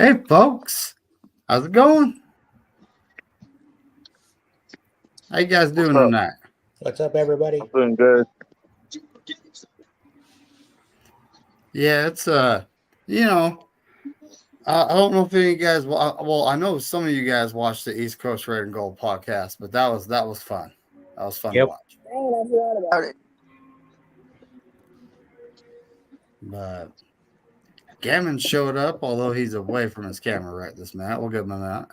Hey, folks. How's it going? How you guys doing What's up? tonight? What's up, everybody? I'm doing good. Yeah, it's you know, I don't know if any of you guys. Well, I know some of you guys watched the East Coast Red and Gold podcast, but that was fun. That was fun to Yep. watch. I forgot about it. But Gammon showed up, although he's away from his camera right this minute. We'll give him that.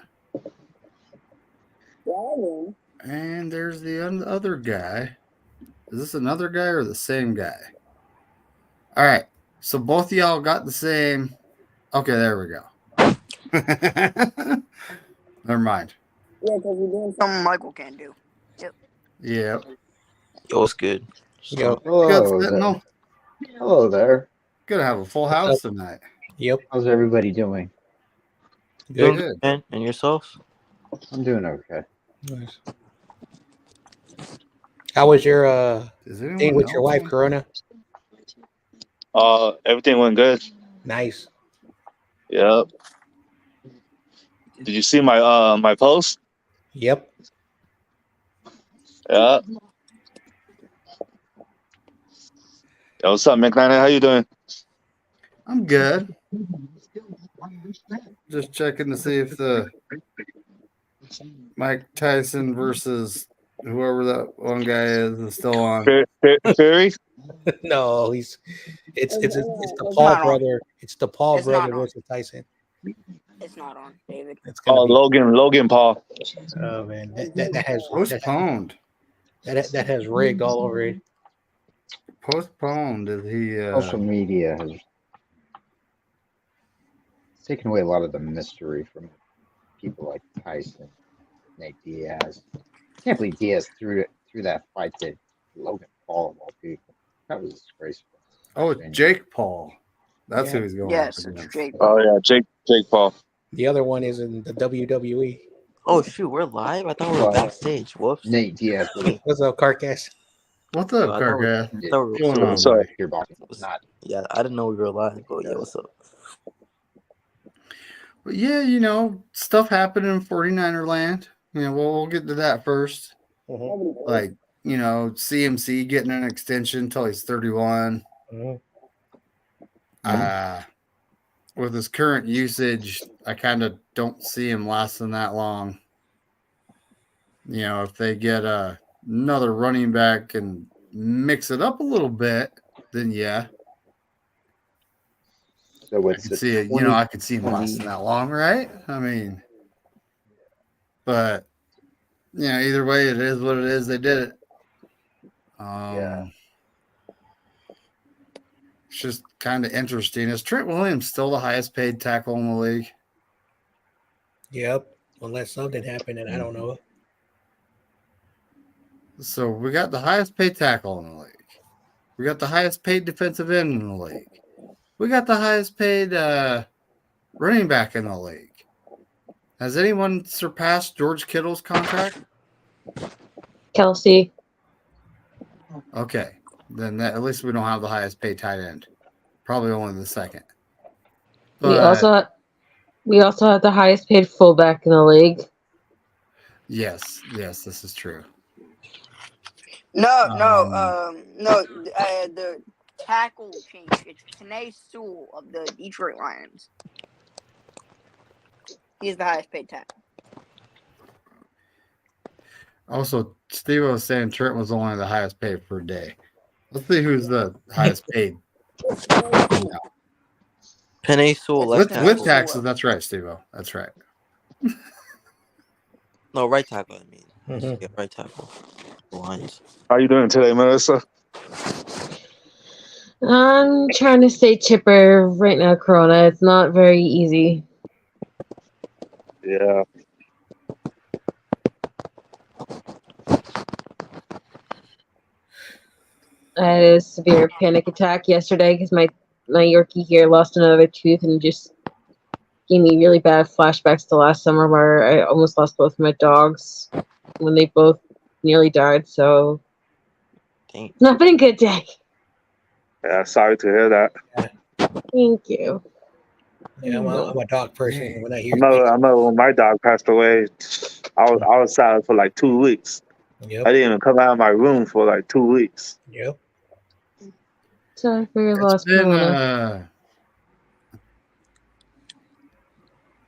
Dragon. And there's the other guy. Is this another guy or the same guy? All right. So both of y'all got the same. Okay, there we go. Never mind. Yeah, because we're doing something Michael can't do. Yep. Yo, what's good? Yo, Good, Hello there. Sentinel. Hello there. Gonna have a full house tonight. yep. How's everybody doing? Good. Good. Man, and yourself? I'm doing okay. Nice. How was your Is anyone date with your else wife, on? Corona? Everything went good. Nice. Yep. Did you see my my post? Yep. Yeah. Yo, what's up, McNally? How you doing? I'm good. Just checking to see if the Mike Tyson versus whoever that one guy is still on. Fury? No, it's the It's Paul not on. brother. It's the Paul It's brother not on. versus Tyson. It's not on, David. It's gonna Oh, be. Logan Paul. Oh man, that has Postponed. that has rigged all over it. Postponed. Is he? Social media has taken away a lot of the mystery from people like Tyson, Nate Diaz. I can't believe Diaz threw that fight to Logan Paul of all people. That was disgraceful. Oh, it's Jake Paul. That's Yeah. who he's going Yes, up it's against. Jake. Oh yeah, Jake Paul. The other one is in the WWE. Oh shoot, we're live? I thought we were Well, backstage. Whoops. Nate Diaz was What's up, Carcass? What's Yo, up, I thought we- Carcass? I thought we were- Going on, What's up? buddy? your boxing, not Yeah, I didn't know we were live, but yeah, what's up? But yeah, stuff happened in 49er land. We'll get to that first. Mhm. Like, CMC getting an extension until he's 31. Mhm. With his current usage, I kind of don't see him lasting that long. If they get another running back and mix it up a little bit, then yeah, so I what's could see it. I could see him lasting that long, right? I mean, but either way, it is what it is. They did it. Yeah. It's just kind of interesting. Is Trent Williams still the highest paid tackle in the league? Yep. Unless something happened and I don't know. So we got the highest paid tackle in the league. We got the highest paid defensive end in the league. We got the highest paid running back in the league. Has anyone surpassed George Kittle's contract? Kelsey. Okay. Then at least we don't have the highest paid tight end. Probably only the second. We also have the highest paid fullback in the league. Yes, this is true. No. The tackle change. It's Panay Sewell of the Detroit Lions. He's the highest paid tackle. Also, Steve was saying Trent was only the highest paid per day. Let's see who's the highest paid. Penny Sewell, left tackle. With taxes, that's right, Steve. That's right. No, right tackle, I mean. Mhm. Yeah, right tackle. The Lions. How you doing today, Melissa? I'm trying to stay chipper right now, Corona. It's not very easy. Yeah. I had a severe panic attack yesterday because my Yorkie here lost another tooth and just gave me really bad flashbacks to last summer where I almost lost both my dogs when they both nearly died. So Dang. it's not been a good day. Yeah, sorry to hear that. Thank you. Yeah, I'm a dog person. Dang. When I I hear remember when my dog passed away. I was sad for like 2 weeks. I yep, didn't even come out of my room for like 2 weeks. yep. Sorry for your It's loss, been Pomona.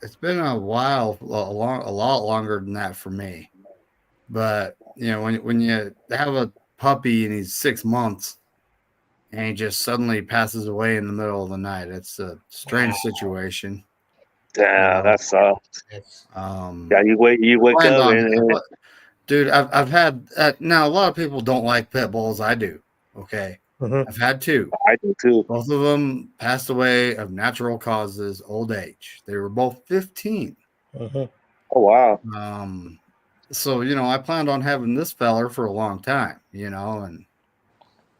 it's been a while, a lot longer than that for me. But when you have a puppy and he's 6 months and he just suddenly passes away in the middle of the night, it's a strange situation. Damn, that sucks. That's Yeah, you wake Planned up on, and dude. I've had now. A lot of people don't like pit bulls. I do. Okay, I've had two. I do too. Both of them passed away of natural causes, old age. They were both 15. Oh wow. So I planned on having this feller for a long time, and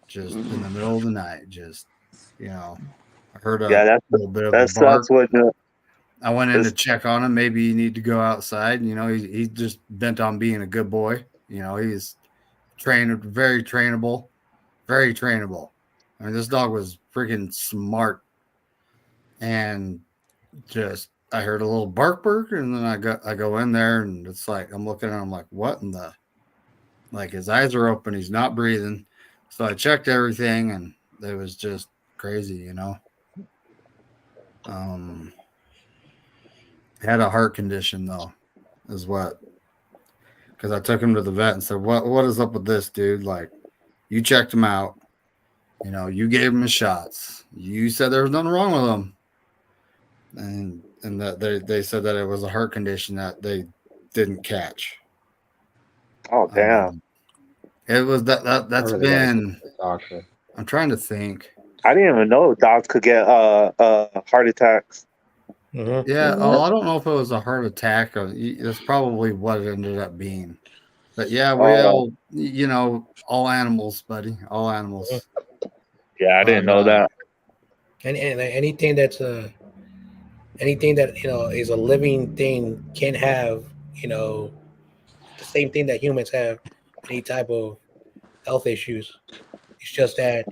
just in the middle of the night, I heard a Yeah, little bit of a that bark. sucks when I went in to check on him. Maybe you need to go outside. He's just bent on being a good boy. He's very trainable, very trainable. I mean, this dog was freaking smart, and I heard a little bark, and then I go in there, and it's like I'm looking at him like, what in the, like his eyes are open, he's not breathing. So I checked everything, and it was just crazy, Had a heart condition though, is what. Because I took him to the vet and said, "What is up with this dude? Like, you checked him out, you gave him his shots, you said there was nothing wrong with him, and that they said that it was a heart condition that they didn't catch." oh damn. It was that's I really gotta been. get to the doctor. I'm trying to think. I didn't even know dogs could get heart attacks. Yeah. Oh, I don't know if it was a heart attack or that's probably what it ended up being. But yeah, we all, all animals, buddy, all animals. Yeah, I didn't know that. and anything that's anything that is a living thing can have the same thing that humans have, any type of health issues. It's just that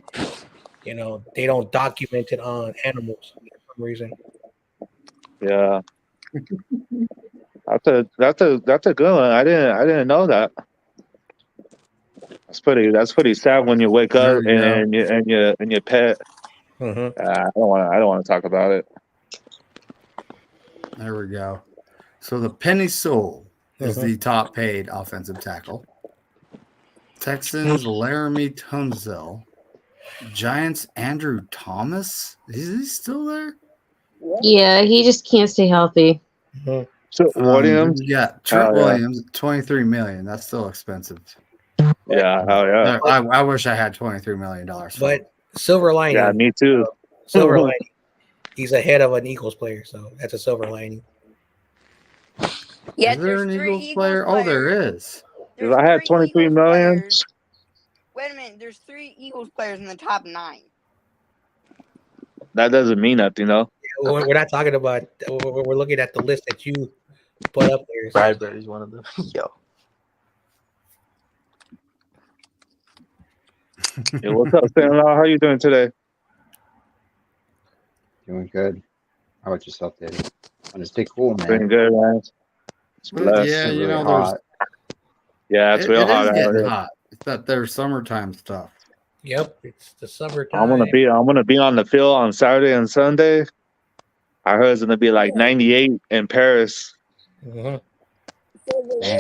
they don't document it on animals for some reason. Yeah. That's a good one. I didn't know that. That's pretty sad when you wake There up you go. and your pet. I don't want to talk about it. There we go. So the Penny Sewell is the top paid offensive tackle. Texans Laramie Tunzel. Giants Andrew Thomas. Is he still there? Yeah, he just can't stay healthy. So Williams. Yeah, Trent Oh, yeah. Williams, $23 million. That's still expensive. Yeah, hell yeah. I wish I had $23 million. But silver lining. Yeah, me too. Silver lining. He's ahead of an Eagles player, so that's a silver lining. Yeah, Is there an there's three Eagles player? Oh, there is. If I had 23 million. Wait a minute. There's 3 Eagles players in the top 9. That doesn't mean nothing, though. We're not talking about. We're looking at the list that you put up there. Bradbury's one of them. Yo. Yeah, what's up, Stan-in-law? How you doing today? Doing good. How about yourself, Daddy? I'm just stay cool, man. Doing good, man. It's blessed. Yeah, It's really there's. hot. Yeah, it's real it hot is out getting here. hot. It's that their summertime stuff. Yep, it's the summertime. I'm gonna be on the field on Saturday and Sunday. I heard it's gonna be like 98 in Paris. Damn.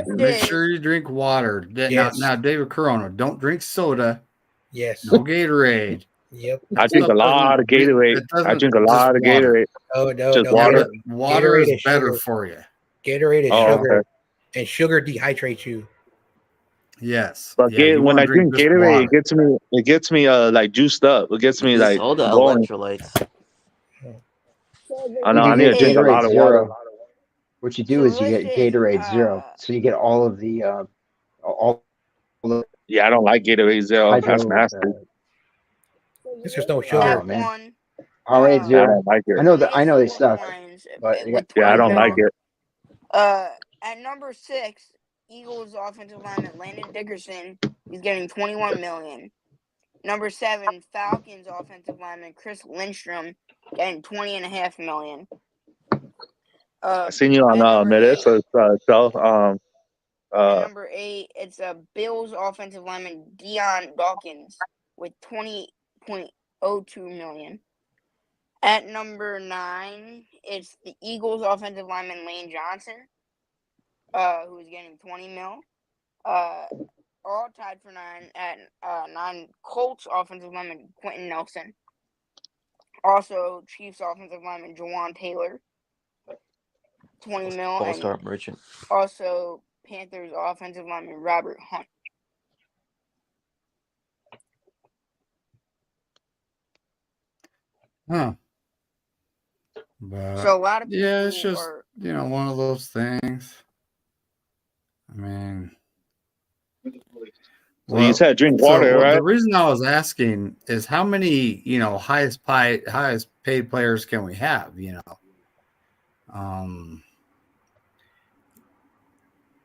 Make sure you drink water. Yes. Now, David Corona, don't drink soda. Yes. No Gatorade. Yep. I drink a lot of Gatorade. I drink a lot of water. Gatorade. Oh no, Just no. water? Water Gatorade is is better sugar. for you. Gatorade is Oh, sugar, okay. and sugar dehydrates you. Yes. But Yeah, you when wanna I drink just Gatorade, water. it gets me like juiced up. It gets me like all the going. electrolytes. I know You I need to get drink a Gatorade lot of Zero. water. What you do is you get Delicious, Gatorade Zero, so you get all of the all the Yeah, I don't like Gatorade Zero. That's hydro. nasty. There's no Oh, sugar. man. One. Powerade Yeah, I Zero. don't like it. I know that. I know they suck. but you got Yeah, I don't like it. At number 6, Eagles offensive lineman Landon Dickerson is getting $21 million. Number 7, Falcons offensive lineman Chris Lindstrom getting $20.5 million. I seen you on at number minutes. eight, So at number 8, it's a Bills offensive lineman Deion Dawkins with $20.02 million. At number 9, it's the Eagles offensive lineman Lane Johnson, who's getting $20 million. All tied for 9 at 9. Colts offensive lineman Quentin Nelson. Also, Chiefs offensive lineman Jawan Taylor, $20 million. All-star merchant. Also, Panthers offensive lineman Robert Hunt. Huh. But So a lot of people yeah, it's just are. one of those things. I mean, So you said drink water, the right? reason I was asking is how many highest paid players can we have?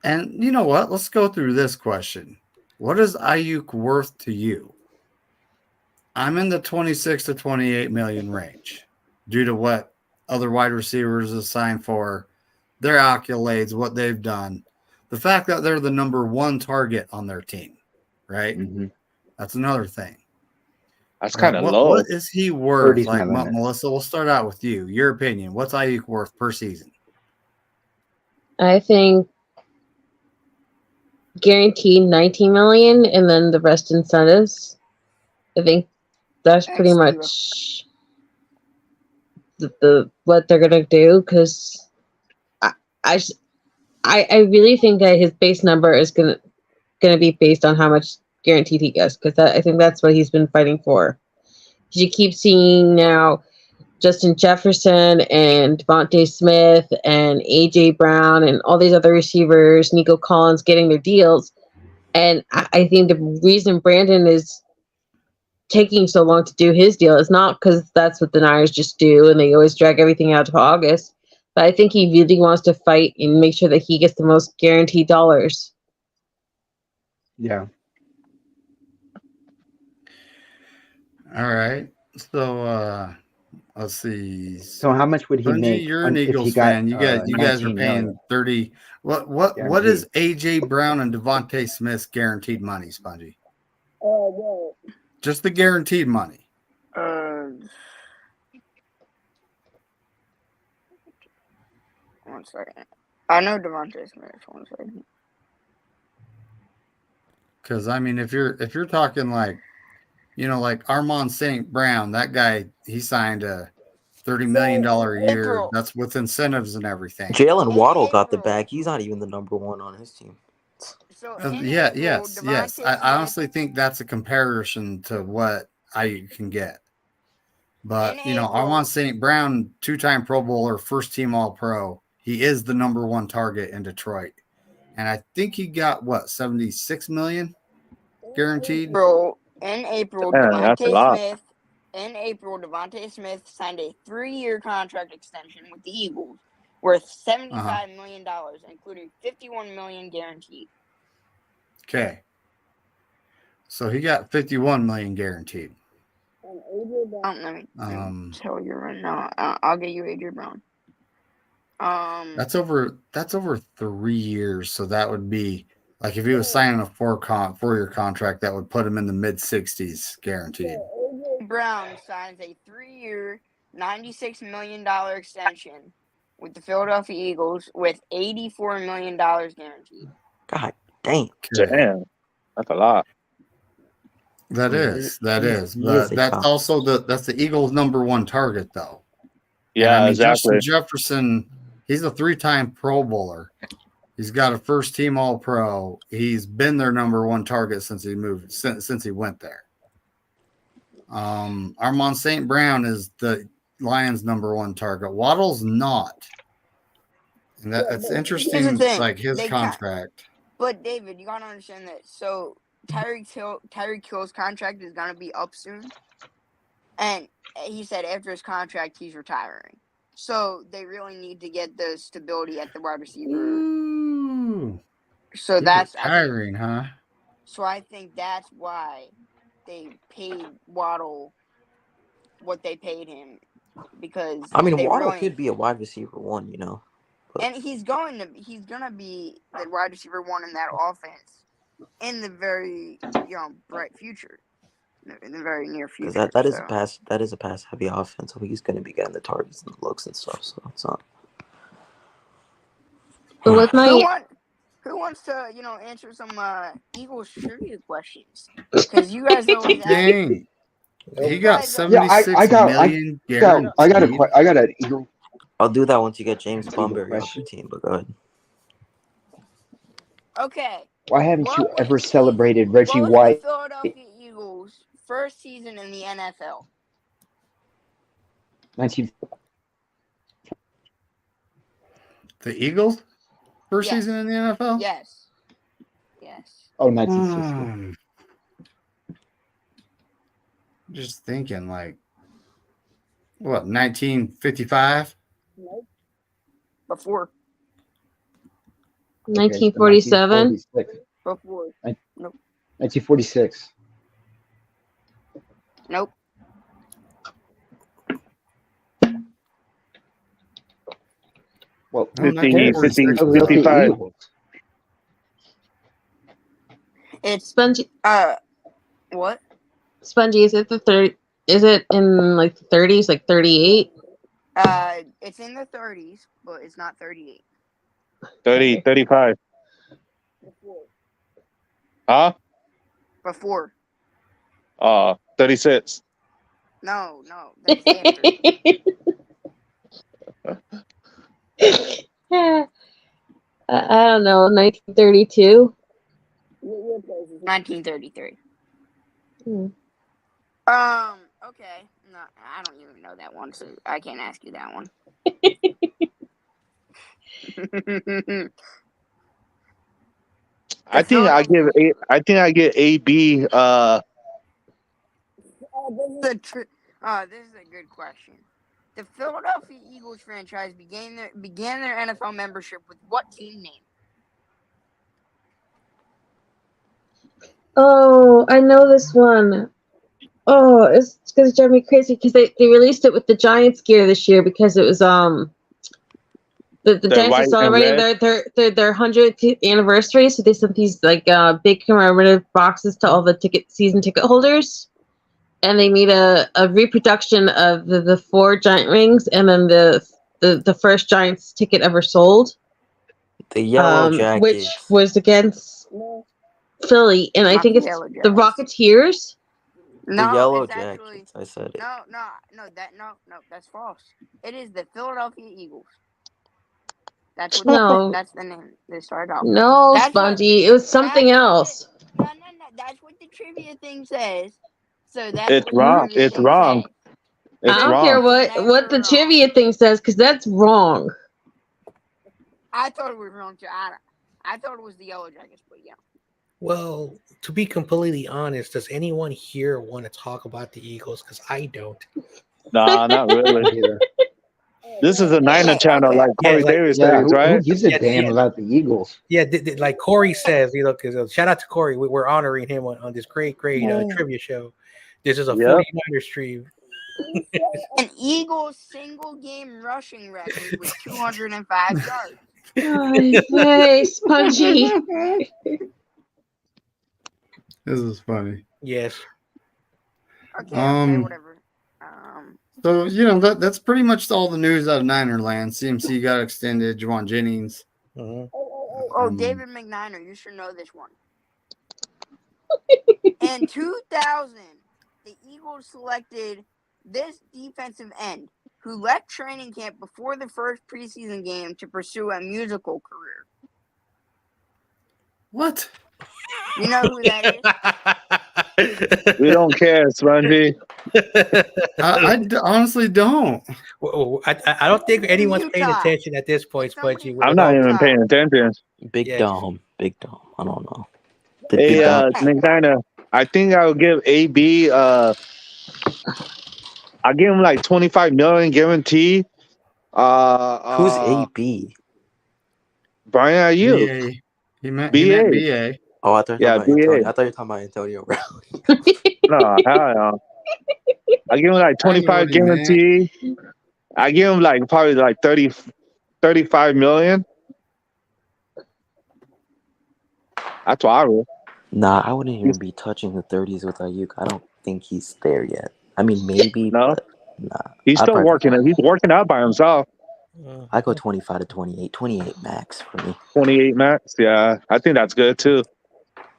And you know what? Let's go through this question. What is Ayuk worth to you? I'm in the 26 to 28 million range due to what other wide receivers have signed for, their accolades, what they've done, the fact that they're the number 1 target on their team, right? Mm-hmm. That's another thing. That's kind of What low. is he worth? 30's my Like, limit. Melissa, we'll start out with you. Your opinion. What's Ayuk worth per season? I think guaranteed 19 million, and then the rest incentives. I think that's pretty much the what they're gonna do, because I really think that his base number is gonna be based on how much guaranteed he gets, because I think that's what he's been fighting for. You keep seeing now Justin Jefferson and Devontae Smith and AJ Brown and all these other receivers, Nico Collins, getting their deals. And I think the reason Brandon is taking so long to do his deal is not because that's what the Niners just do and they always drag everything out to August. But I think he really wants to fight and make sure that he gets the most guaranteed dollars. Yeah. All right. So let's see. So how much would he Bungie, make you're an if he Eagles got fan. You guys are 19 paying million 30. What is guaranteed? AJ Brown and Devontae Smith's guaranteed money, Spongy? Well, Just the guaranteed money. One second. I know Devontae Smith. 1 second. Because I mean, if you're talking like Armand St. Brown, that guy, he signed a $30 million a year. April. That's with incentives and everything. Jalen Waddle In got the April. bag. He's not even the number 1 on his team. So Yes. Devontae I honestly think that's a comparison to what I can get. But Armand St. Brown, 2-time Pro Bowler, first team All Pro. He is the number 1 target in Detroit, and I think he got 76 million guaranteed. In April, Man, that's a lot. Devontae Smith signed a 3-year contract extension with the Eagles worth $75 million, including $51 million guaranteed. Okay. So he got 51 million guaranteed. Let me tell you right now. I'll get you AJ Brown. That's over 3 years. So that would be like if he was signing a 4-year contract, that would put him in the mid-60s guaranteed. AJ Brown signs a 3-year, $96 million extension with the Philadelphia Eagles with $84 million guaranteed. God dang. Damn, that's a lot. That is. But that's also that's the Eagles' number 1 target, though. Yeah, and, exactly. Justin Jefferson, he's a 3-time Pro Bowler. He's got a first team All Pro. He's been their number 1 target since he moved, since he went there. Armand St. Brown is the Lions' number 1 target. Waddle's not. And that's interesting, like his contract. But David, you gotta understand that. So Tyreek Hill's contract is gonna be up soon, and he said after his contract he's retiring. So they really need to get the stability at the wide receiver. Ooh, so that's retiring, huh? So I think that's why they paid Waddle what they paid him, because I mean, Waddle could be a wide receiver 1, And he's gonna be the wide receiver one in that offense in the very bright future, in the very near Because future. that is a pass heavy offense, so he's going to be getting the targets and the looks and stuff. So it's not. But with my Who wants to answer some Eagles trivia questions? Because you guys always ask. Dang. He got Yeah, 76 million guaranteed. I got an Eagle. I'll do that once you get James Eagle Bunbury off question. your team. But go ahead. Okay. Why haven't you What ever was celebrated Reggie what was White? the Philadelphia Eagles' first season in the NFL? 19 The Eagles? First Yes. season in the NFL? Yes. 1960. Just thinking, like, what, 1955? Nope. Before. 1947. 1946. Before. Nope. 1946. Nope. Well, No, 50, 50, 1946. 55. It's Spongy, what? Spongy, is it the third? Is it in like the 30s, like 38? It's in the 30s, but it's not 38. 30, 35. Huh? Before. 36. No, that's after. I don't know, 1932. 1933. Hmm. Okay. No, I don't even know that one, so I can't ask you that one. I think I give AB. This is a good question. The Philadelphia Eagles franchise began their NFL membership with what team name? Oh, I know this one. Oh, it's going to drive me crazy because they released it with the Giants gear this year because it was the Giants white are and celebrating red? their 100th anniversary, so they sent these like big commemorative boxes to all the season ticket holders, and they made a reproduction of the 4 giant rings and then the first Giants ticket ever sold, The yellow jacket. which was against Philly, and I Not think the it's Yellow the Jackets. Rocketeers. The No, yellow it's actually jackets. I said it. no, that's false. It is the Philadelphia Eagles. That's what No. that's the name they started off. No, That's what- Spongy. It was something else. No. That's what the trivia thing says. So that's It's what wrong. The trivia It's thing wrong. says. It's I don't wrong. care Never what the wrong. trivia thing says, because that's wrong. I thought it was wrong too. I thought it was the Yellow Jackets, but yeah. Well, to be completely honest, does anyone here want to talk about the Eagles? Because I don't. Nah, not really. Either. This is a Niner channel, Okay. like Corey Davis says, who right? gives a damn about the Eagles? Yeah, like Korey says, because shout out to Korey. We're honoring him on this great trivia show. This is a Yep. 49er stream. An Eagles single game rushing record with 205 yards. Hey, Spongy. This is funny. Yes. Okay, whatever. So, that's pretty much all the news out of Niner land. CMC got extended. Juwan Jennings. Mm-hmm. Oh, David McNiner, you should know this one. In 2000, the Eagles selected this defensive end who left training camp before the first preseason game to pursue a musical career. What? You know who that is? We don't care, Spongy. I honestly don't. Well, I don't think anyone's paying Utah. attention at this point, Spongy. I'm not even paying attention. Big Yes. Dom. I don't know. Hey, Big Dom. McNiner, I think I'll give AB. I'll give him like 25 million guarantee. Who's AB? Brian Ayuk. BA. He meant BA. BA. Oh, I thought you Yeah, were talking about BA. Antonio. I thought you were talking about Antonio Brown. No, hell no. I give him like I knew 25 what he meant. guarantee. I give him like probably like 30 $35 million. That's what I would. Nah, I wouldn't even be touching the 30s with Ayuk. I don't think he's there yet. I mean, maybe, No, but nah. he's I'd still probably working. He's working out by himself. I go 25 to 28. 28 max for me. 28 max. Yeah, I think that's good too.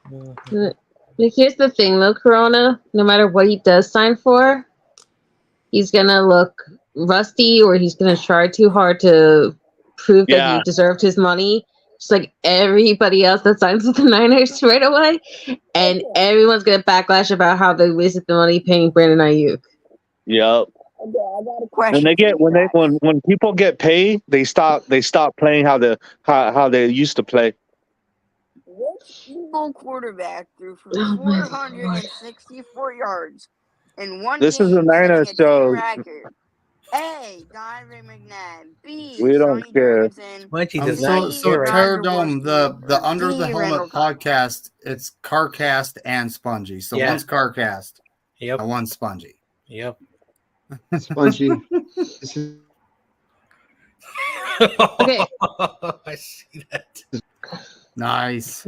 But here's the thing, though, Corona. No matter what he does sign for, he's gonna look rusty, or he's gonna try too hard to prove that Yeah, he deserved his money, just like everybody else that signs with the Niners right away. And everyone's gonna backlash about how they wasted the money paying Brandon Ayuk. yep. I got a When question. they get for you guys. when people get paid, they stop playing how they used to play. Which Eagle quarterback threw for Oh my lord. 464 yards in one This is the game, setting Niners, a team so record? A. Donovan McNabb. B. we don't Sonny care. Jurgensen. Munchie does not C. care right now. Roger Pterodome, Worski. the Or Under the D. Helmet Randall Cobb. podcast, it's CarCast and Spongy. So Yeah. one's CarCast Yep. and one's Spongy. Yep. Spongy. This is Okay. I see that. Nice.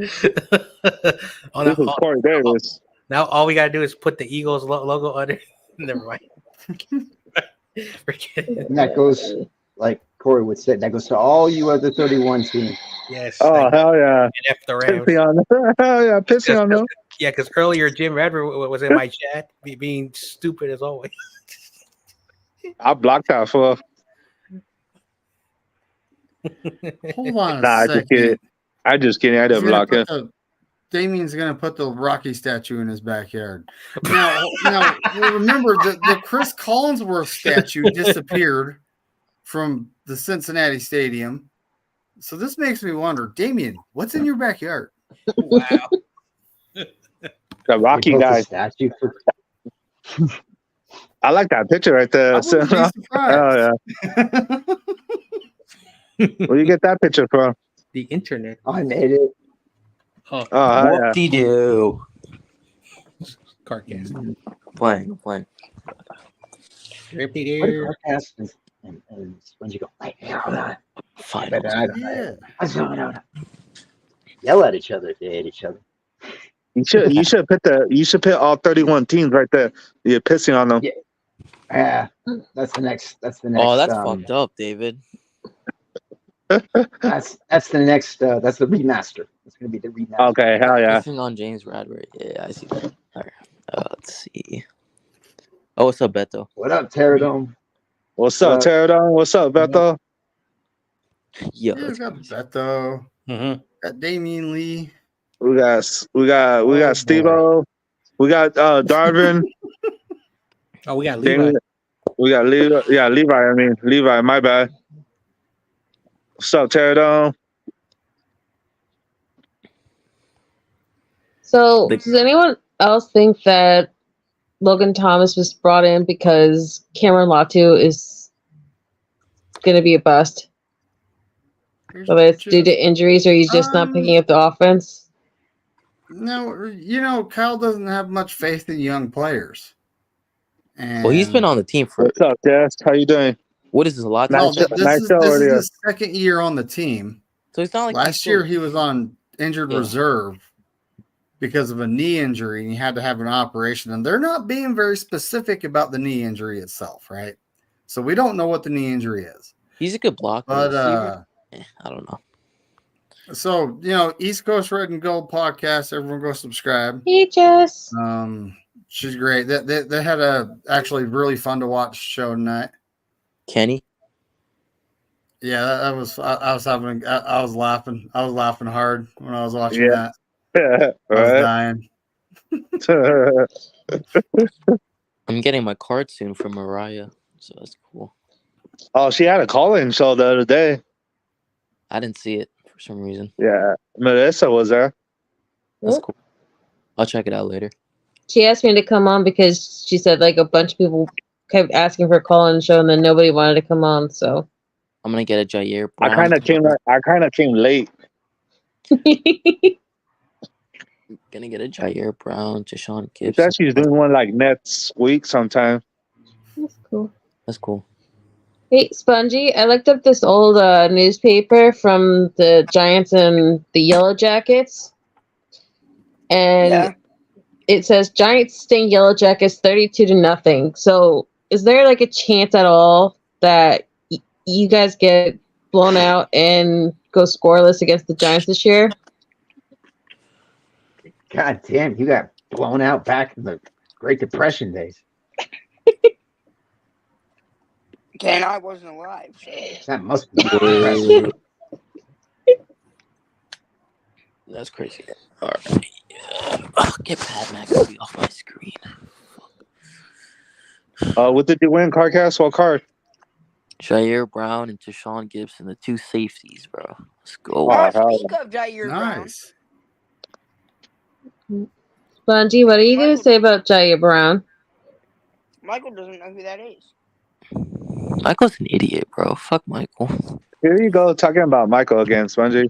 Oh, This is Corey Davis. now all we gotta do is put the Eagles logo under. Never mind. Forget it. and that goes like Corey would say. That goes to all you other 31 teams. Yes. Oh thank you. hell yeah! And F the Rams. Pissing on them. Hell yeah, pissing on them. Yeah, because earlier Jim Radford was in my chat, being stupid as always. I blocked that for. Hold on Nah, a I just kidding. second. I just kidding. I He's didn't gonna block put him. Damien's gonna put the Rocky statue in his backyard. Now remember the Chris Collinsworth statue disappeared from the Cincinnati Stadium. So this makes me wonder, Damien, what's in your backyard? Wow. The Rocky They built a guy. statue for I like that picture right I there. wouldn't be Hell surprised. yeah! Where you get that picture from? The internet. I made it. Oh, Oh hell yeah! Whoop-de-doo. CarCast. Playing. Rippy What there. a podcast and Spongy go, wait, hold on. Finals. Yeah. Yell at each other if they hate each other. You should put all 31 teams right there. You're pissing on them. Yeah. Yeah, that's the next. Oh, that's fucked up, David. That's the next. That's the remaster. It's gonna be the remaster. Okay, hell yeah. Pissing on James Radbury. Yeah, I see that. All right. Let's see. Oh, what's up, Beto? What up, Pterodome? What's up, Pterodome? What's up, Beto? Yo, Yeah, we got Beto. Mm-hmm. Got Damien Lee. We got Steve-O. We got Darvin. Oh, we got Levi. Damien. We got Levi. Yeah, Levi. My bad. What's up, Pterodome? So, does anyone else think that Logan Thomas was brought in because Cameron Latu is going to be a bust? Whether it's due to injuries or he's just not picking up the offense? No, Kyle doesn't have much faith in young players. And well, he's been on the team for What's up, Jess? How you doing? what is this, a lot? Well, Nice this is earlier. his second year on the team. So it's not like Last year he was on injured Yeah. reserve because of a knee injury, and he had to have an operation. And they're not being very specific about the knee injury itself, right? So we don't know what the knee injury is. he's a good blocker. But Receiver. I don't know. so East Coast Red and Gold podcast. Everyone go subscribe. He just She's great. They had a actually really fun to watch show tonight. Kenny. Yeah, that was. I was laughing. I was laughing hard when I was watching that. I was Right. dying. I'm getting my card soon from Mariah, so that's cool. Oh, she had a call-in show the other day. I didn't see it for some reason. Yeah, Melissa was there. That's cool. I'll check it out later. she asked me to come on because she said like a bunch of people kept asking for a call in show and then nobody wanted to come on. So I'm gonna get a Jair I Brown. kind of came late. Gonna get a Jair Brown, Deshaun She Gibson. said she's doing one like next week sometime. that's cool. That's cool. Hey, Spongy, I looked up this old newspaper from the Giants and the Yellow Jackets, and Yeah. it says Giants sting Yellow Jackets 32-0. So, is there like a chance at all that you guys get blown out and go scoreless against the Giants this year? God damn, you got blown out back in the Great Depression days. Okay, and I wasn't alive, so That must be depressing. That's crazy. All right. Get Pat McAfee off my screen. What did you win, Carcast? What card? Jair Brown and Deshaun Gibson, the two safeties, bro. Let's go. Oh, hell speak of Jair Brown. Nice. Spongy, what are you going to say about Jair Brown? Michael doesn't know who that is. Michael's an idiot, bro. Fuck Michael. Here you go, talking about Michael again, Spongy.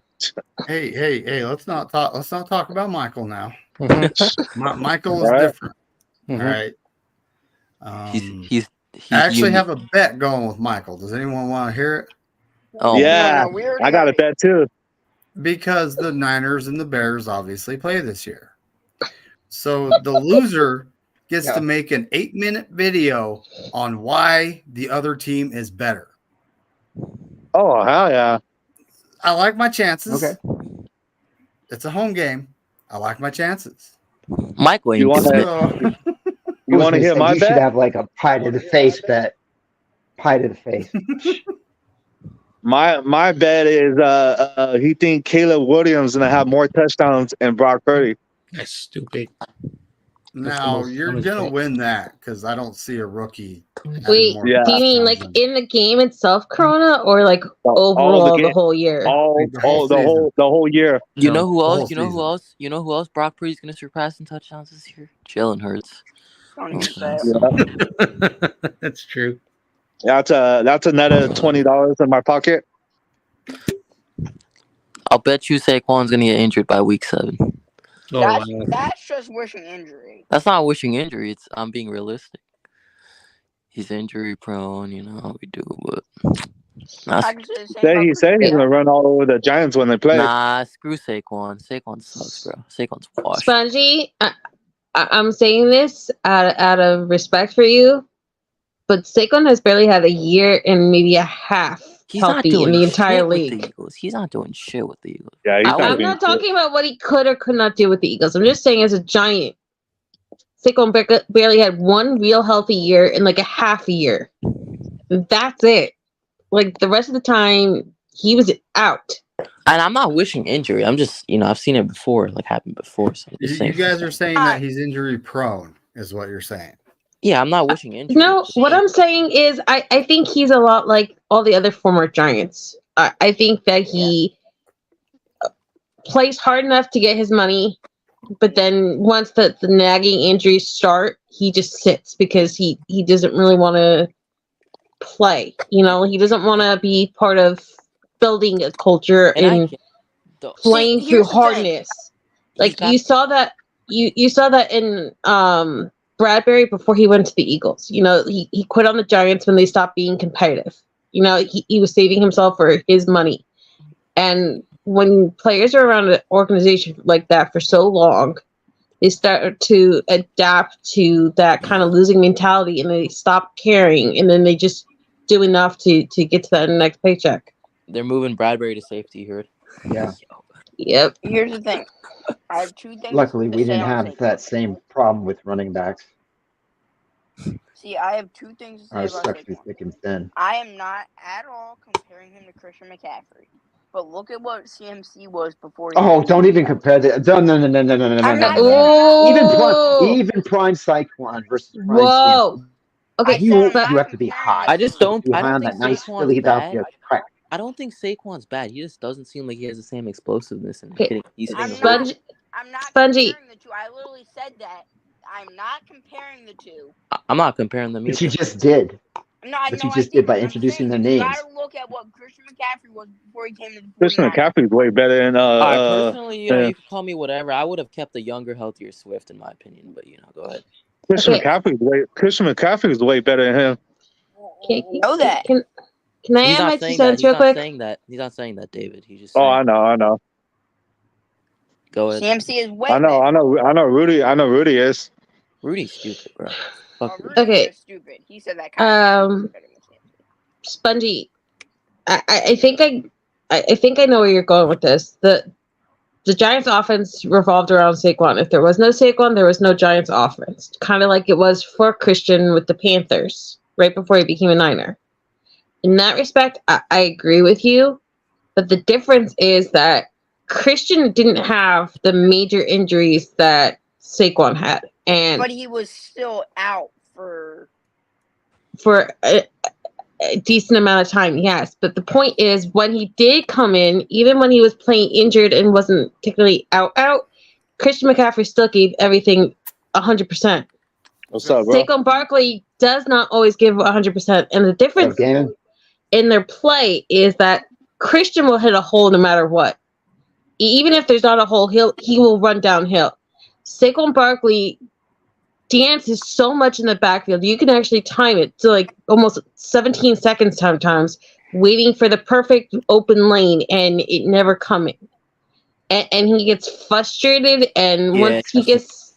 Hey, let's not talk about Michael now. Michael is All right. different. Mhm. All right. He's I actually unique. have a bet going with Michael. Does anyone want to hear it? Oh, Yeah, No, we already I got know a bet too. Because the Niners and the Bears obviously play this year. So the loser gets to make an 8-minute video on why the other team is better. Oh, hell yeah. I like my chances. Okay. It's a home game. I like my chances. Michael ain't You want doing to? it. You want to hear my You should bet? have like a pie to the face bet. Pie to the face. My bet is he think Caleb Williams gonna have more touchdowns than Brock Purdy. That's stupid. Now most you're dumbest gonna bet. win that because I don't see a rookie. having Wait, more Yeah. do you mean like touchdowns than- in the game itself, Corona, or like All the overall the game- whole year? The whole the whole year. You No, know who the else? whole You know who season. else? You know who else? Brock Purdy's gonna surpass in touchdowns this year. Jalen Hurts. Don't even say Okay. it. Yeah. That's true. That's another $20 in my pocket. I'll bet you Saquon's gonna get injured by week 7. Oh, That's just wishing injury. That's not wishing injury. I'm being realistic. He's injury prone, you know how we do, but I can say the same about He said he's gonna run all over the Giants when they play. nah, screw Saquon. Saquon sucks, bro. Saquon's washed. Spongy, I'm saying this out of respect for you, but Saquon has barely had a year and maybe a half He's not healthy doing in the entire shit with league. the Eagles. He's not doing shit with the Eagles. Yeah, he's I'm I'm not talking about what he could or could not do with the Eagles. I'm just saying as a Giant, Saquon barely had one real healthy year in like a half a year. That's it. Like the rest of the time, he was out. And I'm not wishing injury. I'm just, I've seen it before, like happen before. So I'm just You saying. guys are saying that he's injury prone, is what you're saying. Yeah, I'm not wishing injury. No, what I'm saying is I think he's a lot like all the other former Giants. I think that he plays hard enough to get his money, but then once the nagging injuries start, he just sits because he doesn't really want to play. He doesn't want to be part of building a culture and playing through hardness. Like you saw that you saw that in Bradbury before he went to the Eagles. He quit on the Giants when they stopped being competitive. He was saving himself for his money. And when players are around an organization like that for so long, they start to adapt to that kind of losing mentality and they stop caring and then they just do enough to get to that next paycheck. They're moving Bradbury to safety, you heard? Yeah. Yep. Here's the thing. I have 2 things. Luckily, we to say didn't on have Saquon. that same problem with running backs. See, I have 2 things to say Ours about sucks through Saquon. thick and thin. I am not at all comparing him to Christian McCaffrey. But look at what CMC was before. Oh, don't even compare that. No. I'm not Even prime Cyclone versus prime Whoa. CMC. Okay, You but have to be high. I just don't. You I high don't on think that nice Saquon's Philadelphia bad. crack. I don't think Saquon's bad. He just doesn't seem like he has the same explosiveness and Okay. hitting. He's hitting the Sponge- ball. I'm not Spongy. comparing the 2. I literally said that. I'm not comparing the 2. I'm not comparing them But you either. just did. No, I But know you just did by introducing their You names. gotta look at what Christian McCaffrey was before he came to the 49ers. Christian McCaffrey's way better than Personally, you can call me whatever. I would have kept a younger, healthier Swift, in my opinion. But go ahead. Christian Okay. McCaffrey's way better than him. Can, Know that. Can Can I He's add my not 2 saying that. cents He's real not quick? saying that. He's not saying that, David. He's just Oh, saying. I know. Go ahead. CMC is way I know. better. I know. Rudy is. Rudy's stupid, bro. Oh, Fuck Rudy. Rudy's Okay. just stupid. He said that Kyrie is better than CMC. Spongy, I think I think I know where you're going with this. The Giants' offense revolved around Saquon. If there was no Saquon, there was no Giants' offense. Kind of like it was for Christian with the Panthers right before he became a Niner. In that respect, I agree with you, but the difference is that Christian didn't have the major injuries that Saquon had, and But he was still out for a decent amount of time, yes. But the point is, when he did come in, even when he was playing injured and wasn't particularly out, Christian McCaffrey still gave everything 100%. What's up, bro? Saquon Barkley does not always give 100%, and the difference Gannon? in their play is that Christian will hit a hole no matter what. Even if there's not a hole, he will run downhill. Saquon Barkley dances so much in the backfield, you can actually time it to like almost 17 seconds sometimes, waiting for the perfect open lane and it never coming. And he gets frustrated, and Yeah, once he gets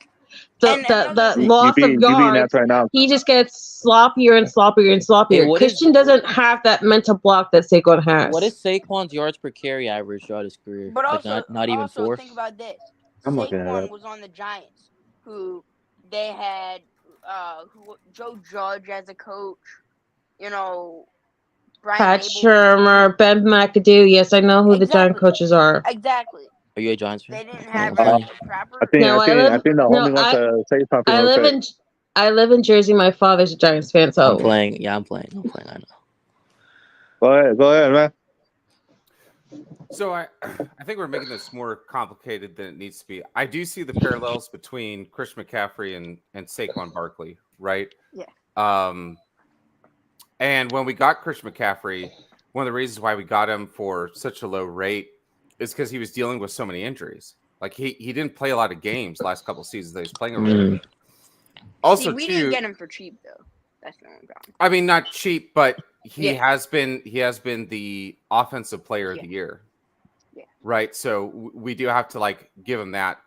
And the another- loss of You being that yards, right now. he just gets sloppier and sloppier and sloppier. Hey, what is- Christian doesn't have that mental block that Saquon has. What is Saquon's yards per carry average throughout his career? But Like also, not even also 4. think about this. I'm looking it Saquon up. was on the Giants, who they had Joe Judge as a coach. You know, Brian Pat Dable. Shermer, Ben McAdoo. Yes, I know who the Giant Exactly. coaches are. Exactly. Are you a Giants fan? They didn't I have ain't gonna lie. Trapper. I think No, I think the no, homie wants to say something. I real live quick. I live in Jersey. My father's a Giants fan, so I'm playing. Yeah, I'm playing. I know. Go ahead, man. So I think we're making this more complicated than it needs to be. I do see the parallels between Chris McCaffrey and Saquon Barkley, right? Yeah. And when we got Chris McCaffrey, one of the reasons why we got him for such a low rate is because he was dealing with so many injuries. Like he didn't play a lot of games last couple of seasons that he was playing around. Also, we didn't get him for cheap though. That's the only problem. I mean, not cheap, but he Yeah. has been the offensive player of the year. Yeah. Right. So we do have to like give him that.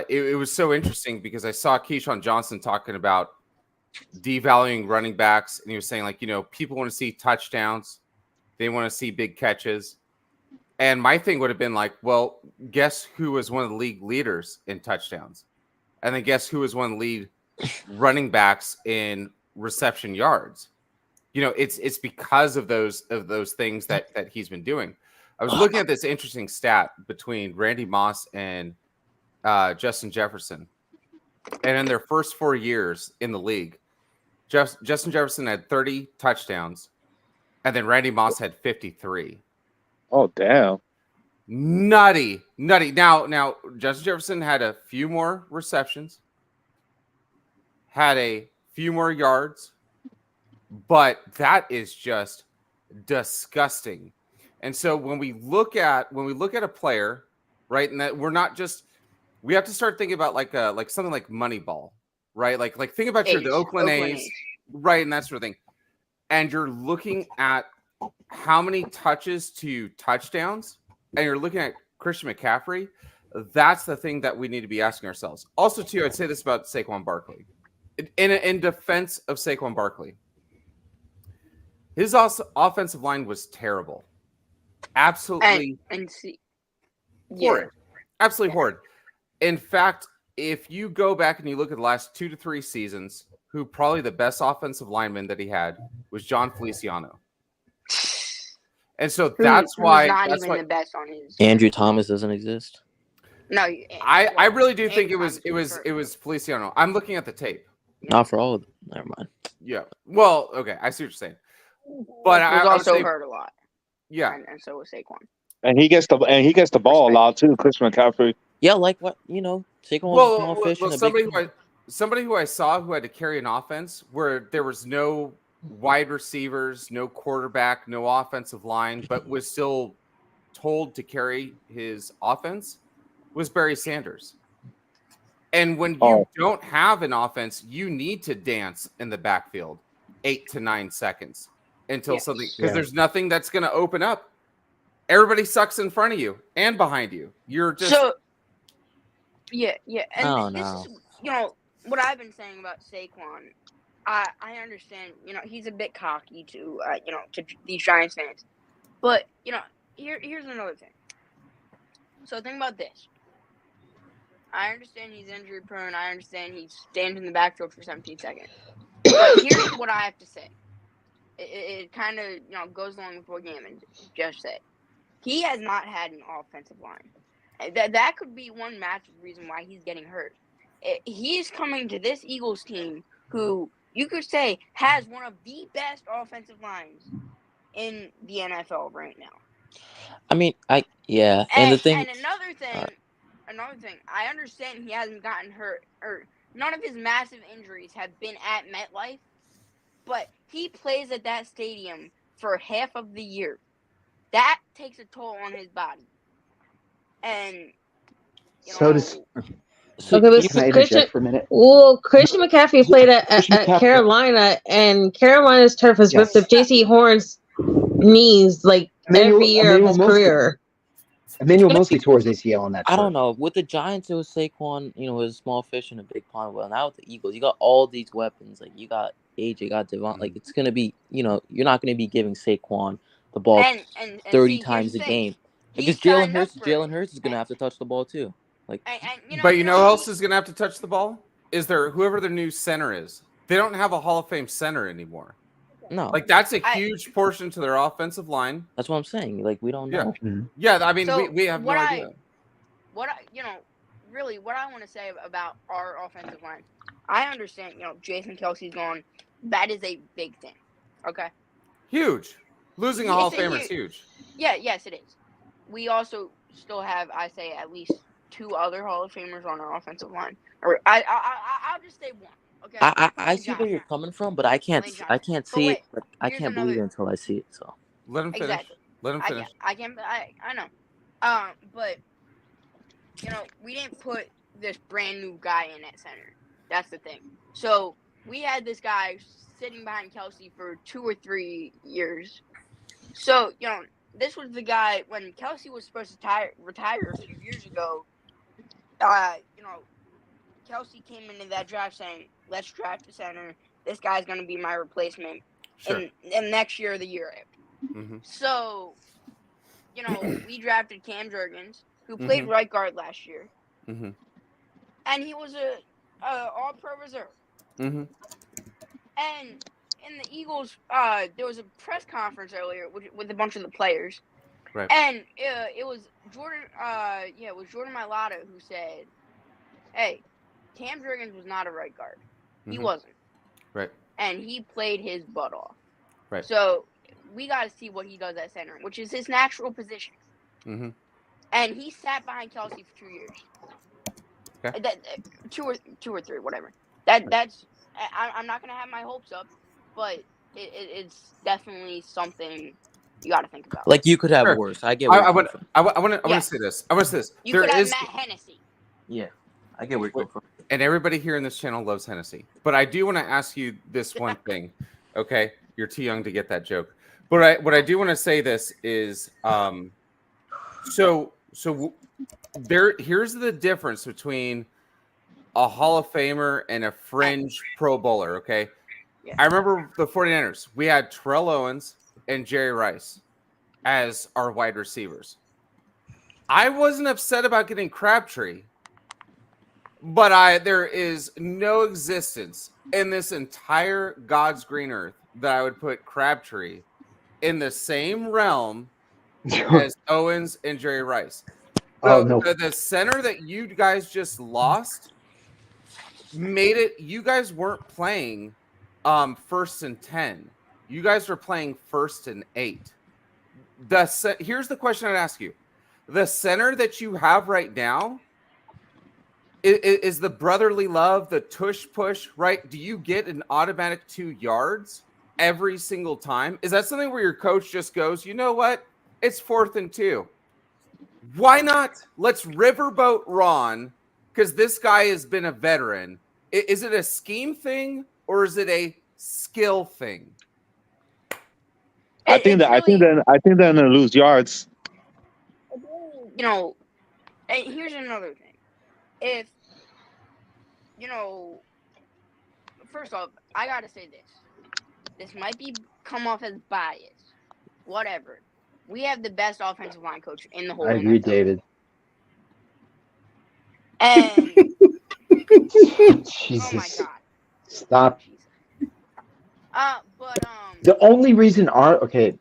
It was so interesting because I saw Keyshawn Johnson talking about devaluing running backs, and he was saying like, people want to see touchdowns, they want to see big catches. And my thing would have been like, well, guess who was one of the league leaders in touchdowns? And then guess who was one of the lead running backs in reception yards? It's because of those things that he's been doing. I was looking at this interesting stat between Randy Moss and Justin Jefferson. And in their first 4 years in the league, Justin Jefferson had 30 touchdowns, and then Randy Moss had 53. Oh, damn. Nutty. Now, Justin Jefferson had a few more receptions, had a few more yards, but that is just disgusting. And so when we look at a player, right, and that we have to start thinking about like something like Moneyball, right? Like think about the Oakland A's, right, and that sort of thing. And you're looking at how many touches to touchdowns, and you're looking at Christian McCaffrey. That's the thing that we need to be asking ourselves. Also, too, I'd say this about Saquon Barkley. In defense of Saquon Barkley, his offensive line was terrible. Absolutely horrid. Absolutely horrid. In fact, if you go back and you look at the last 2 to 3 seasons, who probably the best offensive lineman that he had was John Feliciano. And so that's why the best on his. Andrew Thomas doesn't exist. No, I really do think it was Feliciano. I'm looking at the tape. Not for all of them. Never mind. Yeah. Well, okay, I see what you're saying. But I also hurt a lot. Yeah. And so was Saquon. And he gets the ball a lot too, Chris McCaffrey. Yeah, like what Saquon's a small fish in a big pool. Somebody who I saw who had to carry an offense where there was no wide receivers, no quarterback, no offensive line, but was still told to carry his offense was Barry Sanders. And when you don't have an offense, you need to dance in the backfield 8 to 9 seconds. until Yes. something, because Yeah. there's nothing that's going to open up. Everybody sucks in front of you and behind you. You're just So yeah, and Oh this no. is what I've been saying about Saquon. I understand, he's a bit cocky to to these Giants fans, but here's another thing. So think about this. I understand he's injury prone. I understand he stands in the backfield for 17 seconds. But here's what I have to say. It kind of goes along with what Gammon just said. He has not had an offensive line. That could be one massive reason why he's getting hurt. He's coming to this Eagles team who you could say has one of the best offensive lines in the NFL right now. I mean, and the thing. And another thing, I understand he hasn't gotten hurt, or none of his massive injuries have been at MetLife, but he plays at that stadium for half of the year. That takes a toll on his body. And So does. So Okay, you Can I but Christian. interject for a minute? Well, Christian McCaffrey played at Christian McCaffrey. Carolina, and Carolina's turf has ripped Yes. up J.C. Horn's knees like every year of his career. Emmanuel Mosley tore his ACL on that. I don't know. With the Giants, it was Saquon. Was a small fish in a big pond. Well, now with the Eagles, you got all these weapons. Like you got AJ, you got Devon. Like it's gonna be. You're not gonna be giving Saquon the ball and 30 see, times a game. He's Because Jalen signed up for it. Hurts is gonna have to touch the ball too. Like, but who else is going to have to touch the ball? Is there whoever their new center is? They don't have a Hall of Fame center anymore. No, like that's a huge portion to their offensive line. That's what I'm saying. Like we don't know. Yeah, I mean So we have no idea. Really, what I want to say about our offensive line, I understand. Jason Kelsey's gone. That is a big thing. Okay. Huge. Losing a Hall of Famer is huge. Yeah, yes, it is. We also still have, I say, at least 2 other Hall of Famers on our offensive line. Or I'll just say one. Okay. I see where you're coming from, but I can't see it. But I can't believe it until I see it. So let him finish. Exactly. Let him finish. I know. But we didn't put this brand new guy in at center. That's the thing. So we had this guy sitting behind Kelsey for 2 or 3 years. So this was the guy when Kelsey was supposed to retire a few years ago. Kelsey came into that draft saying, "Let's draft a center. This guy's going to be my replacement." Sure. And next year, or the year after. Mm-hmm. So, we drafted Cam Jurgens, who played right guard last year, and he was a All-Pro reserve. And in the Eagles, there was a press conference earlier with a bunch of the players, right? And it was Jordan. It was Jordan Mailata who said, "Hey, Cam Jurgens was not a right guard. He wasn't. Right. And he played his butt off. Right. So we got to see what he does at center, which is his natural position. And he sat behind Kelsey for 2 years. Okay. Two or three, whatever. That's. I'm not gonna have my hopes up, but it's definitely something you got to think about. Like you could have worse. I get. Where I want to say this. You could have Matt Hennessy. Yeah, I get where you're from. And everybody here in this channel loves Hennessy. But I do want to ask you this one thing. Okay, you're too young to get that joke. But what I do want to say this is, here's the difference between a Hall of Famer and a fringe Pro Bowler. Okay, I remember the 49ers. We had Terrell Owens and Jerry Rice as our wide receivers. I wasn't upset about getting Crabtree. But there is no existence in this entire God's green earth that I would put Crabtree in the same realm as Owens and Jerry Rice. The center that you guys just lost made it. You guys weren't playing 1st and 10. You guys were playing 1st and 8. Here's the question I'd ask you: the center that you have right now. Is the brotherly love, the tush push, right? Do you get an automatic 2 yards every single time? Is that something where your coach just goes, you know what? It's 4th and 2. Why not? Let's riverboat Ron, because this guy has been a veteran. Is it a scheme thing or is it a skill thing? I think It's really, they're gonna lose yards. you know, and here's another thing. If, you know, first off, I gotta say this. This might come off as biased. Whatever. We have the best offensive line coach in the whole I agree, NFL. David. And Jesus. oh my god. Stop. Jesus. The only reason I'd say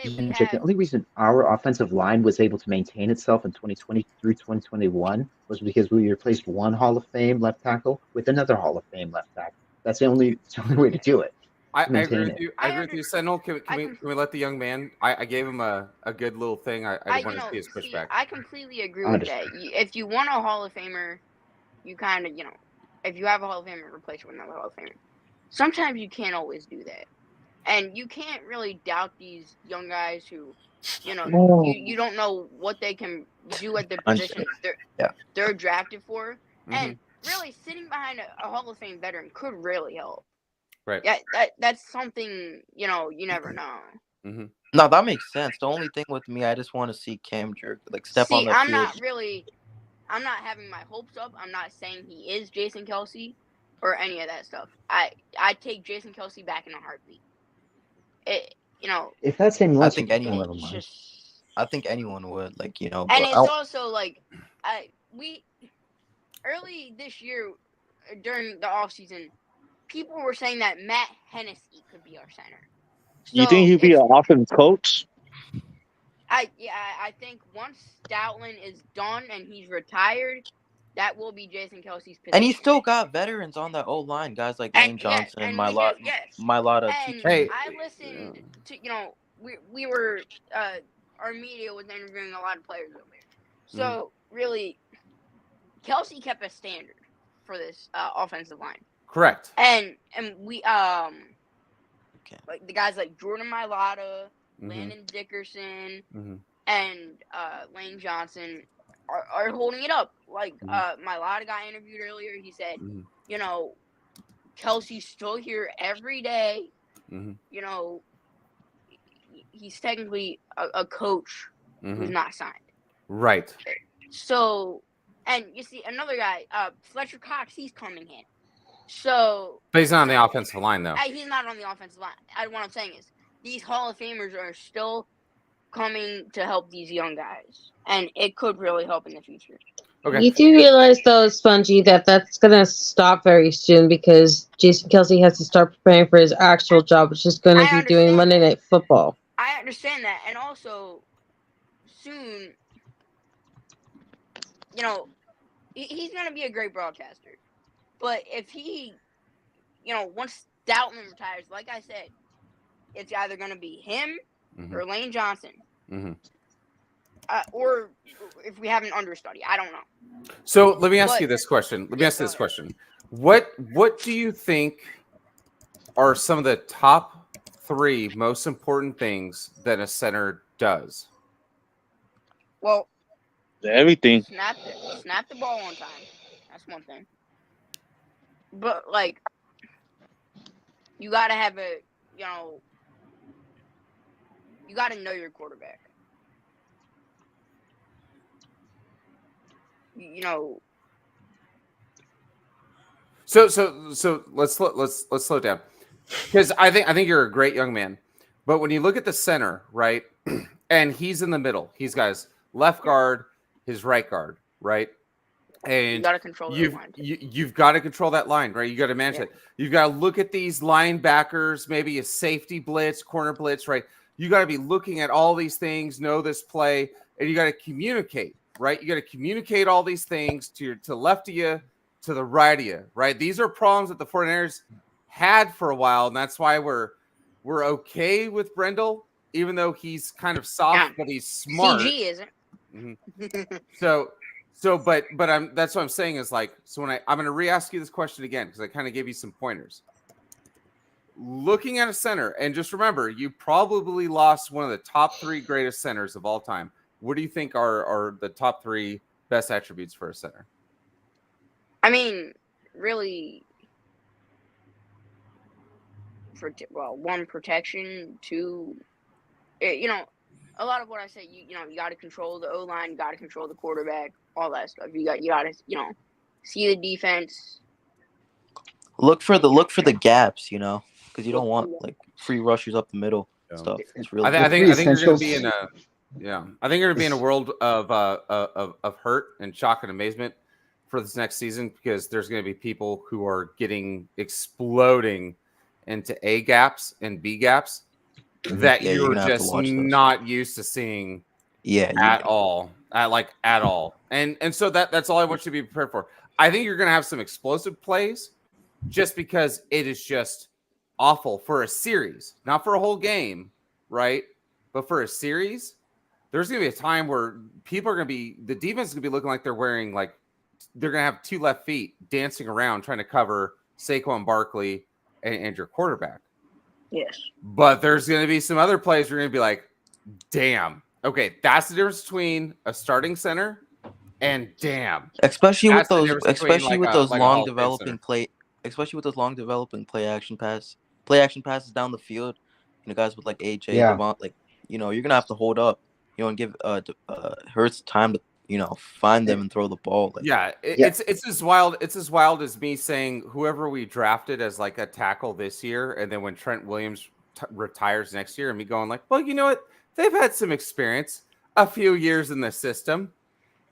we the have only reason our offensive line was able to maintain itself in 2020 through 2021 was because we replaced one Hall of Fame left tackle with another Hall of Fame left tackle. That's the only way to do it. I agree Maintain with it. you. I agree with you, Sentinel. Can we let the young man? I gave him a good little thing. I want to see his pushback. I completely agree with Understand. that. If you want a Hall of Famer, you kind of, if you have a Hall of Famer, replace it with another Hall of Famer. Sometimes you can't always do that. And you can't really doubt these young guys who, you don't know what they can do at the position they're drafted for. And really, sitting behind a Hall of Fame veteran could really help. Right. Yeah, that's something, you never know. No, that makes sense. The only thing with me, I just want to see Cam Jerk step on the field. I'm not having my hopes up. I'm not saying he is Jason Kelce or any of that stuff. I take Jason Kelce back in a heartbeat. If that's any I less, think then anyone. never mind. I think anyone would and but it's also we early this year during the offseason, people were saying that Matt Hennessy could be our center. So You think he'd be an offense coach? I think once Stoutland is done and he's retired, that will be Jason Kelce's position. And he still got veterans on that old line, guys like Lane Johnson and Mylata. And Hey. I listened to we were our media was interviewing a lot of players over there. So really, Kelce kept a standard for this offensive line. Correct. And we like the guys like Jordan Mailata, Landon Dickerson, and Lane Johnson are holding it up. Like Mailata got interviewed earlier. He said, Kelce's still here every day. He's technically a coach who's not signed. Right. So, and you see another guy, Fletcher Cox, he's coming in. So, but he's not on the offensive line, though. He's not on the offensive line. What I'm saying is, these Hall of Famers are still coming to help these young guys, and it could really help in the future. Okay. You do realize, though, Spongy, that's going to stop very soon because Jason Kelce has to start preparing for his actual job, which is going to be doing Monday Night Football. I understand that, and also soon, he's going to be a great broadcaster. But if he, once Stoutland retires, like I said, it's either going to be him or Lane Johnson. Or if we have an understudy, I don't know. So let me ask you this question. What do you think are some of the top 3 most important things that a center does? Well, everything. Snap the ball on time. That's one thing. But you gotta have you gotta know your quarterback. So let's slow down, because I think you're a great young man, but when you look at the center, right, and he's in the middle, he's got his left guard, his right guard, right, and you gotta control that line. You've got to control that line, right? You got to manage it. You've got to look at these linebackers, maybe a safety blitz, corner blitz, right? You got to be looking at all these things, know this play, and you got to communicate, right? You got to communicate all these things to the left of you, to the right of you, right? These are problems that the 49ers had for a while, and that's why we're okay with Brendel, even though he's kind of soft, but he's smart. CG isn't. But that's what I'm saying is so when I'm going to re-ask you this question again, because I kind of gave you some pointers. Looking at a center, and just remember, you probably lost one of the top 3 greatest centers of all time. What do you think are the top 3 best attributes for a center? I mean, really, one, protection, two, you know, a lot of what I say, you know, you got to control the O line, you got to control the quarterback, all that stuff. You got to, you know, see the defense. Look for the gaps, you know, because you don't want like free rushers up the middle stuff. It's really. I think you're going to be essentials. in a I think you're going to be in a world of hurt and shock and amazement for this next season, because there's going to be people who are exploding into A gaps and B gaps that you're you're gonna have to just watch those. not used to seeing at all. And so that's all I want you to be prepared for. I think you're going to have some explosive plays, just because it is just awful for a series, not for a whole game, right? But for a series, there's going to be a time where the defense is going to be looking like they're wearing, like, they're going to have two left feet dancing around trying to cover Saquon Barkley and your quarterback. Yes. But there's going to be some other plays where you're going to be like, damn, okay, that's the difference between a starting center and damn. Especially with That's the those, difference between, especially with like those a long Hall of Fame developing play action passes down the field. You know, guys with like AJ, Yeah. Devon, like, you know, you're gonna have to hold up, you know, and give Hurts time to, you know, find them and throw the ball. Like, it's as wild. It's as wild as me saying whoever we drafted as like a tackle this year, and then when Trent Williams retires next year, and me going like, well, you know what? They've had some experience, a few years in the system.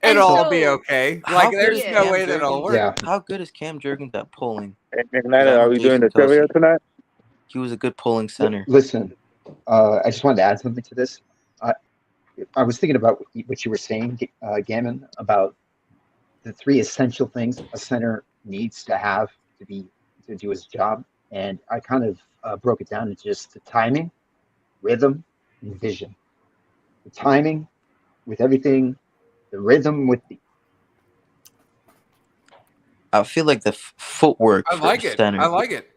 It'll all be okay. Like, there's no way that it'll work. Yeah. How good is Cam Jurgens at pulling? Are we doing the trivia tonight? He was a good pulling center. Listen, I just wanted to add something to this. I was thinking about what you were saying, Gammon, about the three essential things a center needs to have to do his job, and I kind of broke it down into just the timing, rhythm, and vision. The timing with everything, the rhythm with the. I feel like the footwork. I like it. Center. I like it.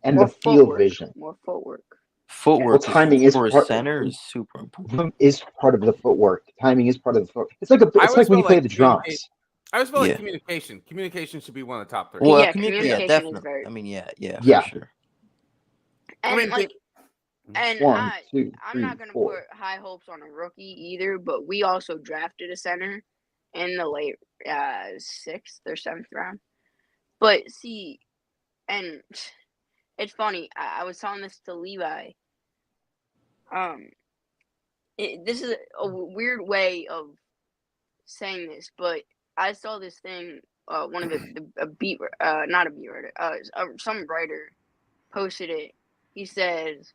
And more the field vision. More footwork. Footwork timing is for a center is super important. Is part of the footwork. Timing is part of the footwork. It's like when you play the drums. I always feel like communication. Communication should be one of the top three. Well, communication definitely. is very. I mean, yeah, for sure. And I'm not gonna 4. put high hopes on a rookie either, but we also drafted a center in the late 6th or 7th round. But see, and it's funny. I was telling this to Levi. This is a weird way of saying this, but I saw this thing. One of not a beat writer, some writer posted it. He says,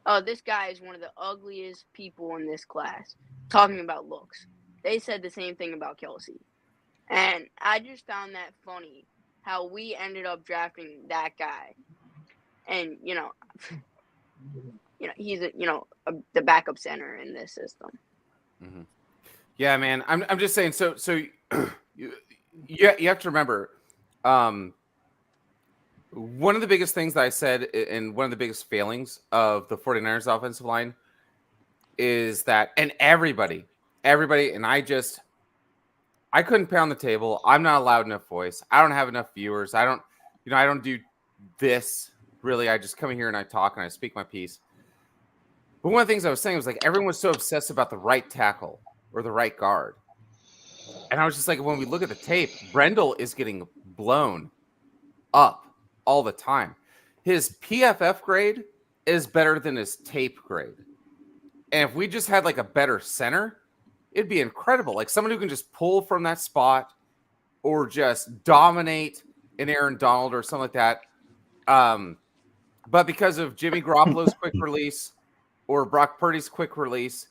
"Oh, this guy is one of the ugliest people in this class." Talking about looks. They said the same thing about Kelsey, and I just found that funny. How we ended up drafting that guy, and he's the backup center in this system. Mm-hmm. Yeah, man. I'm just saying. So you have to remember, one of the biggest things that I said, and one of the biggest failings of the 49ers offensive line is that, and everybody, and I couldn't pound the table. I'm not a loud enough voice. I don't have enough viewers. I don't do this really. I just come in here and I talk and I speak my piece. But one of the things I was saying was like, everyone was so obsessed about the right tackle or the right guard. And I was just like, when we look at the tape, Brendel is getting blown up all the time. His PFF grade is better than his tape grade. And if we just had like a better center, it'd be incredible. Like someone who can just pull from that spot or just dominate an Aaron Donald or something like that. But because of Jimmy Garoppolo's quick release or Brock Purdy's quick release,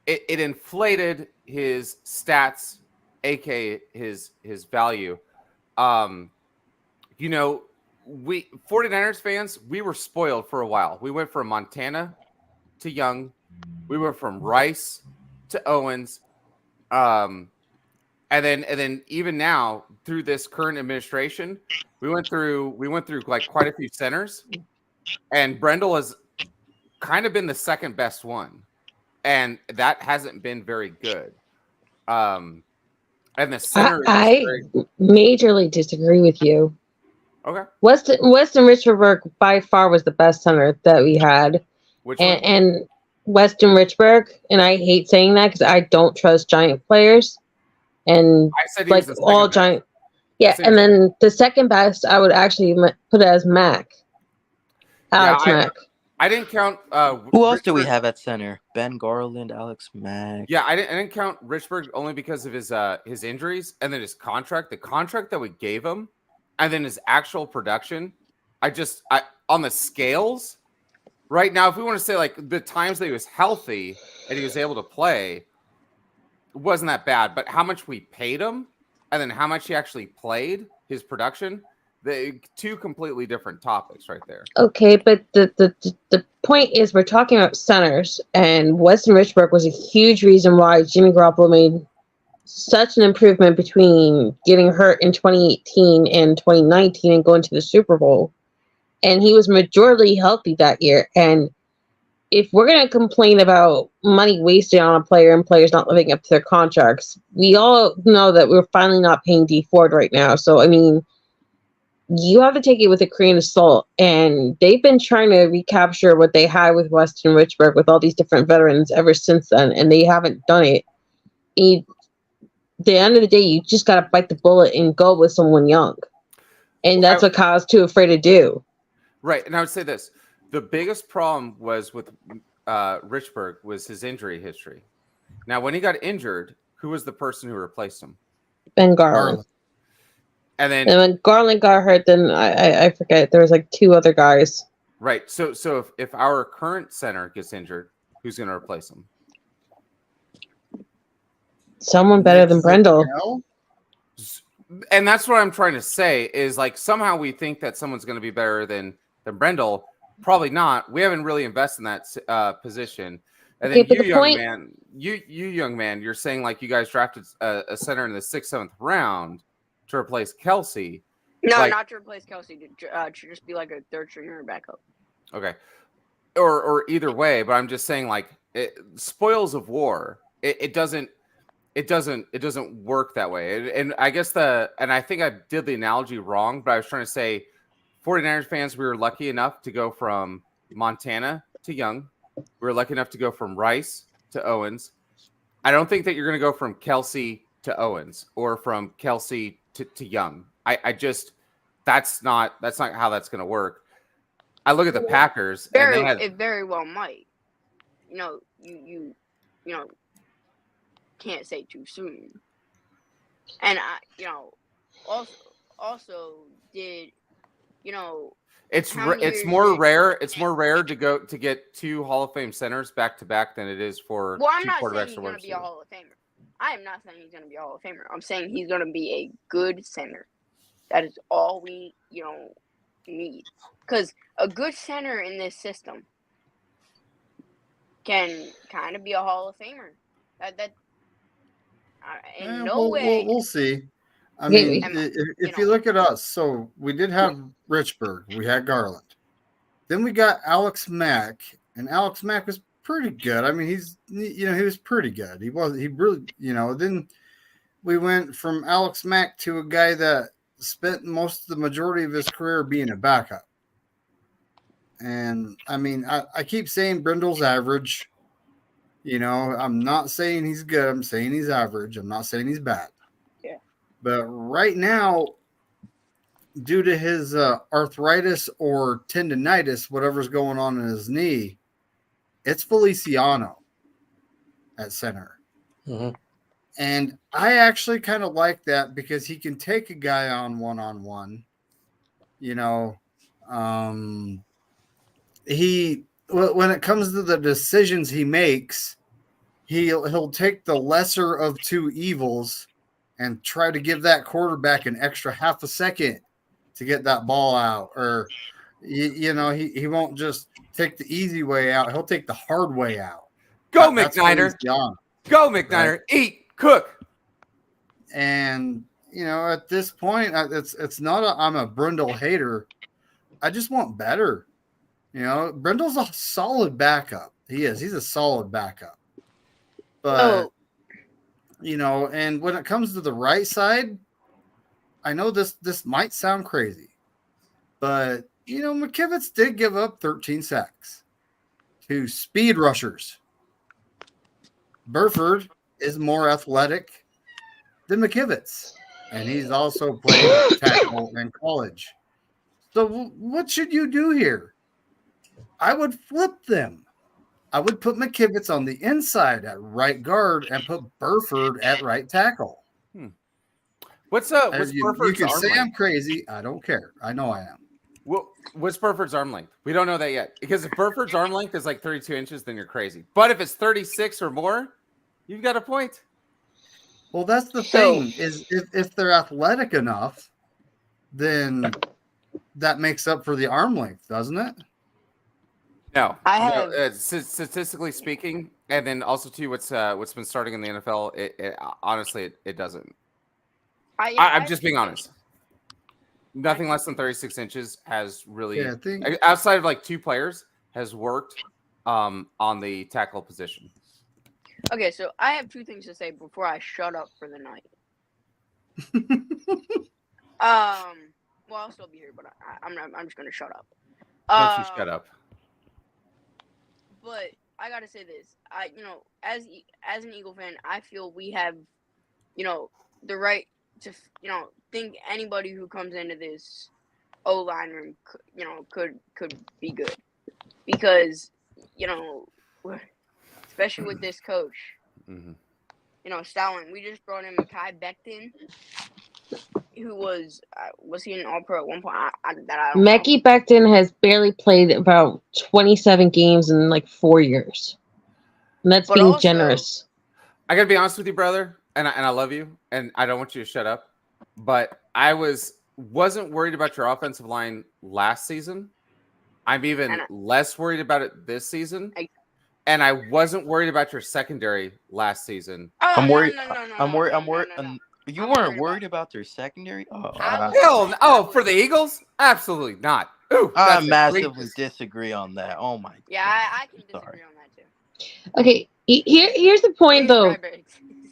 it inflated his stats, aka his value. We 49ers fans, we were spoiled for a while. We went from Montana to Young. We went from Rice to Owens. And then even now through this current administration, we went through like quite a few centers, and Brendel has kind of been the second best one, and that hasn't been very good. And the center, I majorly disagree with you. Okay. Weston Richburg by far was the best center that we had, Which one? and Weston Richburg. And I hate saying that because I don't trust giant players, and I said he was like the second all best. giant. I Yeah, said- and then the second best, I would actually put it as Mac. Alex Mack. I didn't count. Who else do we Richburg- have at center? Ben Garland, Alex Mack. Yeah, I didn't count Richburg only because of his injuries and then his contract. The contract that we gave him, and then his actual production. I on the scales right now, if we want to say like the times that he was healthy and he was able to play, it wasn't that bad. But how much we paid him, and then how much he actually played, his production, the two completely different topics right there. Okay, but the point is we're talking about centers, and Weston Richburg was a huge reason why Jimmy Garoppolo made such an improvement between getting hurt in 2018 and 2019 and going to the Super Bowl. And he was majority healthy that year. And if we're going to complain about money wasted on a player and players not living up to their contracts, we all know that we're finally not paying D Ford right now. So, I mean, you have to take it with a grain of salt. And they've been trying to recapture what they had with Weston Richburg with all these different veterans ever since then, and they haven't done it. At the end of the day, you just got to bite the bullet and go with someone young. And that's what Kyle's too afraid to do. Right. And I would say this. The biggest problem was with Richburg was his injury history. Now, when he got injured, who was the person who replaced him? Ben Garland. And then when Garland got hurt, then I forget. There was like two other guys. right. So if our current center gets injured, who's going to replace him? Someone better than Brendel. And that's what I'm trying to say is like somehow we think that someone's going to be better than Brendel. Probably not. We haven't really invested in that position. And then you young man, you're saying like you guys drafted a center in the 6th, 7th round to replace Kelsey. No, like, not to replace Kelsey. To just be like a third stringer backup. Okay. Or either way, but I'm just saying like spoils of war. It doesn't work that way. And I guess I think I did the analogy wrong, but I was trying to say 49ers fans, we were lucky enough to go from Montana to Young. We were lucky enough to go from Rice to Owens. I don't think that you're going to go from Kelsey to Owens or from Kelsey to Young. I just that's not how that's going to work. I look at the Packers It very well might. You can't say too soon. And also did it's more rare. It's more rare to get two Hall of Fame centers back to back than it is for I'm two not saying quarterbacks he's to going work. to be a Hall of Famer. I am not saying he's going to be a Hall of Famer. I'm saying he's going to be a good center. That is all we need. Because a good center in this system can kind of be a Hall of Famer. In no way. We'll see. I mean, if you look at us, so we did have Richburg, we had Garland, then we got Alex Mack, and Alex Mack was pretty good. I mean, he was pretty good. He really, Then we went from Alex Mack to a guy that spent most of the majority of his career being a backup. And I mean, I keep saying Brendel's average. I'm not saying he's good. I'm saying he's average. I'm not saying he's bad. Yeah. But right now, due to his arthritis or tendonitis, whatever's going on in his knee, it's Feliciano at center. Mm-hmm. And I actually kind of like that because he can take a guy on one-on-one. When it comes to the decisions he makes, he'll take the lesser of two evils and try to give that quarterback an extra half a second to get that ball out. Or, he won't just take the easy way out. He'll take the hard way out. Go McNiner. Go McNiner. Right? Eat, cook. And, at this point, it's not I'm a Brendel hater. I just want better. Brendel's a solid backup. He is. He's a solid backup. But, and when it comes to the right side, I know this might sound crazy, But, McKivitz did give up 13 sacks to speed rushers. Burford is more athletic than McKivitz, and he's also played tackle in college. So what should you do here? I would flip them. I would put McKivitz on the inside at right guard and put Burford at right tackle. What's You Burford's can arm say I'm length? crazy. I don't care. I know I am. What's Burford's arm length? We don't know that yet. Because if Burford's arm length is like 32 inches, then you're crazy. But if it's 36 or more, you've got a point. Well, that's the thing, is if they're athletic enough, then that makes up for the arm length, doesn't it? No, I have- statistically speaking, and then also too, what's been starting in the NFL. Honestly, it doesn't. I'm just being honest. Nothing less than 36 inches has really, Yeah, I think outside of like two players, has worked on the tackle position. Okay, so I have two things to say before I shut up for the night. Well, I'll still be here, but I'm just gonna shut up. Don't you shut up. But I gotta say this. As an Eagle fan, I feel we have, the right to, think anybody who comes into this O-line room, could be good, because, especially with this coach, Stalin. We just brought in Mekhi Becton, who was he an All-Pro at one point? I don't know. Mekhi Becton has barely played about 27 games in like 4 years. And that's But being also- generous. I gotta be honest with you, brother, and I love you, and I don't want you to shut up. But I wasn't worried about your offensive line last season. I'm even less worried about it this season. And I wasn't worried about your secondary last season. I'm worried. I'm worried. You weren't worried about their secondary? Hell, for the Eagles? Absolutely not. Ooh, I that's a massively great- disagree on that. Oh my. Yeah, I can disagree on that too. Okay, here's the point though, Bradbury.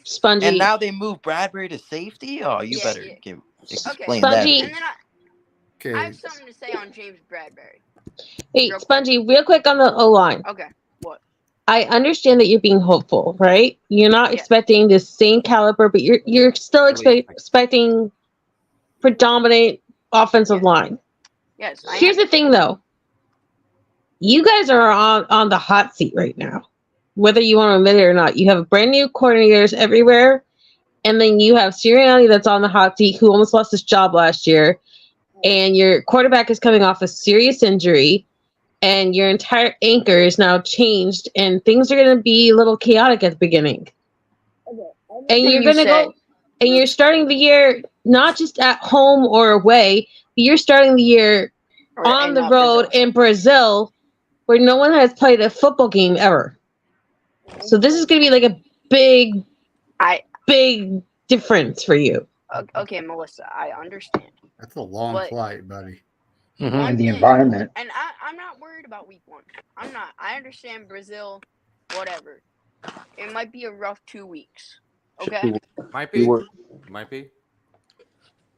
Spongy. And now they move Bradbury to safety. Oh, you Yeah, better yeah. explain Spongy. that. And then I have something to say on James Bradbury. Hey, Spongy, real quick on the O-line. Okay, what? I understand that you're being hopeful, right? You're not expecting the same caliber, but you're still expecting predominant offensive line. Yes. Here's the thing, though. You guys are on the hot seat right now, whether you want to admit it or not. You have brand new coordinators everywhere, and then you have Sirianni that's on the hot seat, who almost lost his job last year, and your quarterback is coming off a serious injury, and your entire anchor is now changed, and things are going to be a little chaotic at the beginning. And you're going to go, and you're starting the year not just at home or away, but you're starting the year on the road in Brazil, where no one has played a football game ever. So this is going to be like a big difference for you. Okay, Melissa, I understand. That's a long flight, buddy. And the environment. And I'm not worried about week 1. I'm not. I understand Brazil, whatever. It might be a rough 2 weeks. Okay? Might be. Might be.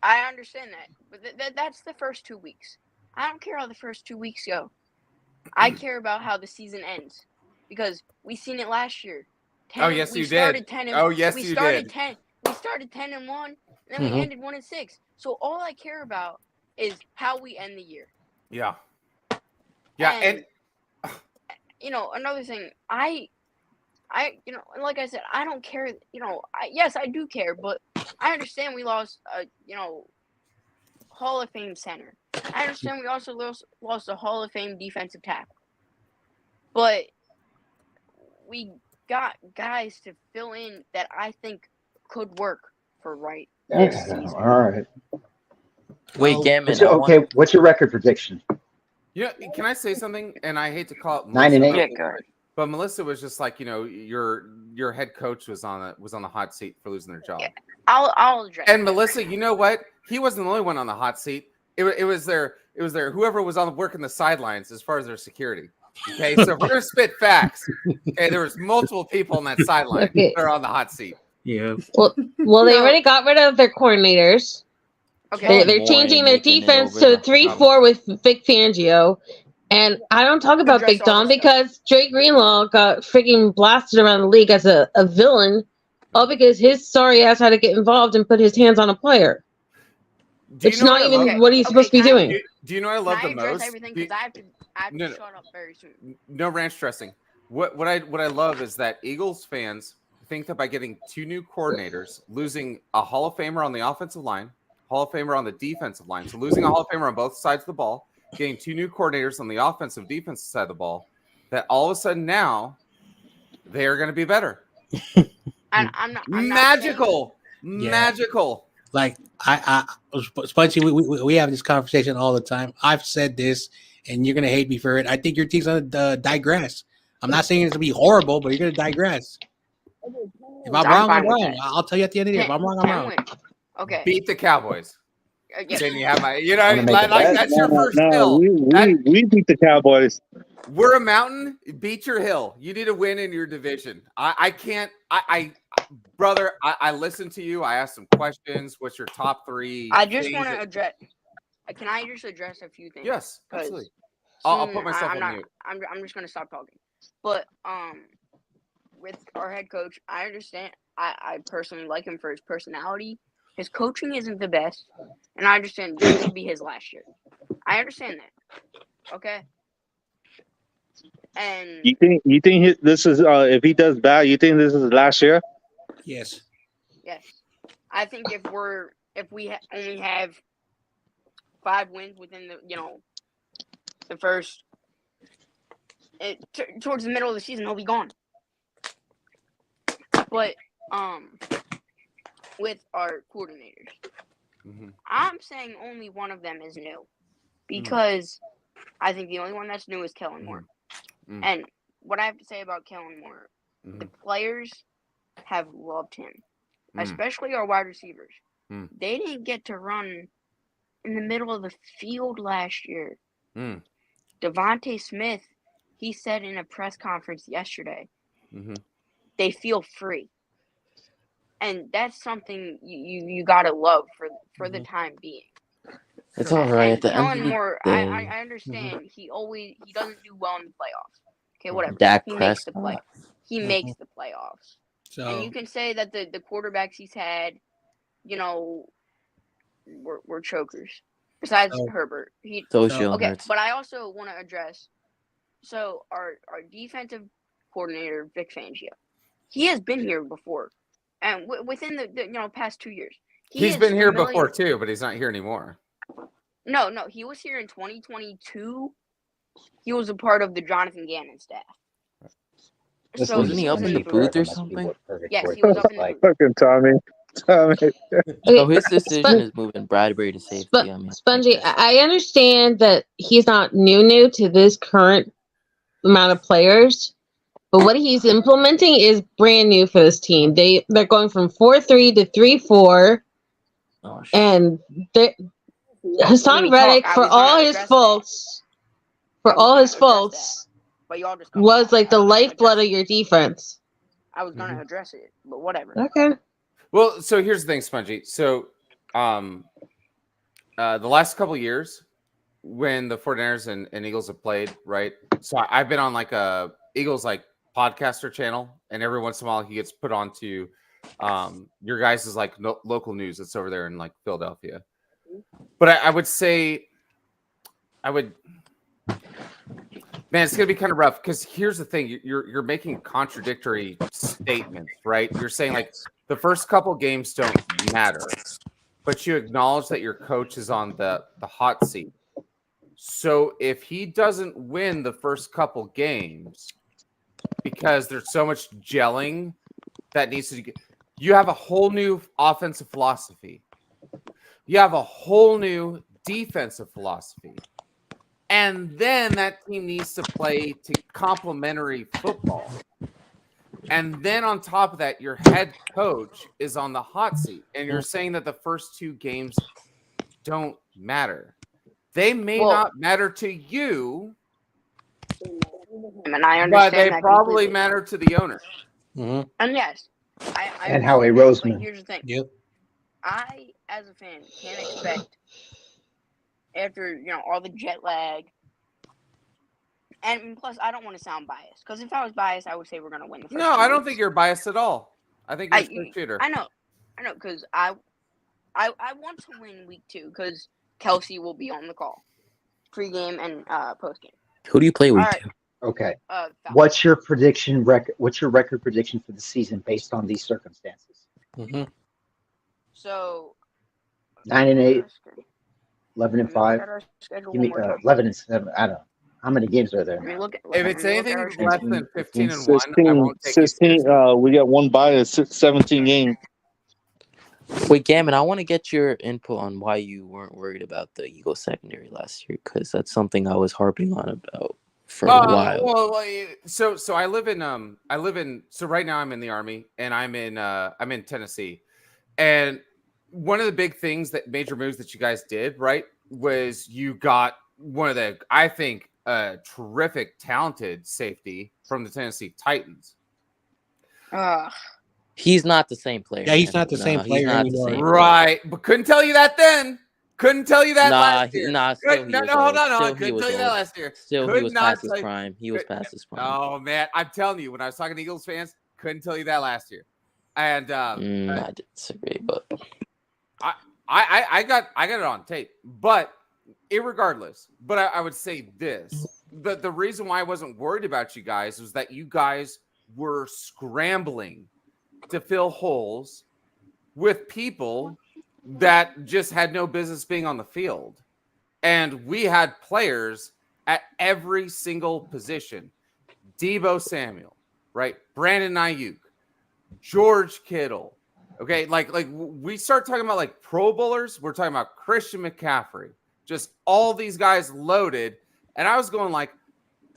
I understand that. But that's the first 2 weeks. I don't care how the first 2 weeks go. I care about how the season ends. Because we seen it last year. Oh, yes, you did. We started 10 and 1, and then we ended 1 and 6. So all I care about is how we end the year. Yeah. Yeah, and another thing, I like I said, I don't care. Yes, I do care, but I understand we lost Hall of Fame center. I understand we also lost a Hall of Fame defensive tackle. But we got guys to fill in that I think could work for this season. All right. Wait, Gammon. What's your record prediction? Yeah, can I say something? And I hate to call it 9-8. But Melissa was just like, your head coach was on the hot seat for losing their job. Yeah, I'll address. And Melissa, you know what? He wasn't the only one on the hot seat. It was their whoever was on working the sidelines as far as their security. Okay, so if we're gonna spit facts, okay, there was multiple people on that sideline that are on the hot seat. Yeah. Well, they already got rid of their coordinators. Okay. They're Moore changing their making it defense over to the 3-4 with Vic Fangio. And I don't talk about Address Big all Don this stuff. because Dre Greenlaw got freaking blasted around the league as a villain, all because his sorry ass had to get involved and put his hands on a player. Do you It's know not what I even love? what he's supposed to be can I- doing. Do you know what I Can love I the address most? everything? Do you- Because I have to No, no. shut up very soon. No ranch dressing. What I love is that Eagles fans think that by getting 2 new coordinators, losing a Hall of Famer on the offensive line, Hall of Famer on the defensive line, so losing a Hall of Famer on both sides of the ball, getting 2 new coordinators on the offensive defensive side of the ball, that all of a sudden now they are going to be better. And I'm not Magical. Yeah. Magical. Like Spunchy, we have this conversation all the time. I've said this, and you're gonna hate me for it. I think your team's gonna digress. I'm not saying it's gonna be horrible, but you're gonna digress. If I'm wrong, I'm fine with wrong. that. I'll tell you at the end of the day. If I'm wrong, I'm 10 wrong. wins. Okay. Beat the Cowboys. Yeah. Then you have my, you know, Wanna make like, a bet? that's your first No, hill. we beat the Cowboys. We're a mountain. Beat your hill. You need to win in your division. I can't. Brother, I listen to you. I ask some questions. What's your top 3? I just things want to that- address. Can I just address a few things? Yes, 'Cause absolutely. I'll put soon myself I'm on not. mute. I'm just gonna stop talking. But with our head coach, I understand. I personally like him for his personality. His coaching isn't the best, and I understand this could be his last year. I understand that. Okay. And You think this is if he does bad, you think this is last year? Yes. yes, I think if we only have 5 wins within the first towards the middle of the season, he'll be gone. But with our coordinators, Mhm. I'm saying only one of them is new, because I think the only one that's new is Kellen Moore. Mm. And what I have to say about Kellen Moore, the Mhm. players have loved him, Mm. especially our wide receivers. Mm. They didn't get to run in the middle of the field last year. Mm. Devontae Smith, he said in a press conference yesterday, Mhm. they feel free. And that's something you gotta love for the time being. It's all right. At the end Kellen of the Moore, day, I understand he doesn't do well in the playoffs. Okay, whatever. Dak He makes the Prescott. He makes the playoffs. So And you can say that the quarterbacks he's had, were chokers. Besides So- Herbert. So So- Jalen Okay, Hurts. but I also want to address. So our defensive coordinator Vic Fangio, he has been here before, and within the past 2 years, He's is been here familiar- before too, but he's not here anymore. No, he was here in 2022. He was a part of the Jonathan Gannon staff. This So is Wasn't he just up in gonna the be booth forever or must be something? what purgatory Yes, he was up in the like. booth. Fucking Tommy. Okay, So his decision is moving Bradbury to safety. I mean, Spongy, I understand that he's not new to this current amount of players, but what he's implementing is brand new for this team. They're going from 4-3 to 3-4, oh, shit. and Hassan We Reddick, talk- I for was gonna all his address that. faults, I was gonna address but y'all just cut me was off. like I the was gonna lifeblood address of your defense. I was gonna address it, but whatever. Okay. Well, so here's the thing, Spongy. So, the last couple of years when the 49ers and Eagles have played, right? So I've been on like a Eagles like podcaster channel, and every once in a while he gets put onto your guys' is like local news that's over there in like Philadelphia. But I would say, man, it's gonna be kind of rough because here's the thing: you're making contradictory statements, right? You're saying like the first couple games don't matter, but you acknowledge that your coach is on the hot seat. So if he doesn't win the first couple games because there's so much gelling that needs to get, you have a whole new offensive philosophy. You have a whole new defensive philosophy. And then that team needs to play to complementary football. And then on top of that, your head coach is on the hot seat. And you're saying that the first 2 games don't matter. They may not matter to you, And I understand but they that probably completely. matter to the owner. Mm-hmm. And yes, I And how he understand rose that, but him. here's the thing. Yep. I, as a fan, can't expect after all the jet lag, and plus I don't want to sound biased because if I was biased, I would say we're gonna win the first. No, 2 I don't weeks. think you're biased at all. I think you're a straight shooter. I know, because I want to win week 2 because Kelsey will be on the call, pregame and postgame. Who do you play week All right. 2? Okay. Falcons. What's your prediction record? What's your record prediction for the season based on these circumstances? Mm-hmm. So 9-8, let 11-5. me look at our schedule Give one me more time. 11-7. I don't know how many games are there Let me now. look at. If let it's me look at anything our less schedule. than 15 and 1, I 16, won't take you 16 seriously. we got one bye, 17 games. Wait, Gammon, I want to get your input on why you weren't worried about the Eagles secondary last year, because that's something I was harping on about for a while. Well, so I live in so right now I'm in the Army and I'm in Tennessee, and one of the big things that major moves that you guys did, right, was you got one of the, I think, terrific, talented safety from the Tennessee Titans. He's not the same player. Yeah, he's man. not the same He's player not the anymore. same Right, but couldn't tell you that then. Couldn't tell you that last year. Still he was hold old. on. I Still he couldn't was tell you that old. last year. Still he Could was not past his tell you- prime. He was past his prime. Oh man, I'm telling you, when I was talking to Eagles fans, couldn't tell you that last year. And I disagree, but I got it on tape. But irregardless, but I would say this: the reason why I wasn't worried about you guys was that you guys were scrambling to fill holes with people that just had no business being on the field. And we had players at every single position. Deebo Samuel, right? Brandon Ayuk, George Kittle. Okay, like we start talking about like Pro Bowlers, we're talking about Christian McCaffrey. Just all these guys loaded. And I was going like,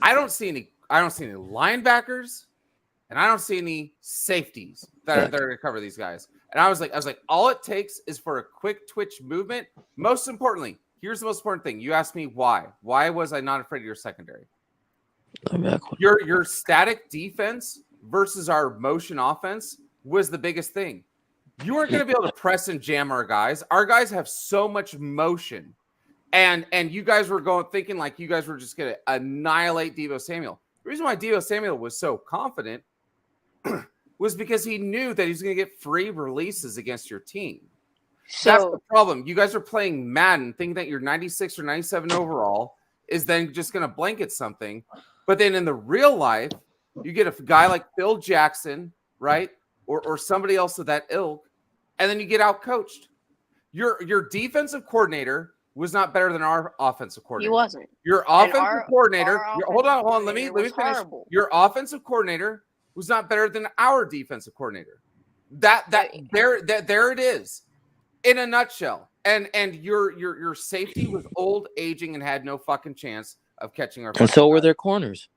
I don't see any linebackers, and I don't see any safeties that are going to cover these guys. And I was like, all it takes is for a quick twitch movement. Most importantly, here's the most important thing. You asked me why. Why was I not afraid of your secondary? Your static defense versus our motion offense was the biggest thing. You weren't going to be able to press and jam our guys. Our guys have so much motion. And you guys were thinking like you guys were just going to annihilate Deebo Samuel. The reason why Deebo Samuel was so confident was because he knew that he was going to get free releases against your team. That's the problem. You guys are playing Madden, thinking that your 96 or 97 overall is then just going to blanket something. But then in the real life, you get a guy like Phil Jackson, right? Or somebody else of that ilk, and then you get out coached. Your defensive coordinator was not better than our offensive coordinator. He wasn't. Your offensive coordinator. Hold on. Let me finish. Horrible. Your offensive coordinator was not better than our defensive coordinator. There it is, in a nutshell. And your safety was old, aging, and had no fucking chance of catching our. And so were their corners.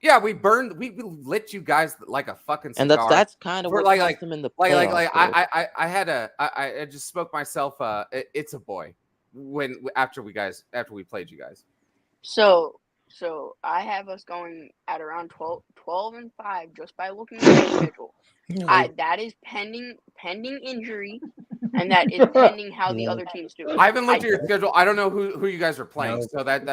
Yeah, we lit you guys like a fucking cigar. And that's kind of what cost them in the playoffs. I just spoke myself. It's a boy. After we played you guys. So I have us going at around 12-5 just by looking at the schedule. That is pending injury, and that is pending how the other teams do. I haven't looked at your schedule. I don't know who you guys are playing. So that's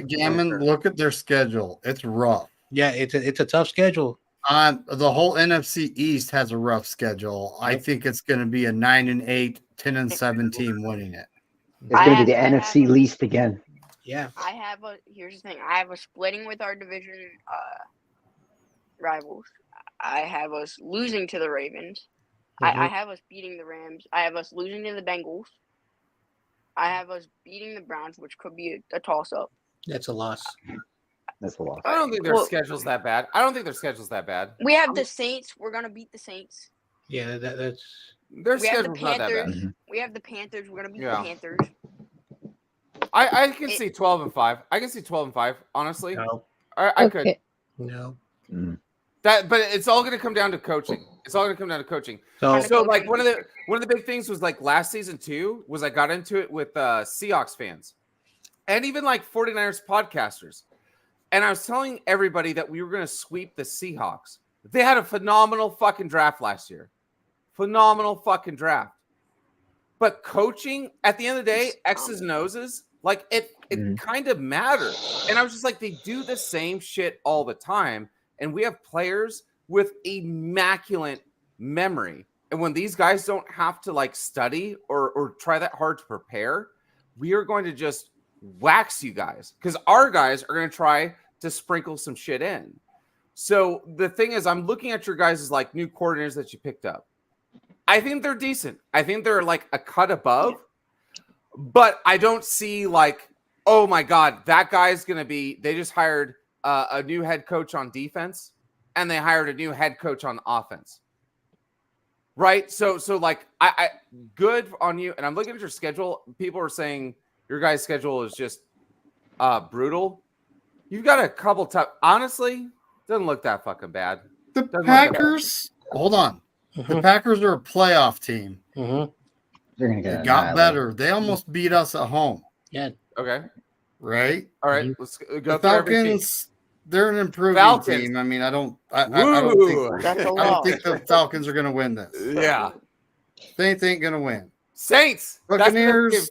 Gammon. Look at their schedule. It's rough. Yeah, it's a tough schedule. The whole NFC East has a rough schedule. I think it's going to be a 9-8, 10-7 team winning it. It's going to be the NFC least again. Yeah. Here's the thing. I have a splitting with our division rivals. I have us losing to the Ravens. Mm-hmm. I have us beating the Rams. I have us losing to the Bengals. I have us beating the Browns, which could be a toss-up. That's a loss. That's a loss. I don't think their schedule's that bad. We have the Saints. We're going to beat the Saints. Yeah, that's... Their schedule's not that bad. Mm-hmm. We have the Panthers. We're going to beat the Panthers. I can see 12-5. I can see 12-5, honestly. No. I could. No. Mm. But it's all going to come down to coaching. So like one of the big things was like last season too was I got into it with Seahawks fans and even like 49ers podcasters. And I was telling everybody that we were going to sweep the Seahawks. They had a phenomenal fucking draft last year. Phenomenal fucking draft. but coaching at the end of the day, X's and O's, like it kind of matters. And I was just like, they do the same shit all the time. And we have players with immaculate memory. And when these guys don't have to like study or try that hard to prepare, we are going to just wax you guys because our guys are going to try to sprinkle some shit in. So the thing is, I'm looking at your guys' like new coordinators that you picked up. I think they're decent. I think they're like a cut above, but I don't see like, oh my God, that guy's going to be, they just hired a new head coach on defense and they hired a new head coach on offense. Right. So like I good on you. And I'm looking at your schedule. People are saying your guys' schedule is just brutal. You've got a couple tough, honestly, doesn't look that fucking bad. The Packers, hold on. The Packers are a playoff team. Mm-hmm. They're gonna get They got better. They almost beat us at home. Yeah. Okay. Right? All right. Let's go The through every team. Falcons, they're an improving Falcons. team. I mean, I don't think That's a I don't lot. think the Falcons are gonna win this. Yeah. Saints ain't gonna win. Saints. That's Buccaneers.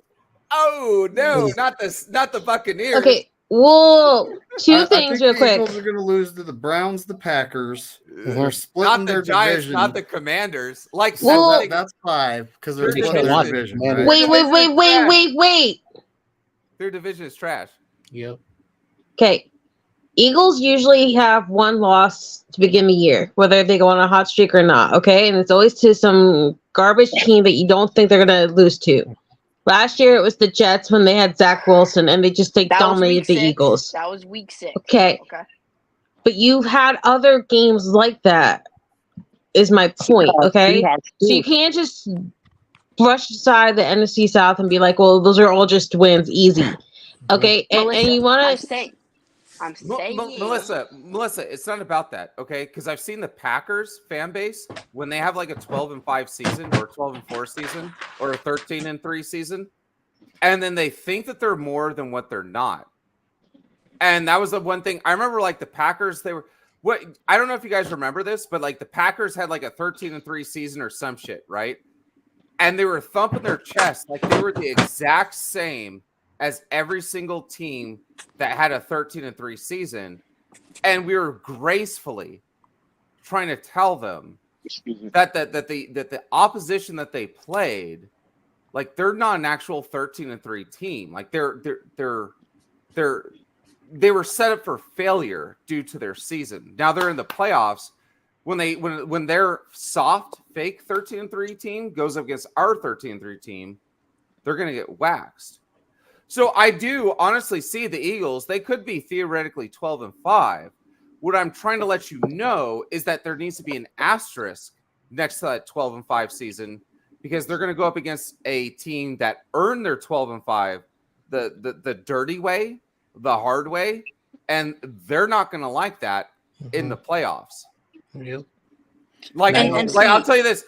Oh no, not the Buccaneers. Okay. Well, two I things think real the quick. Eagles are gonna lose to the Browns, the Packers. They're Not splitting the their Giants, division. not the Commanders. Like Well- That's 5 because they're They're splitting their just division. one. Right? Wait. their division is trash. Yep. Okay. Eagles usually have one loss to begin the year, whether they go on a hot streak or not. Okay. And it's always to some garbage team that you don't think they're going to lose to. Last year, it was the Jets when they had Zach Wilson and they just That was dominated week the 6. Eagles. That was week 6. Okay. But you've had other games like that, is my point. Okay. So you can't just brush aside the NFC South and be like, well, those are all just wins, easy. Okay. And Melissa, you want I'm to. saying. Melissa, it's not about that, okay? Because I've seen the Packers fan base when they have like a 12-5 season or a 12-4 season or a 13-3 season, and then they think that they're more than what they're not. And that was the one thing I remember. Like the Packers, they were what I don't know if you guys remember this, but like the Packers had like a 13-3 season or some shit, right? And they were thumping their chest like they were the exact same as every single team that had a 13-3 season. And we were gracefully trying to tell them that the opposition that they played, like they're not an actual 13-3 team. Like they were set up for failure due to their season. Now they're in the playoffs. When their soft fake 13-3 team goes up against our 13-3 team, they're gonna get waxed. So I do honestly see the Eagles. They could be theoretically 12-5. What I'm trying to let you know is that there needs to be an asterisk next to that 12-5 season because they're going to go up against a team that earned their 12-5 the dirty way, the hard way, and they're not going to like that in the playoffs. Yep. Like And I'll tell you this.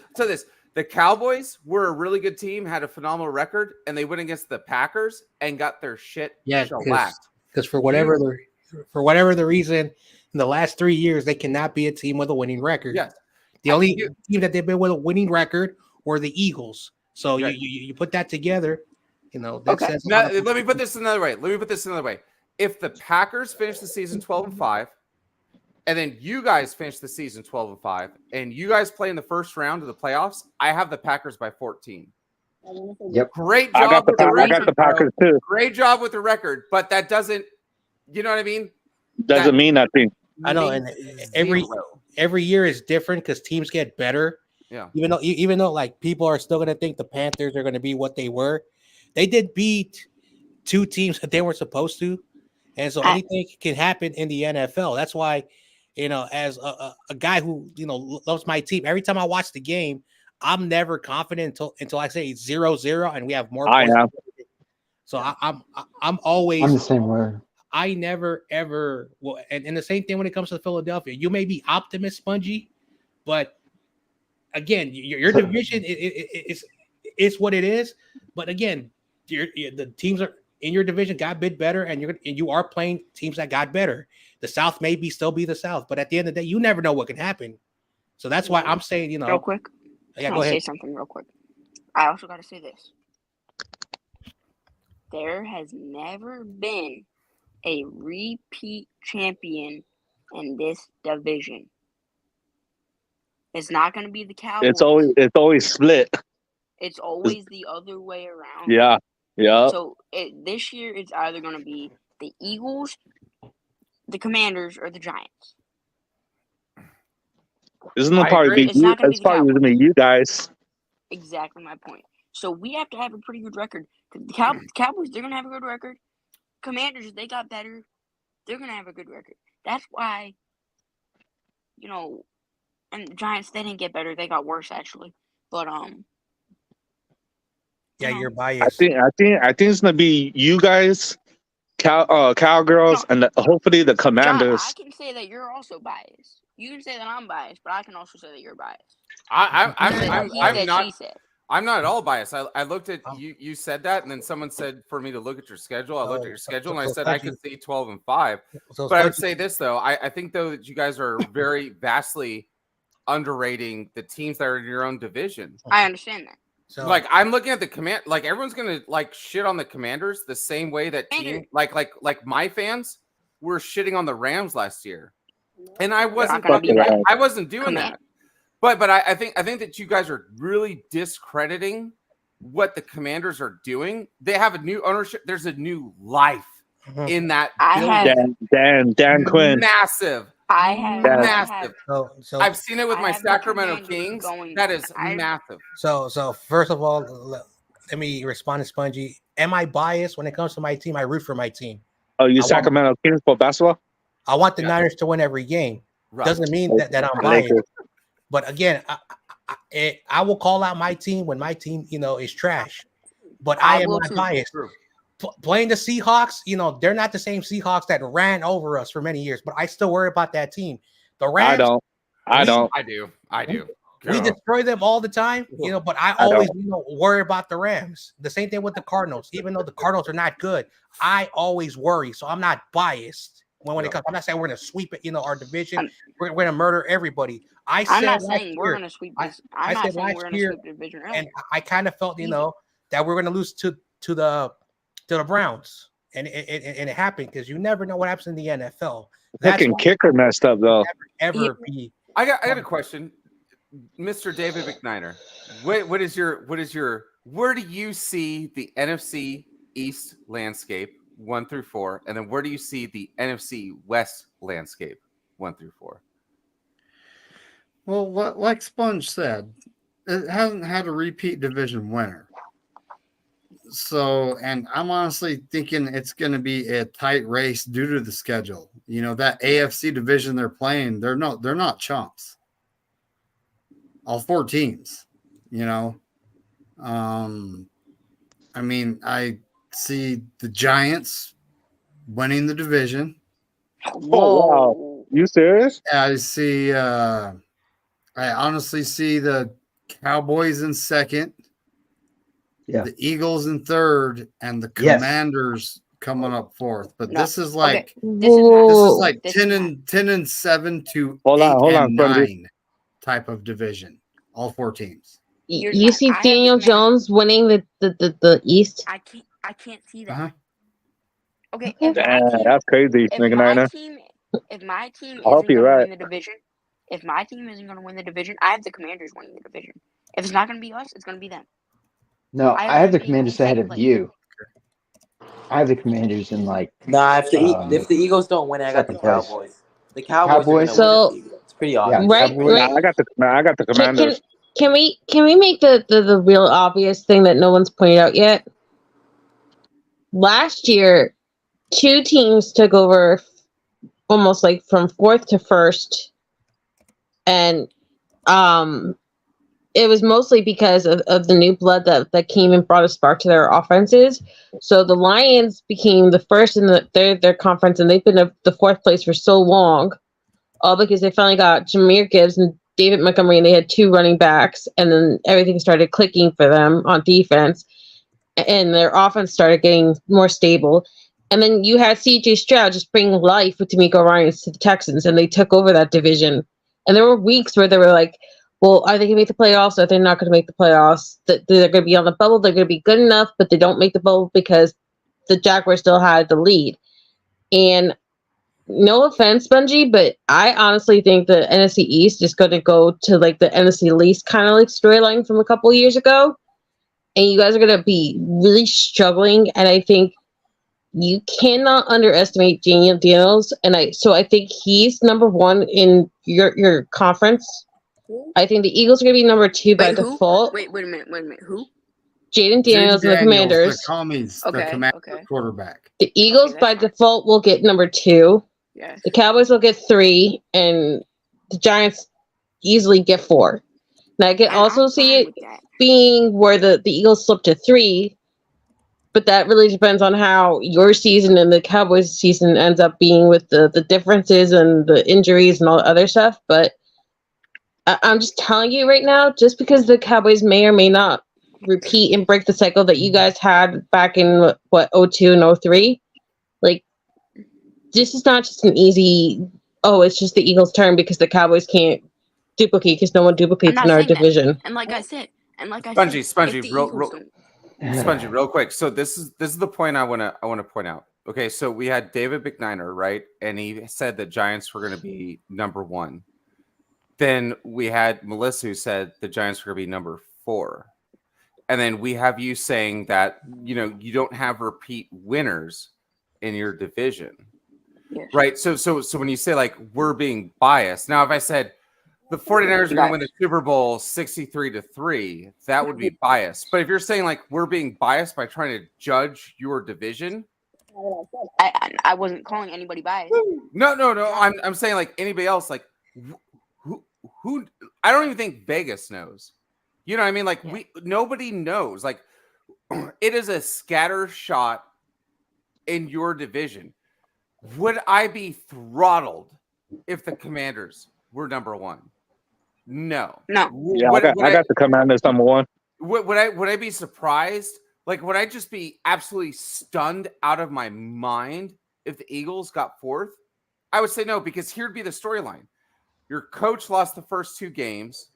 The Cowboys were a really good team, had a phenomenal record, and they went against the Packers and got their shit shellacked. Because for whatever the reason, in the last 3 years, they cannot be a team with a winning record. Yes. The only team that they've been with a winning record were the Eagles. So you put that together, that says Now, let me put this another way. If the Packers finish the season 12-5, and then you guys finish the season 12-5, and you guys play in the first round of the playoffs, I have the Packers by 14. Yep. Great I job. got the Packers too. Great job with the record, but that doesn't, you know what I mean? Doesn't mean nothing. I know, and every year is different because teams get better. Yeah. Even though like people are still gonna think the Panthers are gonna be what they were, they did beat 2 teams that they were supposed to, and so anything can happen in the NFL. That's why, as a guy who loves my team, every time I watch the game, I'm never confident until I say 0-0 and we have more points. So I'm always I'm the same way. I never ever and the same thing when it comes to Philadelphia. You may be optimist, Spongy, but again, your division is what it is. But again, the teams are in your division got a bit better, and you are playing teams that got better. The South may still be the South, but at the end of the day, you never know what can happen. So that's why I'm saying, real quick. Yeah, Can go I ahead. say something real quick? I also got to say this. There has never been a repeat champion in this division. It's not going to be the Cowboys. It's always split. It's always the other way around. Yeah. Yeah. So this year, it's either going to be the Eagles, the Commanders, or the Giants. Isn't the I probably agree. be It's not gonna be it's the probably gonna be you guys. Exactly my point. So we have to have a pretty good record. The Cowboys, they're going to have a good record. Commanders, they got better. They're going to have a good record. That's why, and the Giants, they didn't get better. They got worse, actually. But, Yeah, you know, you're I biased. think it's gonna be you guys, Cowgirls, and hopefully the John, Commanders. I can say that you're also biased. You can say that I'm biased, but I can also say that you're biased. I'm not at all biased. I looked at you. You said that, and then someone said for me to look at your schedule. I looked at your schedule, and I said I could see 12-5. But I would say this though. I think though that you guys are very vastly underrating the teams that are in your own division. I understand that. So, like I'm looking at the command. Like everyone's gonna like shit on the Commanders the same way that team. Like my fans were shitting on the Rams last year, and I wasn't doing that. But I think that you guys are really discrediting what the Commanders are doing. They have a new ownership. There's a new life in that building. Dan Quinn. Massive. Massive. So I've seen it with my Sacramento Kings. That is massive. So first of all, let me respond to Spongy. Am I biased when it comes to my team? I root for my team. Oh, you Sacramento Kings for basketball? I want the Niners to win every game. Right. Doesn't mean that I'm biased. But again, I will call out my team when my team, is trash. But I am not biased. Playing the Seahawks, they're not the same Seahawks that ran over us for many years. But I still worry about that team. The Rams, I don't. I do. We destroy them all the time, But I always, worry about the Rams. The same thing with the Cardinals. Even though the Cardinals are not good, I always worry. So I'm not biased when it comes. I'm not saying we're going to sweep it, our division. We're going to murder everybody. I'm not saying we're going to sweep this. I'm not saying we're going to sweep the division. And I kind of felt, that we're going to lose to the Browns, and it happened because you never know what happens in the NFL. Fucking kicker messed up though. Ever be? I got a question, Mr. David McNiner. What is your? Where do you see the NFC East landscape 1 through 4, and then where do you see the NFC West landscape 1 through 4? Well, like Sponge said, it hasn't had a repeat division winner. So, and I'm honestly thinking it's going to be a tight race due to the schedule. That AFC division they're playing, they're not chumps. All 4 teams, I see the Giants winning the division. Oh, wow. You serious? I honestly see the Cowboys in second. Yeah. The Eagles in third, and the Commanders coming up fourth. But this is like 10 and 7 to 8 and 9 type of division. All 4 teams. You see Daniel Jones winning the East? I can't see that. Uh-huh. Okay, that's crazy. If my team isn't going to win the division, if my team isn't going to win the division, I have the Commanders winning the division. If it's not going to be us, it's going to be them. No, I have the Commanders ahead of you. I have the Commanders in Nah, if the Eagles don't win, I got the Cowboys. The Cowboys. So it's pretty obvious. Right. I got the Commanders. Can we make the real obvious thing that no one's pointed out yet? Last year, 2 teams took over almost like from 4th to 1st, and it was mostly because of the new blood that came and brought a spark to their offenses. So the Lions became the first in their conference, and they've been the 4th place for so long, all because they finally got Jahmyr Gibbs and David Montgomery, and they had 2 running backs, and then everything started clicking for them on defense, and their offense started getting more stable. And then you had C.J. Stroud just bring life with D'Amico Ryans to the Texans, and they took over that division. And there were weeks where they were like, well, are they going to make the playoffs? Or are they not going to make the playoffs? That they're going to be on the bubble. They're going to be good enough, but they don't make the bubble because the Jaguars still had the lead. And no offense, Bungie, but I honestly think the NFC East is going to go to like the NFC least kind of like storyline from a couple of years ago. And you guys are going to be really struggling. And I think you cannot underestimate Daniel Daniels. And I think he's number one in your conference. I think the Eagles are going to be number two by who? default. Wait a minute. Who? Jaden Daniels and the Commanders. The commies, the Okay, Commander okay. quarterback. The Eagles Okay, by that's fine. default will get number two. Yes. The Cowboys will get 3, and the Giants easily get 4. Now I can And also I'm see fine it with that. being where the Eagles slip to 3, but that really depends on how your season and the Cowboys season ends up being with the differences and the injuries and all the other stuff. But I'm just telling you right now, just because the Cowboys may or may not repeat and break the cycle that you guys had back in what 02 and 03, like this is not just an easy, oh, it's just the Eagles' turn because the Cowboys can't duplicate because no one I'm duplicates not in our saying that. division. And like I said, Spongy, if the real, Eagles real, don't, Spongy, real quick. So this is the point I wanna point out. Okay, so we had David McNiner, right? And he said that Giants were gonna be number 1. Then we had Melissa who said the Giants were gonna be number 4. And then we have you saying that you don't have repeat winners in your division. yes. Right. So when you say like we're being biased, now if I said the 49ers are going to win the Super Bowl 63-3, that would be biased. But if you're saying like we're being biased by trying to judge your division, I wasn't calling anybody biased. no. I'm saying like anybody else, like who I don't even think Vegas knows. You know what I mean? Like nobody knows. Like it is a scatter shot in your division. Would I be throttled if the Commanders were number 1? No. No. Yeah, I got the Commanders number 1. Would I be surprised? Like, would I just be absolutely stunned out of my mind if the Eagles got 4th? I would say no, because here'd be the storyline. Your coach lost the first 2 games,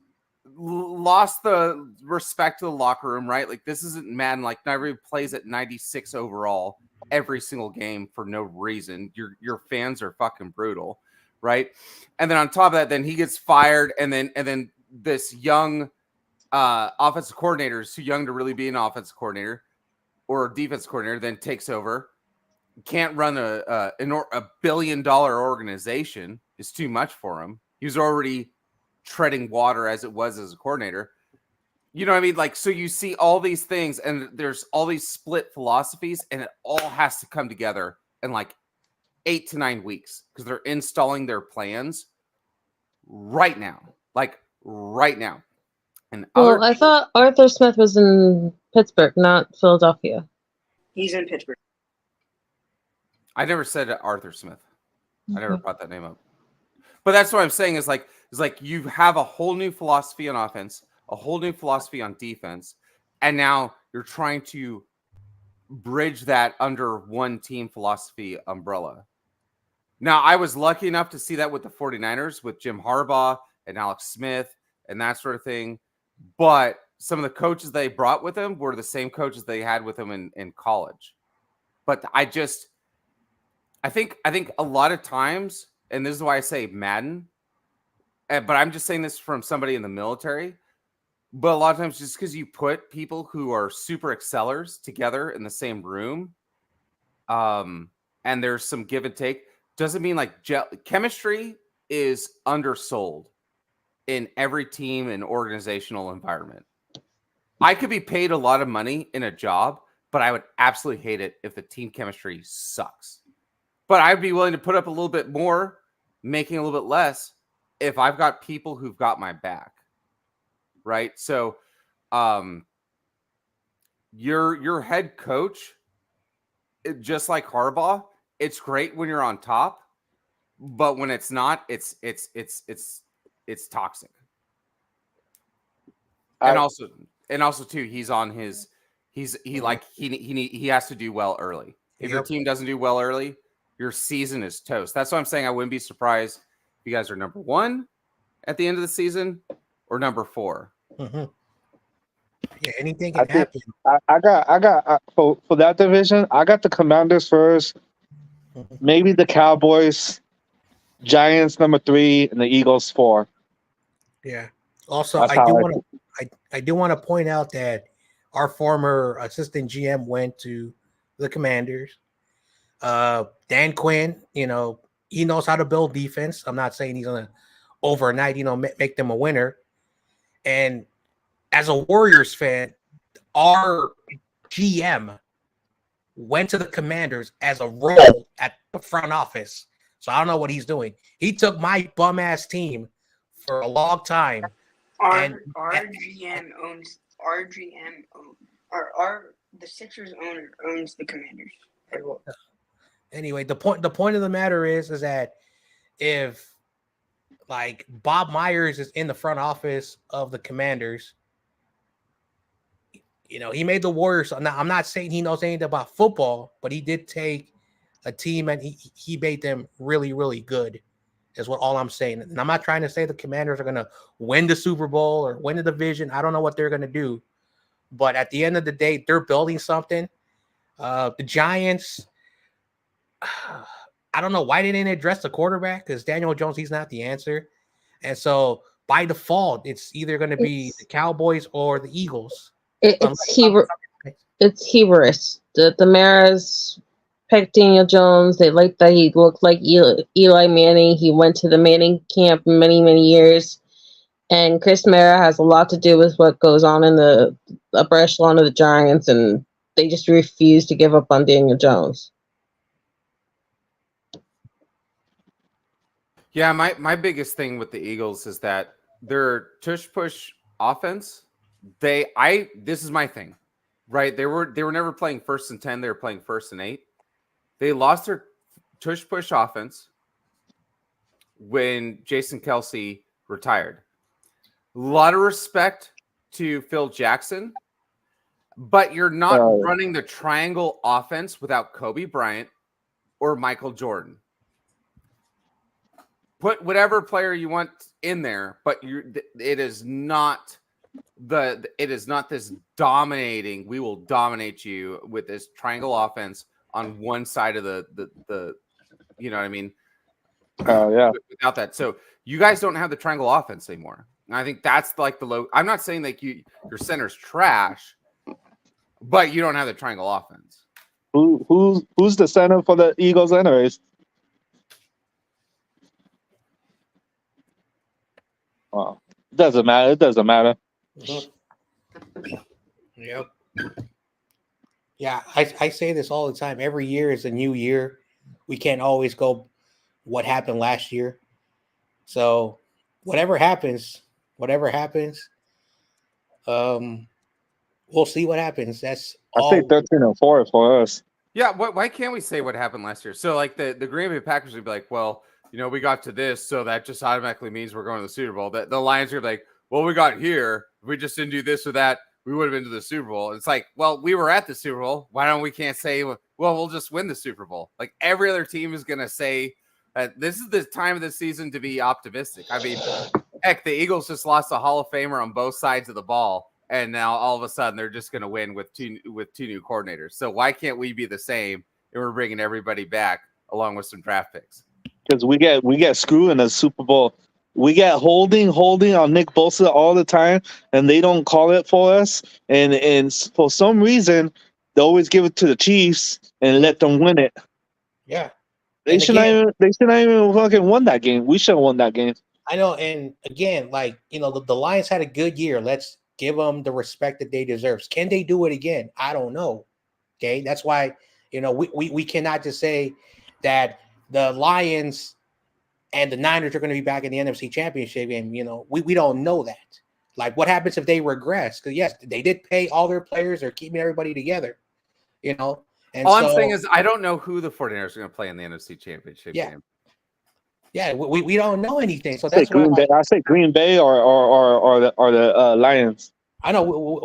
lost the respect to the locker room, right? Like, this isn't Madden. Like, not everybody plays at 96 overall every single game for no reason. Your fans are fucking brutal, right? And then on top of that, then he gets fired, and then this young offensive coordinator is too young to really be an offensive coordinator or a defense coordinator, then takes over. Can't run a $1 billion organization. Is too much for him. He was already treading water as it was as a coordinator. You know what I mean? Like, so you see all these things and there's all these split philosophies and it all has to come together in like 8 to 9 weeks because they're installing their plans right now. Like right now. And well, I thought Arthur Smith was in Pittsburgh, not Philadelphia. He's in Pittsburgh. I never said Arthur Smith. I never brought that name up. But that's what I'm saying is like you have a whole new philosophy on offense, a whole new philosophy on defense, and now you're trying to bridge that under one team philosophy umbrella. Now, I was lucky enough to see that with the 49ers, with Jim Harbaugh and Alex Smith and that sort of thing. But some of the coaches they brought with them were the same coaches they had with them in college. But I think a lot of times, and this is why I say Madden, but I'm just saying this from somebody in the military, but a lot of times just because you put people who are super excellers together in the same room, and there's some give and take, doesn't mean like chemistry is undersold in every team and organizational environment. I could be paid a lot of money in a job, but I would absolutely hate it if the team chemistry sucks. But I'd be willing to put up a little bit more, making a little bit less, if I've got people who've got my back. Right? So your head coach, just like Harbaugh, it's great when you're on top, but when it's not, it's toxic. And also too, he's on his he has to do well early. If your team doesn't do well early, your season is toast. That's why I'm saying I wouldn't be surprised if you guys are number 1 at the end of the season, or number 4? Mm-hmm. Yeah, anything I can think happen. I got for that division. I got the Commanders first, Mhm. maybe the Cowboys, Giants number 3, and the Eagles 4. Yeah. Also, That's how I. I do want to point out that our former assistant GM went to the Commanders. Dan Quinn, he knows how to build defense. I'm not saying he's gonna overnight, make them a winner. And as a Warriors fan, our GM went to the Commanders as a role at the front office. So I don't know what he's doing. He took my bum ass team for a long time. Our GM owns the Sixers owner owns the Commanders. Anyway, the point of the matter is that if like Bob Myers is in the front office of the Commanders, he made the Warriors. I'm not saying he knows anything about football, but he did take a team and he made them really, really good. Is what all I'm saying. And I'm not trying to say the Commanders are going to win the Super Bowl or win the division. I don't know what they're going to do, but at the end of the day, they're building something. The Giants, I don't know why they didn't address the quarterback, because Daniel Jones, he's not the answer. And so by default, it's either going to be the Cowboys or the Eagles. It's hubris. The Maras picked Daniel Jones. They liked that he looked like Eli Manning. He went to the Manning camp many, many years. And Chris Mara has a lot to do with what goes on in the upper echelon of the Giants, and they just refuse to give up on Daniel Jones. Yeah, my biggest thing with the Eagles is that their tush push offense. This is my thing, right? They were never playing 1st and 10. They were playing 1st and 8. They lost their tush push offense when Jason Kelsey retired. A lot of respect to Phil Jackson, but you're not running the triangle offense without Kobe Bryant or Michael Jordan. Put whatever player you want in there, but it is not this dominating. We will dominate you with this triangle offense on one side of the you know what I mean? Yeah. Without that, so you guys don't have the triangle offense anymore. And I think that's like the low. I'm not saying like your center's trash, but you don't have the triangle offense. Who's the center for the Eagles anyways? Well, it doesn't matter. It doesn't matter. Yep. Yeah, I say this all the time. Every year is a new year. We can't always go what happened last year. So whatever happens, we'll see what happens. That's all. I say 13-4 for us. Yeah, why can't we say what happened last year? So like the Green Bay Packers would be like, well, we got to this, so that just automatically means we're going to the Super Bowl. The Lions are like, well, we got here. If we just didn't do this or that, we would have been to the Super Bowl. It's like, well, we were at the Super Bowl. Why don't we can't say, well, we'll just win the Super Bowl? Like every other team is going to say that this is the time of the season to be optimistic. I mean, heck, the Eagles just lost a Hall of Famer on both sides of the ball, and now all of a sudden they're just going to win with two new coordinators. So why can't we be the same? And we're bringing everybody back along with some draft picks. Because we get screwed in the Super Bowl. We get holding on Nick Bosa all the time, and they don't call it for us. And for some reason, they always give it to the Chiefs and let them win it. Yeah, they should not even fucking won that game. We should have won that game. I know. And again, like the Lions had a good year. Let's give them the respect that they deserve. Can they do it again? I don't know. Okay, that's why we cannot just say that the Lions and the Niners are going to be back in the NFC Championship game. We don't know that. Like, what happens if they regress? Because yes, they did pay all their players. They're keeping everybody together. And all I'm saying is I don't know who the 49ers are going to play in the NFC Championship game. Yeah, we don't know anything. So that's why I say Green Bay or the Lions. I know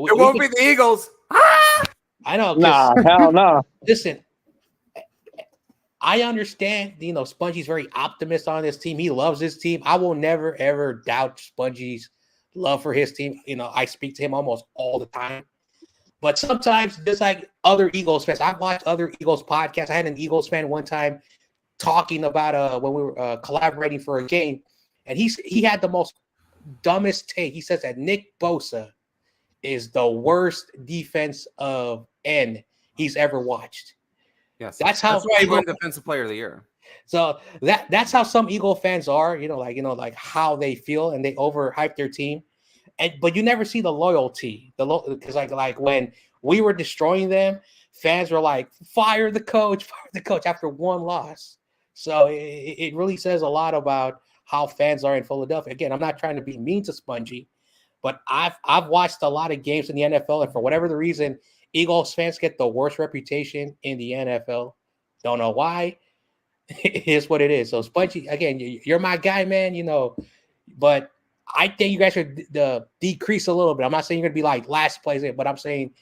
it won't be the Eagles. I know. Nah, hell no. Listen, I understand. Spongy's very optimist on this team. He loves this team. I will never ever doubt Spongy's love for his team. I speak to him almost all the time. But sometimes, just like other Eagles fans, I've watched other Eagles podcasts. I had an Eagles fan one time talking about when we were collaborating for a game, and he had the most dumbest take. He says that Nick Bosa is the worst defense of end he's ever watched. Yes, that's why he won Defensive Player of the Year. So that's how some Eagle fans are. Like how they feel, and they overhype their team. But you never see the loyalty. Because like when we were destroying them, fans were like, fire the coach after one loss. So it really says a lot about how fans are in Philadelphia. Again, I'm not trying to be mean to Spongy, but I've watched a lot of games in the NFL, and for whatever the reason, Eagles fans get the worst reputation in the NFL. Don't know why. It is what it is. So Spongy, again, you're my guy, man. But I think you guys should decrease a little bit. I'm not saying you're going to be like last place, but I'm saying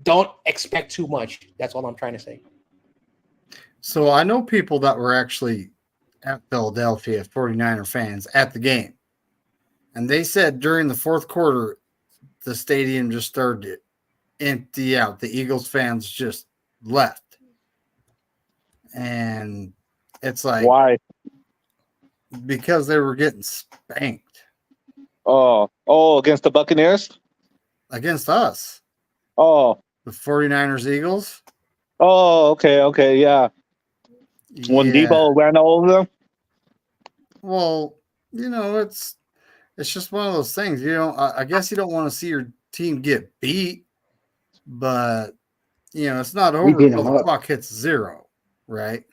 don't expect too much. That's all I'm trying to say. So I know people that were actually at Philadelphia, 49er fans, at the game. And they said during the fourth quarter, the stadium just started to empty out. The Eagles fans just left. And it's like, why? Because they were getting spanked. Oh, against the Buccaneers? Against us. Oh. The 49ers Eagles. Oh, okay, yeah. When Debo ran over them? Well, it's just one of those things. I guess you don't want to see your team get beat, but it's not over until the clock hits 0, right?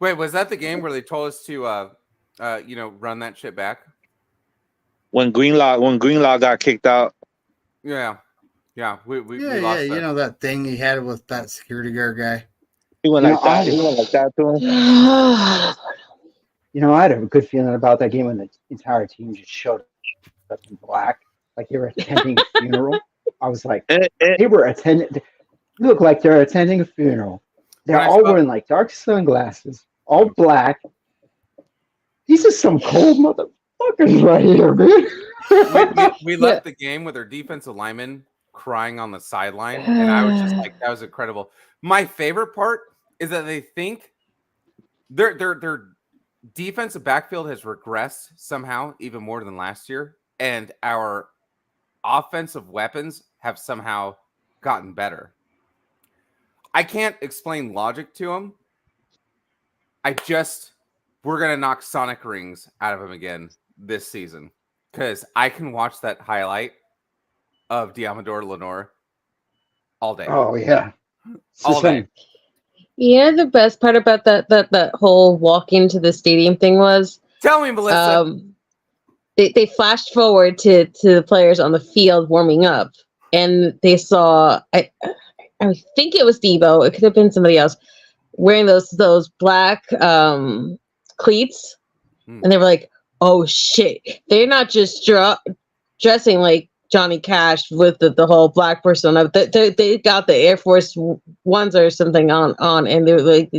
Wait, was that the game where they told us to run that shit back? When Greenlaw got kicked out. Yeah. We lost that. That thing he had with that security guard guy. He went like that. He went like that to him. I had a good feeling about that game when the entire team just showed up in black, like they were attending a funeral. I was like, they were attending. Look like they're attending a funeral. They're all wearing like dark sunglasses, all black. These are some cold motherfuckers right here, man. we left the game with our defensive lineman crying on the sideline, and I was just like, that was incredible. My favorite part is that they think their defensive backfield has regressed somehow even more than last year, and our offensive weapons have somehow gotten better. I can't explain logic to them. We're going to knock Sonic rings out of him again this season, because I can watch that highlight of Diamador Lenore all day. Oh, yeah. All day. Yeah, the best part about that whole walk into the stadium thing was... Tell me, Melissa. They flashed forward to the players on the field warming up, and they saw... I think it was Debo. It could have been somebody else wearing those black cleats, and they were like, "Oh shit! They're not just dressing like Johnny Cash with the whole black person. They got the Air Force Ones or something on, and they were like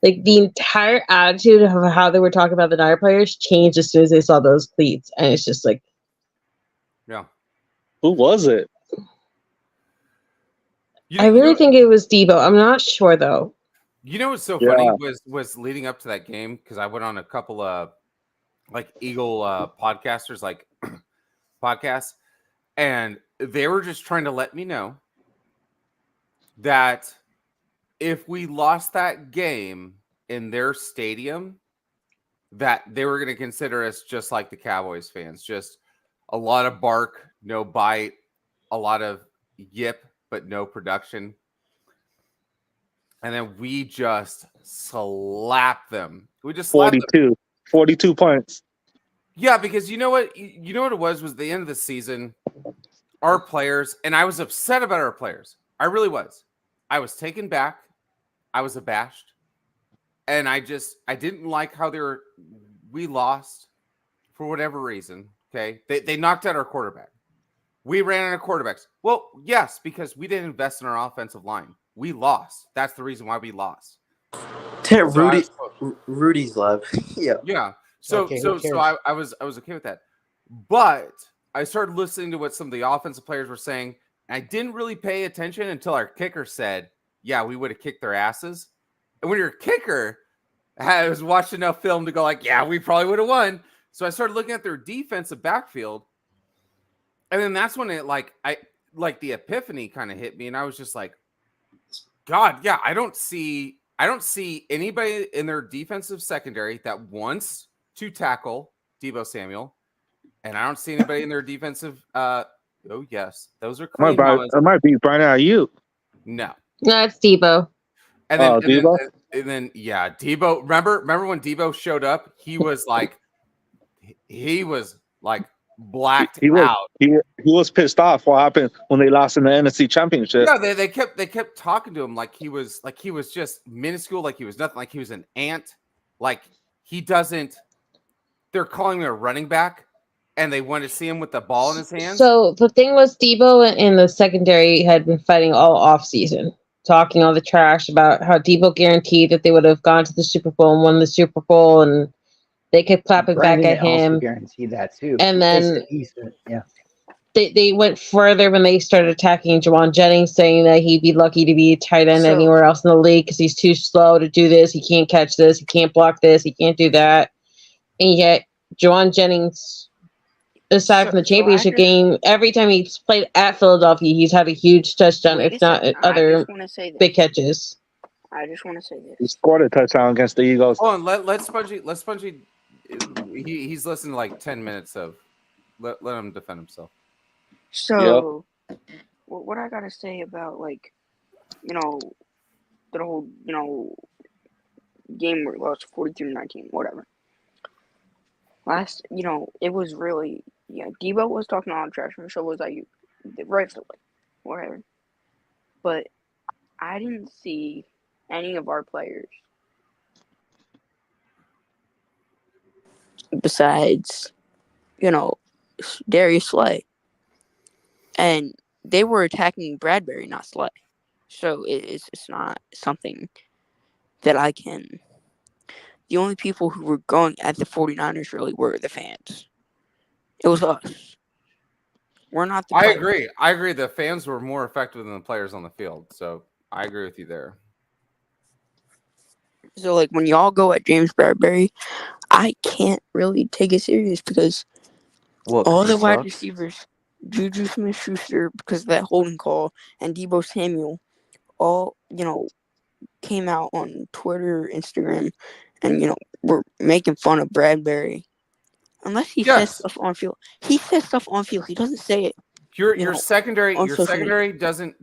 the entire attitude of how they were talking about the Niner players changed as soon as they saw those cleats, and it's just like, yeah, who was it? I really think it was Debo. I'm not sure though. What's so funny was leading up to that game, because I went on a couple of like Eagle podcasters podcasts, and they were just trying to let me know that if we lost that game in their stadium, that they were going to consider us just like the Cowboys fans, just a lot of bark, no bite, a lot of yip, but no production. And then we just slapped them. We just slapped 42 points. Yeah, because you know what it was the end of the season. Our players, and I was upset about our players. I really was. I was taken back. I was abashed. And I didn't like how we lost for whatever reason. Okay. They knocked out our quarterback. We ran out of quarterbacks. Well, yes, because we didn't invest in our offensive line. We lost. That's the reason why we lost. Rudy's love. Yeah. Yeah. So okay, I was okay with that. But I started listening to what some of the offensive players were saying. And I didn't really pay attention until our kicker said, "Yeah, we would have kicked their asses." And when you're a kicker, I was watching enough film to go like, "Yeah, we probably would have won." So I started looking at their defensive backfield, and then that's when the epiphany kind of hit me, and I was just like, "God, yeah, I don't see anybody in their defensive secondary that wants to tackle Deebo Samuel, and I don't see anybody in their defensive. Oh yes, those are clean mamas. It might be Brian Ayuk. No, No, it's Debo. and then, Debo? Yeah, Deebo. Remember when Deebo showed up? He was like blacked He was out. he was pissed off. What happened when they lost in the NFC Championship? Yeah, they kept talking to him like he was just minuscule, like he was nothing, like he was an ant, like he doesn't. They're calling him a running back, and they want to see him with the ball in his hands. So the thing was, Debo in the secondary had been fighting all off season, talking all the trash about how Debo guaranteed that they would have gone to the Super Bowl and won the Super Bowl, and they kept clapping back Brandon at also him. guaranteed that too. And They then said yeah. they went further when they started attacking Jawan Jennings, saying that he'd be lucky to be a tight end So- anywhere else in the league because he's too slow to do this. He can't catch this. He can't block this. He can't do that. And yet, Jawan Jennings, aside So- from the so I championship just- game, every time he's played at Philadelphia, he's had a huge touchdown, Wait if a not second, I other just want to say this. big catches. I just want to say He this. scored a touchdown against the Eagles. Hold on, let Spongy. He's listened to like 10 minutes of. Let him defend himself. So, what I gotta say about the whole game where we lost 42-19, whatever. Last, it was really Debo was talking all trash, and so was Ayuk, rightfully, whatever. But I didn't see any of our players besides, Darius Slay. And they were attacking Bradbury, not Slay. So it's not something that I can. The only people who were going at the 49ers really were the fans. It was us. We're not the players. I agree. The fans were more effective than the players on the field. So I agree with you there. So when y'all go at James Bradbury, I can't really take it serious because all the wide receivers, Juju Smith-Schuster, because of that holding call, and Deebo Samuel, all came out on Twitter, Instagram, and were making fun of Bradbury. Unless he says stuff on field, he says stuff on field. He doesn't say it. Your secondary doesn't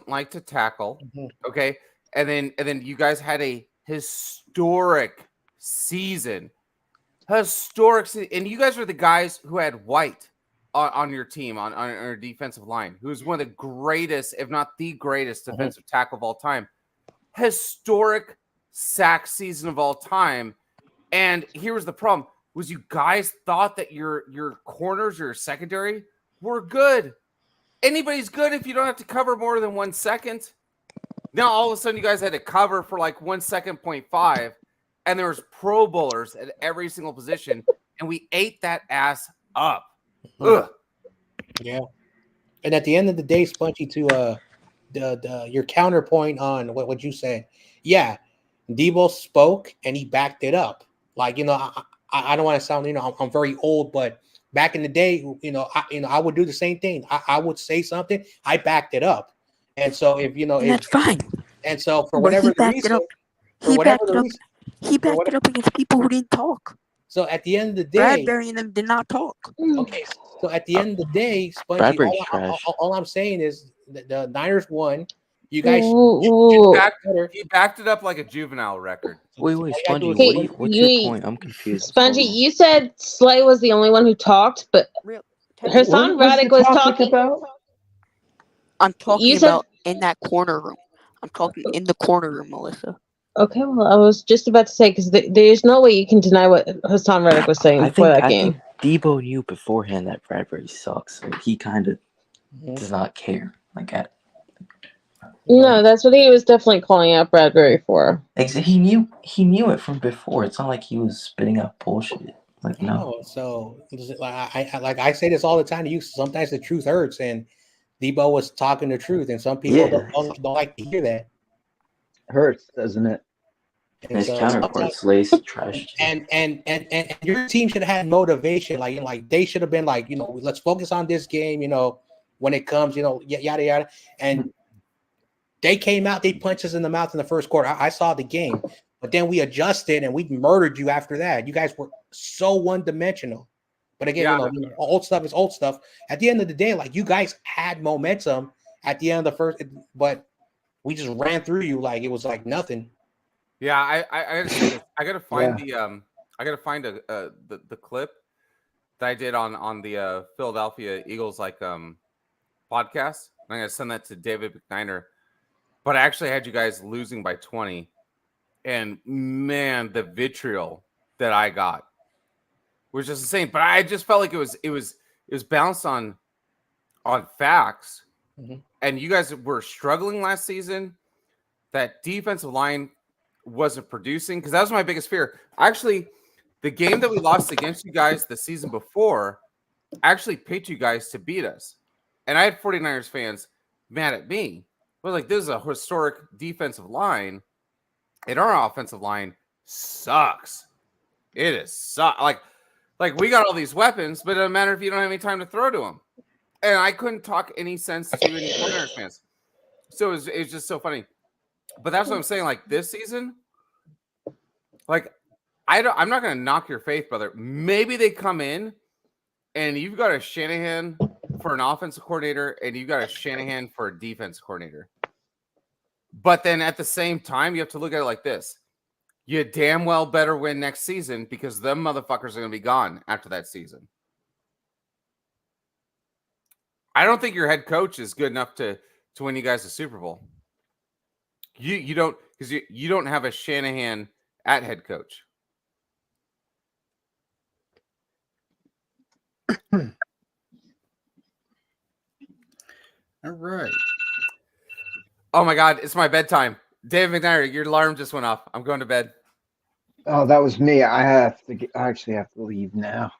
like to tackle. Mhm. Okay, and then you guys had a historic season. And you guys are the guys who had White on your team on your defensive line, who's one of the greatest, if not the greatest, defensive tackle of all time. Historic sack season of all time. And here was the problem: was you guys thought that your corners, your secondary, were good. Anybody's good if you don't have to cover more than 1 second. Now all of a sudden you guys had to cover for 1 second, 0.5. And there was Pro Bowlers at every single position, and we ate that ass up. Ugh. Yeah. And at the end of the day, Spongy, to your counterpoint on what you said, yeah, Debo spoke and he backed it up. I don't want to sound, I'm very old, but back in the day, I would do the same thing. I would say something, I backed it up, and so if that's fine. And so for But whatever he the backed reason, it up. for He whatever backed the it up. reason, He backed it up against people who didn't talk. so at the end of the day, Bradbury and them did not talk. okay. So at the end of the day, Spongy, Bradbury's trash. all I'm saying is the Niners won. You guys, He backed it up like a juvenile record. Wait, all you gotta Spongy, do is- what's your point? I'm confused. Spongy, you said Slay was the only one who talked, but Hassan Reddick was talking about? I'm talking You said- about in that corner room. I'm talking in the corner room, Melissa. Okay, well, I was just about to say, because there's no way you can deny what Hassan Reddick was saying before that game. I think Debo knew beforehand that Bradbury sucks. He kind of does not care. No, that's what he was definitely calling out Bradbury for. He knew it from before. It's not like he was spitting out bullshit. Like, No, no. so like I say this all the time to you. Sometimes the truth hurts, and Debo was talking the truth, and some people Yeah. don't like to hear that. Hurts, doesn't it? And His so sometimes, counterparts, Lace, trash. and your team should have had motivation. Like they should have been like, let's focus on this game. When it comes, yada yada. And they came out, they punched us in the mouth in the first quarter. I saw the game, but then we adjusted and we murdered you after that. You guys were so one dimensional. But again, old stuff is old stuff. At the end of the day, like you guys had momentum at the end of the first, but we just ran through you like it was like nothing. Yeah, I gotta say this. I gotta find Yeah. I gotta find the clip that I did on the Philadelphia Eagles podcast. I'm gonna send that to David McNiner. But I actually had you guys losing by 20, and man, the vitriol that I got was just insane. But I just felt like it was balanced on facts. Mm-hmm. And you guys were struggling last season. That defensive line wasn't producing, because that was my biggest fear. Actually, the game that we lost against you guys the season before, I actually picked you guys to beat us. And I had 49ers fans mad at me. I was like, this is a historic defensive line, and our offensive line sucks. It is like we got all these weapons, but it doesn't matter if you don't have any time to throw to them. And I couldn't talk any sense to any 49ers fans. So it was just so funny. But that's what I'm saying. Like this season, like I'm not going to knock your faith, brother. Maybe they come in and you've got a Shanahan for an offensive coordinator and you've got a Shanahan for a defense coordinator. But then at the same time, you have to look at it like this. You damn well better win next season, because them motherfuckers are going to be gone after that season. I don't think your head coach is good enough to win you guys a Super Bowl. You don't, because you don't have a Shanahan at head coach. All right. Oh my God, it's my bedtime. Dave McNair, your alarm just went off. I'm going to bed. Oh, that was me. I actually have to leave now.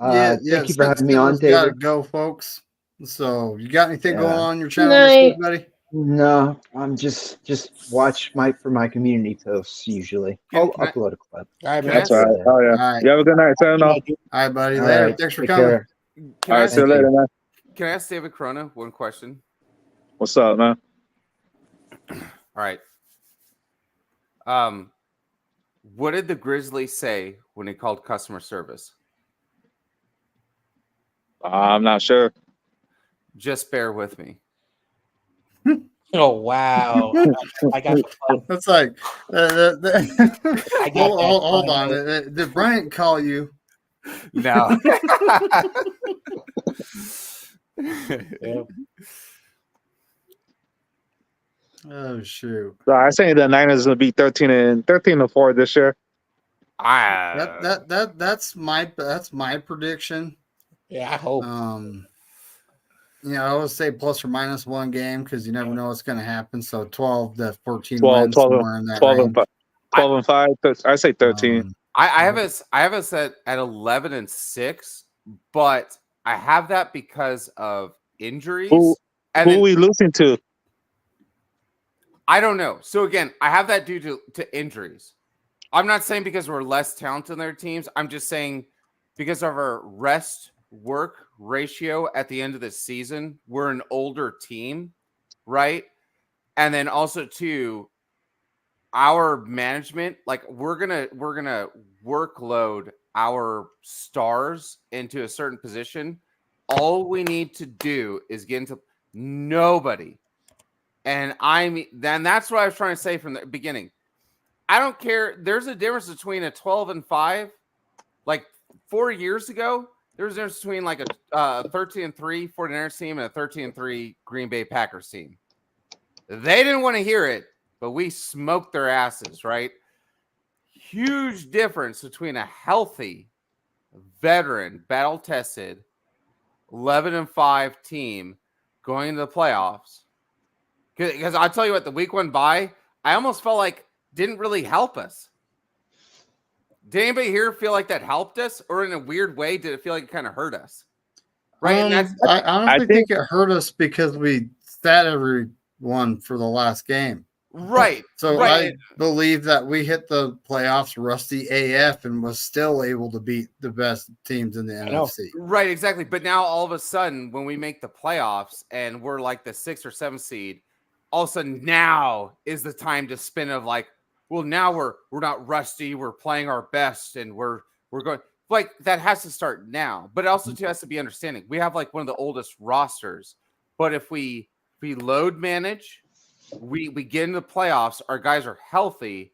Yeah. Thank you for having me on, Gotta David. go, folks. So, you got anything going on your Good channel this week, night. buddy? No, I'm just watch for my community posts usually. Can I'll I- upload a clip. All right, man. That's All right. Oh yeah. All right. You have a good night. Say no. All right, buddy. All Later. right, Thanks for take coming. care. Can All I right. ask, See you Thank later, you. man. can I ask David Corona one question? What's up, man? All right. What did the Grizzlies say when they called customer service? I'm not sure. Just bear with me. Oh wow! I got the fun. That's like, I got hold that on. fun. Did Bryant call you? No. Yeah. Oh shoot! So I say the Niners gonna be 13-4 this year. That's my prediction. Yeah, I hope. I always say plus or minus one game because you never know what's going to happen. So 12 to 14 12, wins, 12, somewhere in that 12 range. and 5. 12 and 5. I say 13. I have us at 11-6, but I have that because of injuries. Who and are then, we losing to? I don't know. So again, I have that due to injuries. I'm not saying because we're less talented than their teams. I'm just saying because of our rest work ratio at the end of the season, we're an older team, right? And then also too, our management, like we're gonna workload our stars into a certain position. All we need to do is get into nobody. And then that's what I was trying to say from the beginning. I don't care. There's a difference between a 12-5. Like 4 years ago, there was a difference between like a 13-3 49ers team and a 13-3 Green Bay Packers team. They didn't want to hear it, but we smoked their asses, right? Huge difference between a healthy, veteran, battle-tested 11-5 team going into the playoffs. Because I'll tell you what, the week went by, I almost felt like didn't really help us. Did anybody here feel like that helped us, or in a weird way, did it feel like it kind of hurt us? Right, and that's I I honestly think think it hurt us because we sat everyone for the last game. right. So Right. I believe that we hit the playoffs rusty AF and was still able to beat the best teams in the know. NFC. Right, exactly. But now all of a sudden, when we make the playoffs and we're like the 6th or 7th seed, all of a sudden now is the time to spin of like, well, now we're not rusty, we're playing our best, and we're going like that has to start now. But it also too has to be understanding. We have like one of the oldest rosters, but if we load manage, we get into the playoffs, our guys are healthy.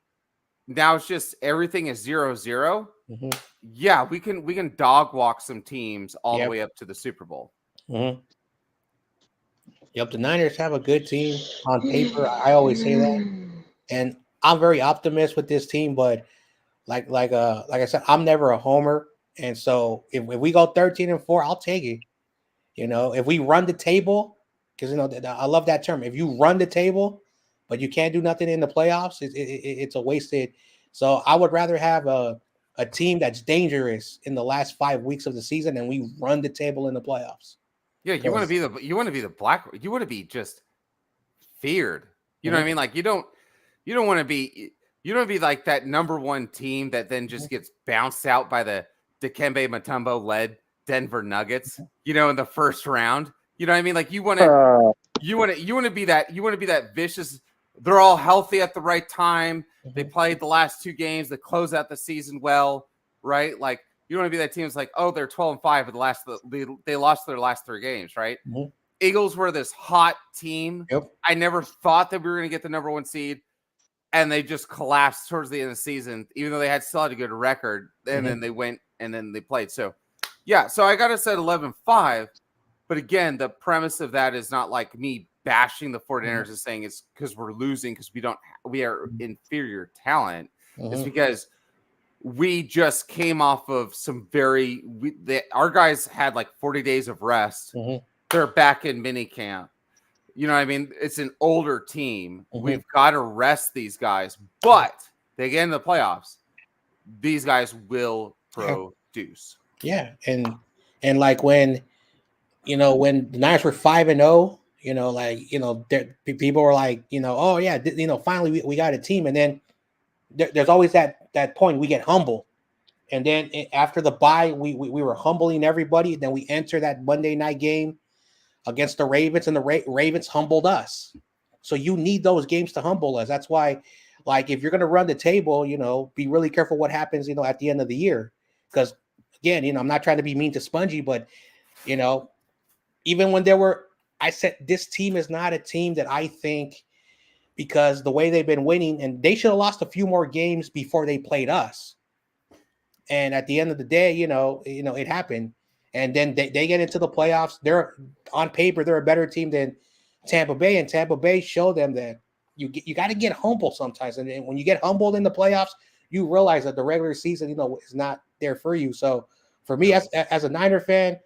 Now it's just everything is 0-0. Mm-hmm. Yeah, we can dog walk some teams all the Yep. way up to the Super Bowl. Mm-hmm. Yep, the Niners have a good team on paper. I always say that, and I'm very optimistic with this team. But like I said, I'm never a homer, and so if we go 13-4, I'll take it. You know, if we run the table, because you know I love that term. If you run the table, but you can't do nothing in the playoffs, it's a wasted. So I would rather have a team that's dangerous in the last 5 weeks of the season, and we run the table in the playoffs. Yeah, you want to be the black. You want to be just feared. You know what I mean? Like you don't want to be like that number one team that then just gets bounced out by the Dikembe Mutombo led Denver Nuggets. You know, in the first round. You know what I mean? Like you want to be that vicious. They're all healthy at the right time. They played the last 2 games. They close out the season well, right? Like you want to be that team that's like, oh, they're 12-5, but they lost their last 3 games, right? Mm-hmm. Eagles were this hot team. Yep. I never thought that we were going to get the number 1 seed, and they just collapsed towards the end of the season, even though they still had a good record. And then they went and then they played. So, yeah. So I got us at 11-5, but again, the premise of that is not like me bashing the 49ers and saying it's because we're losing because we are inferior talent. It's because we just came off of some our guys had like 40 days of rest. They're back in mini camp. You know what I mean? It's an older team. We've got to rest these guys, but they get into the playoffs. These guys will produce. Yeah. And like when the Niners were 5-0, people were like, oh yeah, finally we got a team. And then there's always that point we get humble. And then after the bye, we were humbling everybody. Then we enter that Monday night game against the Ravens, and the Ravens humbled us. So you need those games to humble us. That's why, like, if you're going to run the table, be really careful what happens, at the end of the year. Because, again, I'm not trying to be mean to Spongy, but, even when I said this team is not a team that I think, because the way they've been winning, and they should have lost a few more games before they played us. And at the end of the day, it happened. And then they get into the playoffs. They're on paper, they're a better team than Tampa Bay. And Tampa Bay showed them that you got to get humble sometimes. And when you get humbled in the playoffs, you realize that the regular season, is not there for you. So for me, as a Niner fan,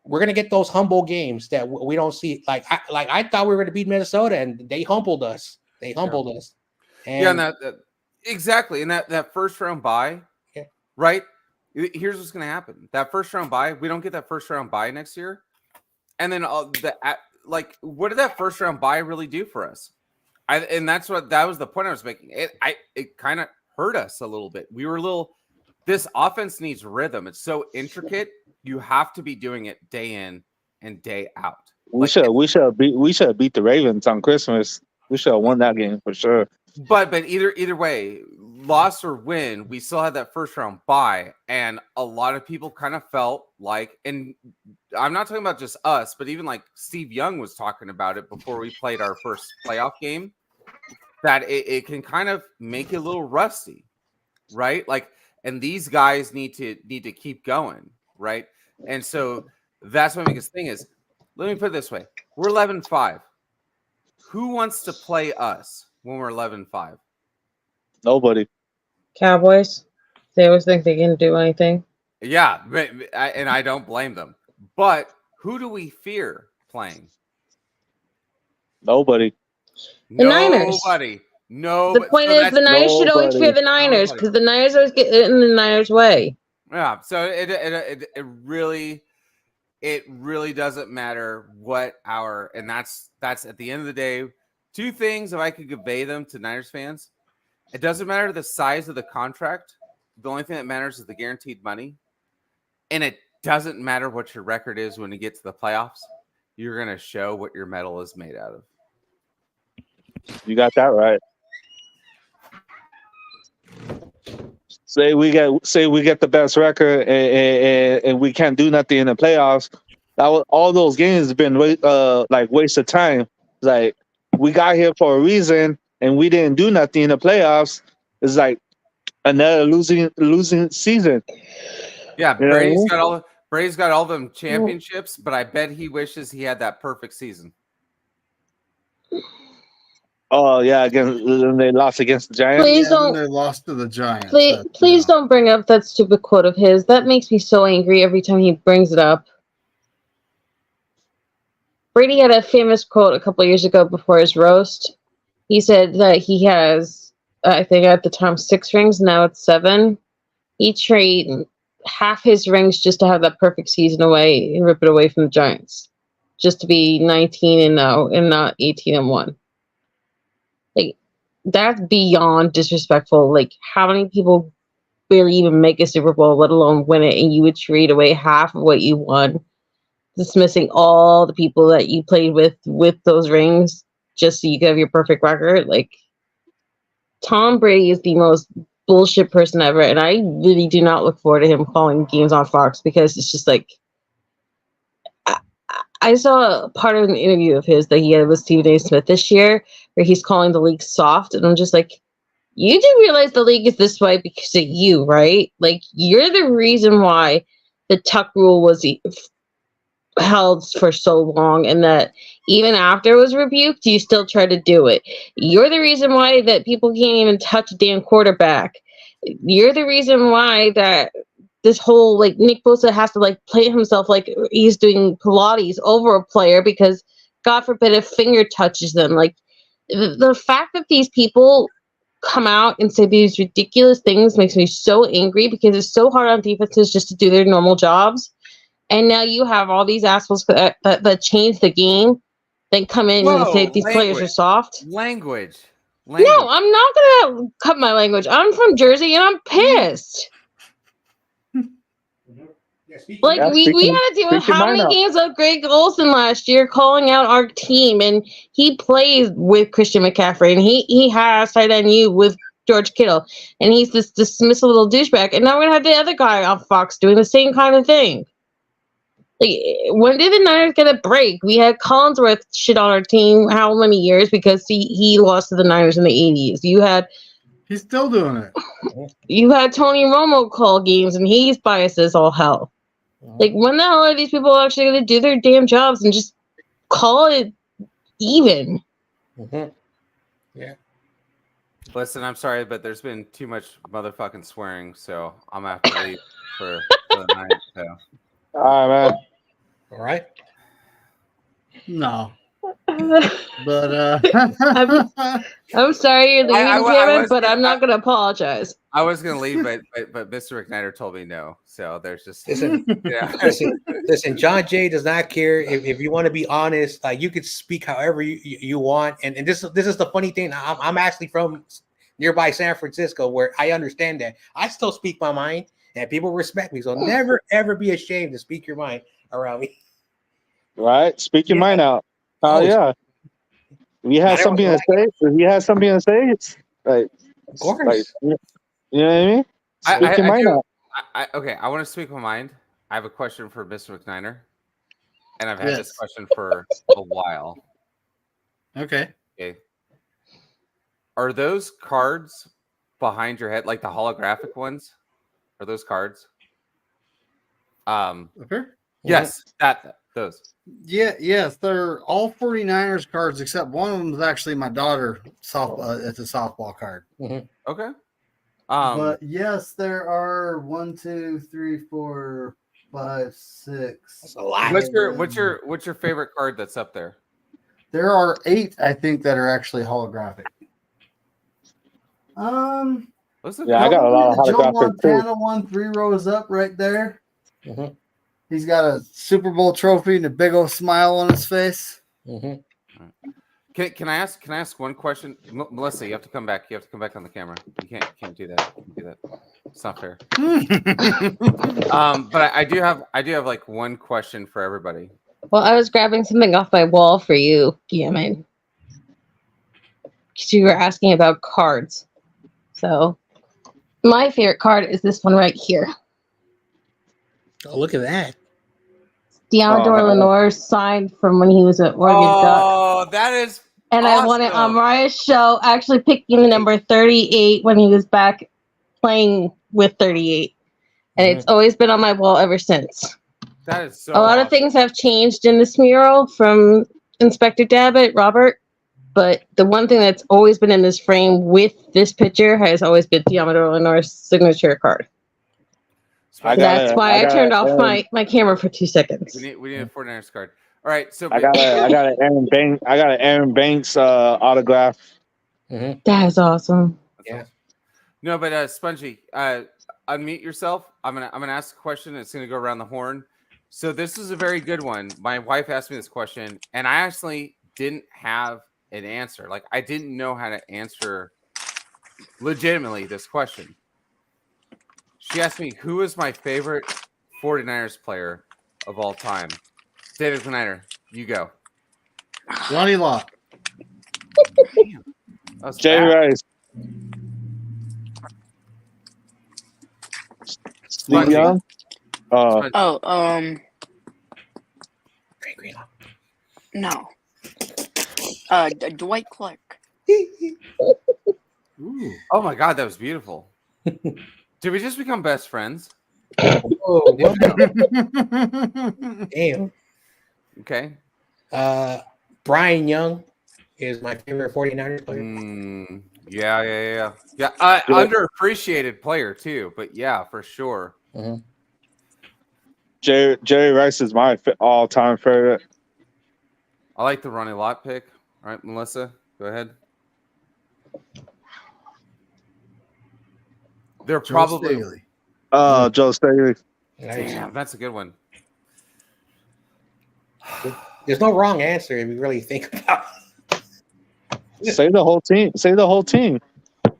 we're gonna get those humble games that we don't see. Like I thought we were gonna beat Minnesota, and they humbled us. And Exactly. And that first round bye, right? Here's what's going to happen. That first round bye, we don't get that first round bye next year. And then what did that first round bye really do for us? And that was the point I was making. It kind of hurt us a little bit. We were this offense needs rhythm. It's so intricate. You have to be doing it day in and day out. We should have beat the Ravens on Christmas. We should have won that game for sure. But either way, loss or win, we still had that first round bye, and a lot of people kind of felt like, and I'm not talking about just us, but even like Steve Young was talking about it before we played our first playoff game, that it can kind of make it a little rusty, right? Like, and these guys need to keep going, right? And so that's my biggest thing is, let me put it this way: we're 11-5. Who wants to play us when we're 11-5? Nobody. Cowboys. They always think they can do anything. Yeah, and I don't blame them. But who do we fear playing? Nobody. The Niners. Nobody. No, The but point so is, the that's Niners should always fear the Niners nobody. because the Niners always get in the Niners' way. Yeah. So it really doesn't matter what our, and that's at the end of the day, two things. If I could convey them to Niners fans, it doesn't matter the size of the contract. The only thing that matters is the guaranteed money, and it doesn't matter what your record is when you get to the playoffs. You're going to show what your medal is made out of. You got that right. Say we get the best record and we can't do nothing in the playoffs. All those games have been like waste of time. Like we got here for a reason and we didn't do nothing in the playoffs. It's like another losing season. Yeah, You know what I mean? Brady's got all them championships, but I bet he wishes he had that perfect season. Oh yeah, again they lost against the Giants. Please Then don't. they lost to the Giants. Please don't bring up that stupid quote of his. That makes me so angry every time he brings it up. Brady had a famous quote a couple years ago before his roast. He said that he has, I think at the time, 6 rings. Now it's 7. He traded half his rings just to have that perfect season away and rip it away from the Giants, just to be 19-0 and not 18-1. Like, that's beyond disrespectful. Like, how many people barely even make a Super Bowl, let alone win it, and you would trade away half of what you won, dismissing all the people that you played with those rings just so you could have your perfect record? Like, Tom Brady is the most bullshit person ever, and I really do not look forward to him calling games on Fox because it's just like, I saw a part of an interview of his that he had with Stephen A. Smith this year where he's calling the league soft, and I'm just like, you do realize the league is this way because of you, right? Like, you're the reason why the Tuck rule was held for so long, and that even after it was rebuked, you still try to do it. You're the reason why that people can't even touch a damn quarterback. You're the reason why that this whole, like, Nick Bosa has to, like, play himself like he's doing Pilates over a player because, God forbid, a finger touches them. Like, the fact that these people come out and say these ridiculous things makes me so angry because it's so hard on defenses just to do their normal jobs. And now you have all these assholes that change the game, then come in and say these players are soft. Language. No, I'm not going to cut my language. I'm from Jersey, and I'm pissed. Like, we had to deal with how many games of Greg Olsen last year calling out our team, and he plays with Christian McCaffrey, and he has tight end you with George Kittle, and he's this dismissive little douchebag. And now we're going to have the other guy on Fox doing the same kind of thing. Like, when did the Niners get a break? We had Collinsworth shit on our team how many years because he lost to the Niners in the 80s. He's still doing it. You had Tony Romo call games, and he's biased as all hell. Like, when the hell are these people actually going to do their damn jobs and just call it even? Mm-hmm. Yeah. Listen, I'm sorry, but there's been too much motherfucking swearing, so I'm going to have to leave for the night. So. All right, man. All right. No. But I'm sorry you're leaving, Cameron, but I'm not going to apologize. I was going to leave, but Mr. McNider told me no. So there's just listen. John Jay does not care if you want to be honest. You could speak however you want, and this is the funny thing. I'm actually from nearby San Francisco, where I understand that I still speak my mind, and people respect me. So never ever be ashamed to speak your mind around me. Right, speak your mind out. Oh yeah. If you have something to say, it's like, of course. Like, you know what I mean? Speak your mind out. Okay, I want to speak my mind. I have a question for Mr. McNiner, and I've had this question for a while. Okay. Are those cards behind your head, like the holographic ones? Are those cards? Okay. Yes, those. Yeah, yes, they're all 49ers cards except one of them is actually my daughter. It's a softball card. Mm-hmm. Okay. But yes, there are 1, 2, 3, 4, 5, 6. That's a lot. What's your favorite card that's up there? There are 8, I think, that are actually holographic. Looks like Yeah, I got a lot of probably the Joe holographic too. Montana one, 3 rows up right there. Mhm. He's got a Super Bowl trophy and a big old smile on his face. Mhm. Can I ask one question, Melissa? You have to come back. You have to come back on the camera. You can't do that. You can't do that. It's not fair. But I do have like one question for everybody. Well, I was grabbing something off my wall for you, Guillermo. Because you were asking about cards. So, my favorite card is this one right here. Oh, look at that. Diamador Lenore signed from when he was at Oregon Ducks. Oh, that is And awesome. I won it on Mariah's show, actually picking the number 38 when he was back playing with 38. And it's always been on my wall ever since. That is so A lot of things have changed in this mural from Inspector Dabbit, Robert. But the one thing that's always been in this frame with this picture has always been Diamador Lenore's signature card. That's why I turned off my camera for 2 seconds. We need a 49ers card. All right, so I got an Aaron Banks autograph. Mm-hmm. That is awesome. Yeah. No, but Spongy, unmute yourself. I'm gonna ask a question. It's gonna go around the horn. So this is a very good one. My wife asked me this question, and I actually didn't have an answer. Like I didn't know how to answer legitimately this question. She asked me, who is my favorite 49ers player of all time? David Snyder, you go. Ronnie Lott. Jay Rice. Steve Young. No. Dwight Clark. Ooh. Oh my God, that was beautiful. Did we just become best friends? Oh, damn. Okay. Brian Young is my favorite 49ers player. Yeah. Underappreciated player too, but yeah, for sure. Mm-hmm. Jerry Rice is my all-time favorite. I like the Ronnie Lott pick. All right, Melissa, go ahead. They're probably Staley. Joe Staley. Damn, that's a good one. There's no wrong answer if you really think about it. Say the whole team. Say the whole team.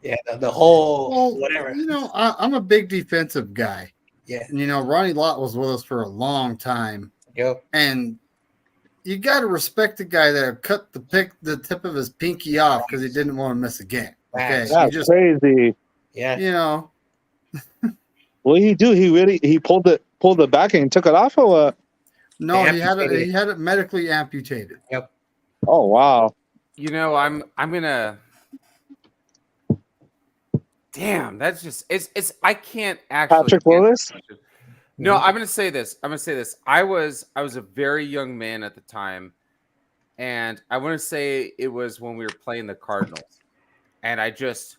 Yeah, the whole whatever. You know, I'm a big defensive guy. Yeah. And, you know, Ronnie Lott was with us for a long time. Yep. And you got to respect the guy that cut the tip of his pinky off because he didn't want to miss a game. Okay. That's crazy. Yeah. You know. What did he do? He pulled the back and took it off, or what? No, he had it medically amputated. Yep. Oh wow. You know, I'm gonna. Damn, that's just it's. I can't actually. Patrick Willis. No, I'm gonna say this. I was a very young man at the time, and I want to say it was when we were playing the Cardinals, and I just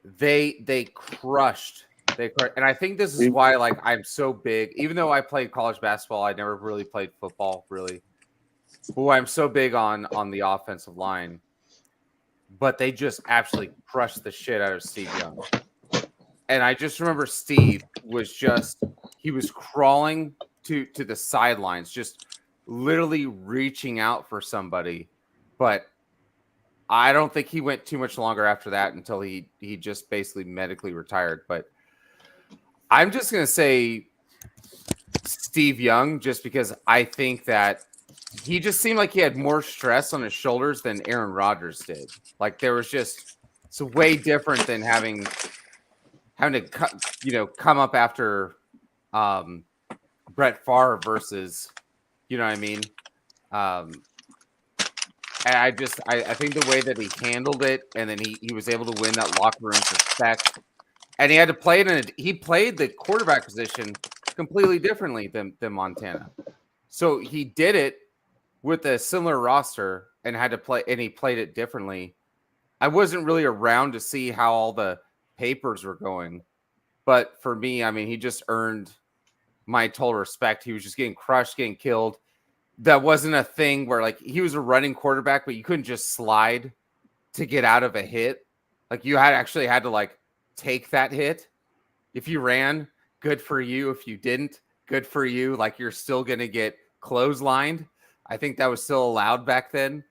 they crushed. And I think this is why, like, I'm so big. Even though I played college basketball, I never really played football, really. But I'm so big on the offensive line. But they just absolutely crushed the shit out of Steve Young. And I just remember Steve was he was crawling to the sidelines, just literally reaching out for somebody. But I don't think he went too much longer after that until he just basically medically retired. But I'm just going to say Steve Young, just because I think that he just seemed like he had more stress on his shoulders than Aaron Rodgers did. Like there was it's way different than having to come up after Brett Favre versus, you know what I mean? And I think the way that he handled it, and then he was able to win that locker room respect. And he had to play it he played the quarterback position completely differently than Montana. So he did it with a similar roster and had to play, and he played it differently. I wasn't really around to see how all the papers were going. But for me, I mean, he just earned my total respect. He was just getting crushed, getting killed. That wasn't a thing where, like, he was a running quarterback, but you couldn't just slide to get out of a hit. Like you had to like take that hit. If you ran, good for you. If you didn't, good for you. Like you're still gonna get clotheslined. I think that was still allowed back then.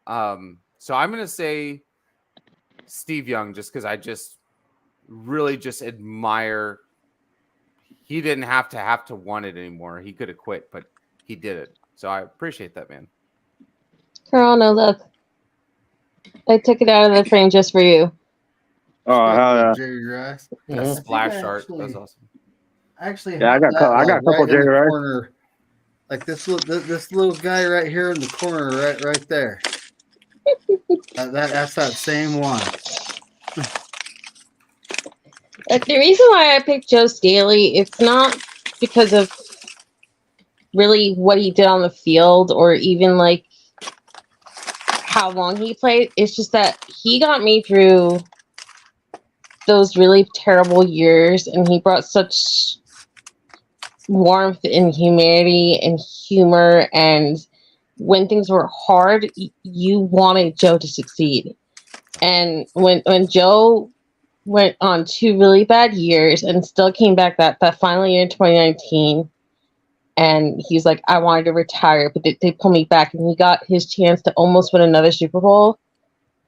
So I'm gonna say Steve Young, just because I just really just admire. He didn't have to want it anymore. He could have quit, but he did it. So I appreciate that, man. Corona, look. I took it out of the frame just for you. Oh hell yeah! Jerry Rice. That Mhm. splash art. That's awesome. I actually Yeah, I have got that, I got a couple right in Jerry the Rice. corner. Like this little guy right here in the corner, right there. That's that same one. The reason why I picked Joe Staley, it's not because of really what he did on the field or even like how long he played. It's just that he got me through those really terrible years, and he brought such warmth and humanity and humor. And when things were hard, you wanted Joe to succeed. And when Joe went on 2 really bad years and still came back that final year in 2019, and he's like, I wanted to retire, but they pulled me back, and he got his chance to almost win another Super Bowl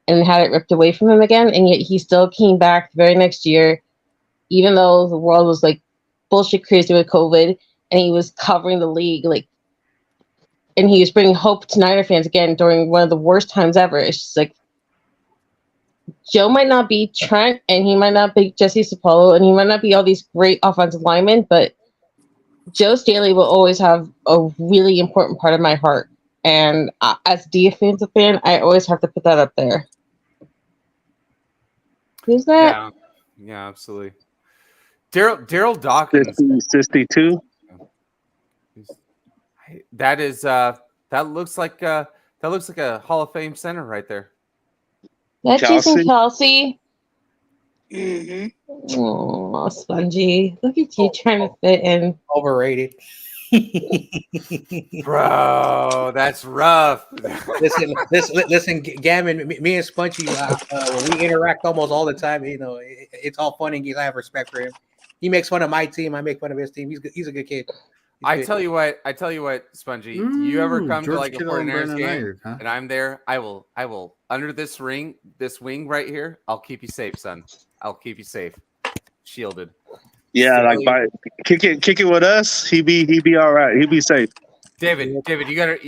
and had it ripped away from him again, and yet he still came back the very next year, even though the world was like bullshit crazy with COVID, and he was covering the league, like, and he was bringing hope to Niner fans again during one of the worst times ever. It's just like, Joe might not be Trent, and he might not be Jesse Sapolo, and he might not be all these great offensive linemen, but Joe Staley will always have a really important part of my heart. And as a defensive fan, I always have to put that up there. Who's that? Yeah, yeah, absolutely. Daryl Dawkins. 62. That is that looks like a Hall of Fame center right there. That Jason Kelsey. Kelsey? Mm-hmm. Oh, Spongy. Look at you trying to fit in. Overrated. Bro, that's rough. listen, Gavin. Me and Spongy, we interact almost all the time. You know, it's all fun and games. I have respect for him. He makes fun of my team. I make fun of his team. He's a good kid. I tell you what, Spongy. You ever come to George like a Kittle and 49ers Brandon game Ayuk, huh? and I'm there, I will under this wing right here, I'll keep you safe, son. I'll keep you safe. Shielded. Yeah, Staley- like kick it with us. He be all right. He be safe. David, you gotta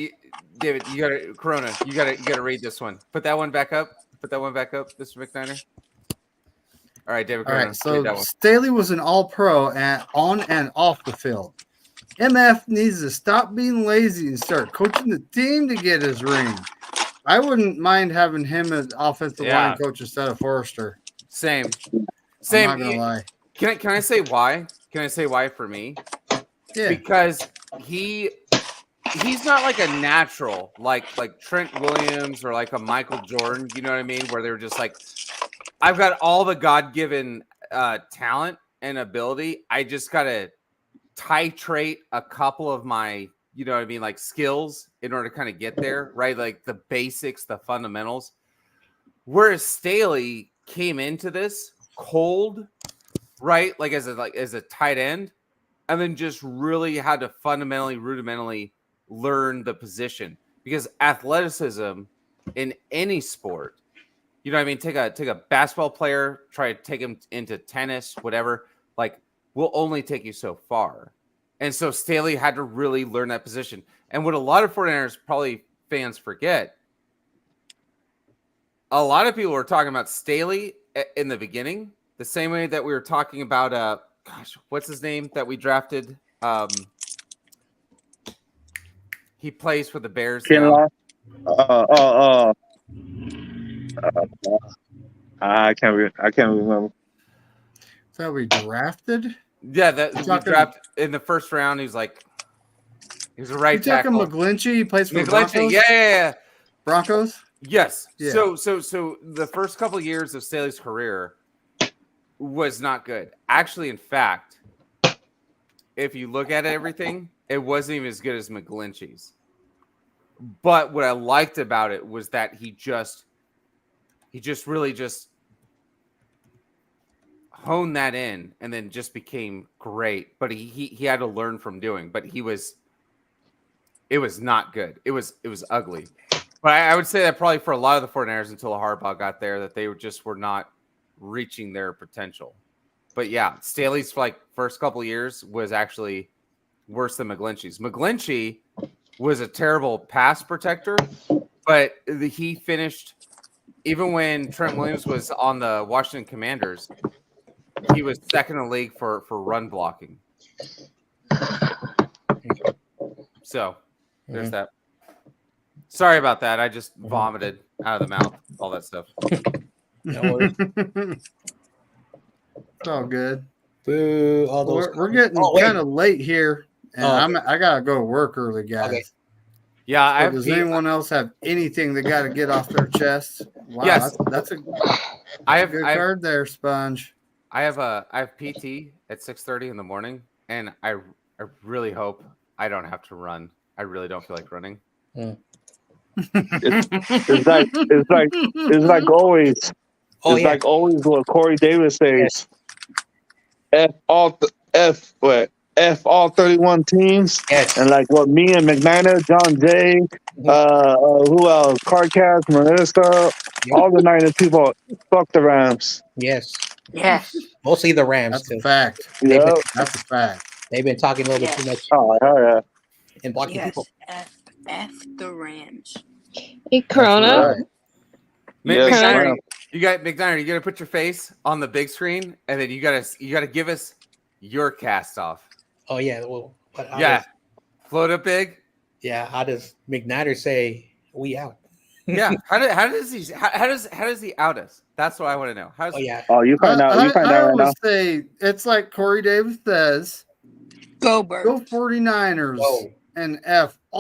Corona, you gotta read this one. Put that one back up. Mr. McNiner. All right, David. All Corona, right, read so that one. Staley was an all-pro on and off the field. MF needs to stop being lazy and start coaching the team to get his ring. I wouldn't mind having him as offensive line coach instead of Forrester. Same. I'm not gonna lie. Can I say why? Can I say why for me? Yeah. Because he's not like a natural like Trent Williams or like a Michael Jordan, you know what I mean? Where they're just like, I've got all the God-given talent and ability. I just gotta titrate a couple of my, you know what I mean, like skills in order to kind of get there, right? Like the basics, the fundamentals. Whereas Staley came into this cold, right? Like as a tight end, and then just really had to rudimentally learn the position, because athleticism in any sport, you know what I mean? Take a basketball player, try to take him into tennis, whatever, like will only take you so far. And so Staley had to really learn that position. And what a lot of 49ers probably fans forget, a lot of people were talking about Staley in the beginning, the same way that we were talking about what's his name that we drafted? He plays for the Bears now. I can't remember. So we drafted? Yeah, that we drafted in the first round. He was a right tackle. You talking McGlinchey? He plays for the Broncos? Yeah. Broncos? Yes. Yeah. So the first couple of years of Staley's career was not good. Actually, in fact, if you look at everything, it wasn't even as good as McGlinchey's. But what I liked about it was that he just really just honed that in and then just became great. But he had to learn from doing. But it was not good. It was ugly. But I would say that probably for a lot of the 49ers until Harbaugh got there, that they were not reaching their potential. But yeah, Staley's first couple of years was actually worse than McGlinchey's. McGlinchey was a terrible pass protector, but he finished, even when Trent Williams was on the Washington Commanders, he was second in the league for run blocking. So there's that. Sorry about that. I just vomited out of the mouth, all that stuff. No worries. It's all good. Boo, all those. We're getting wait. kind of late here, and okay. I gotta go to work early, guys. Okay. Yeah, So does anyone else have anything they got to get off their chest? Wow, Yes. that's a good I card there, Sponge. have PT at 6:30 in the morning, and I really hope I don't have to run. I really don't feel like running. It's like always. Oh, It's yeah. like always what Corey Davis says. F all 31 teams. Yes. And like what me and McNiner, John Jay, who else? Carcass, Melissa, all the Niners people, fuck the Rams. Yes. Yes. Mostly the Rams. That's a Too. fact. Yeah. That's a fact. They've been talking a little bit too much Oh, hell yeah. and blocking Yes. people. F the Rams. Hey, Corona. Right. Yes, McNiner, ma'am. you gotta put your face on the big screen, and then you gotta give us your cast off. Oh yeah. Well, but Float up big. how does McNider say we out? Yeah. How does he out us? That's what I want to know. Oh yeah. Oh, you find out. You find I out right now. always say it's like Corey Davis says, Go Birds. go 49ers Whoa. and F all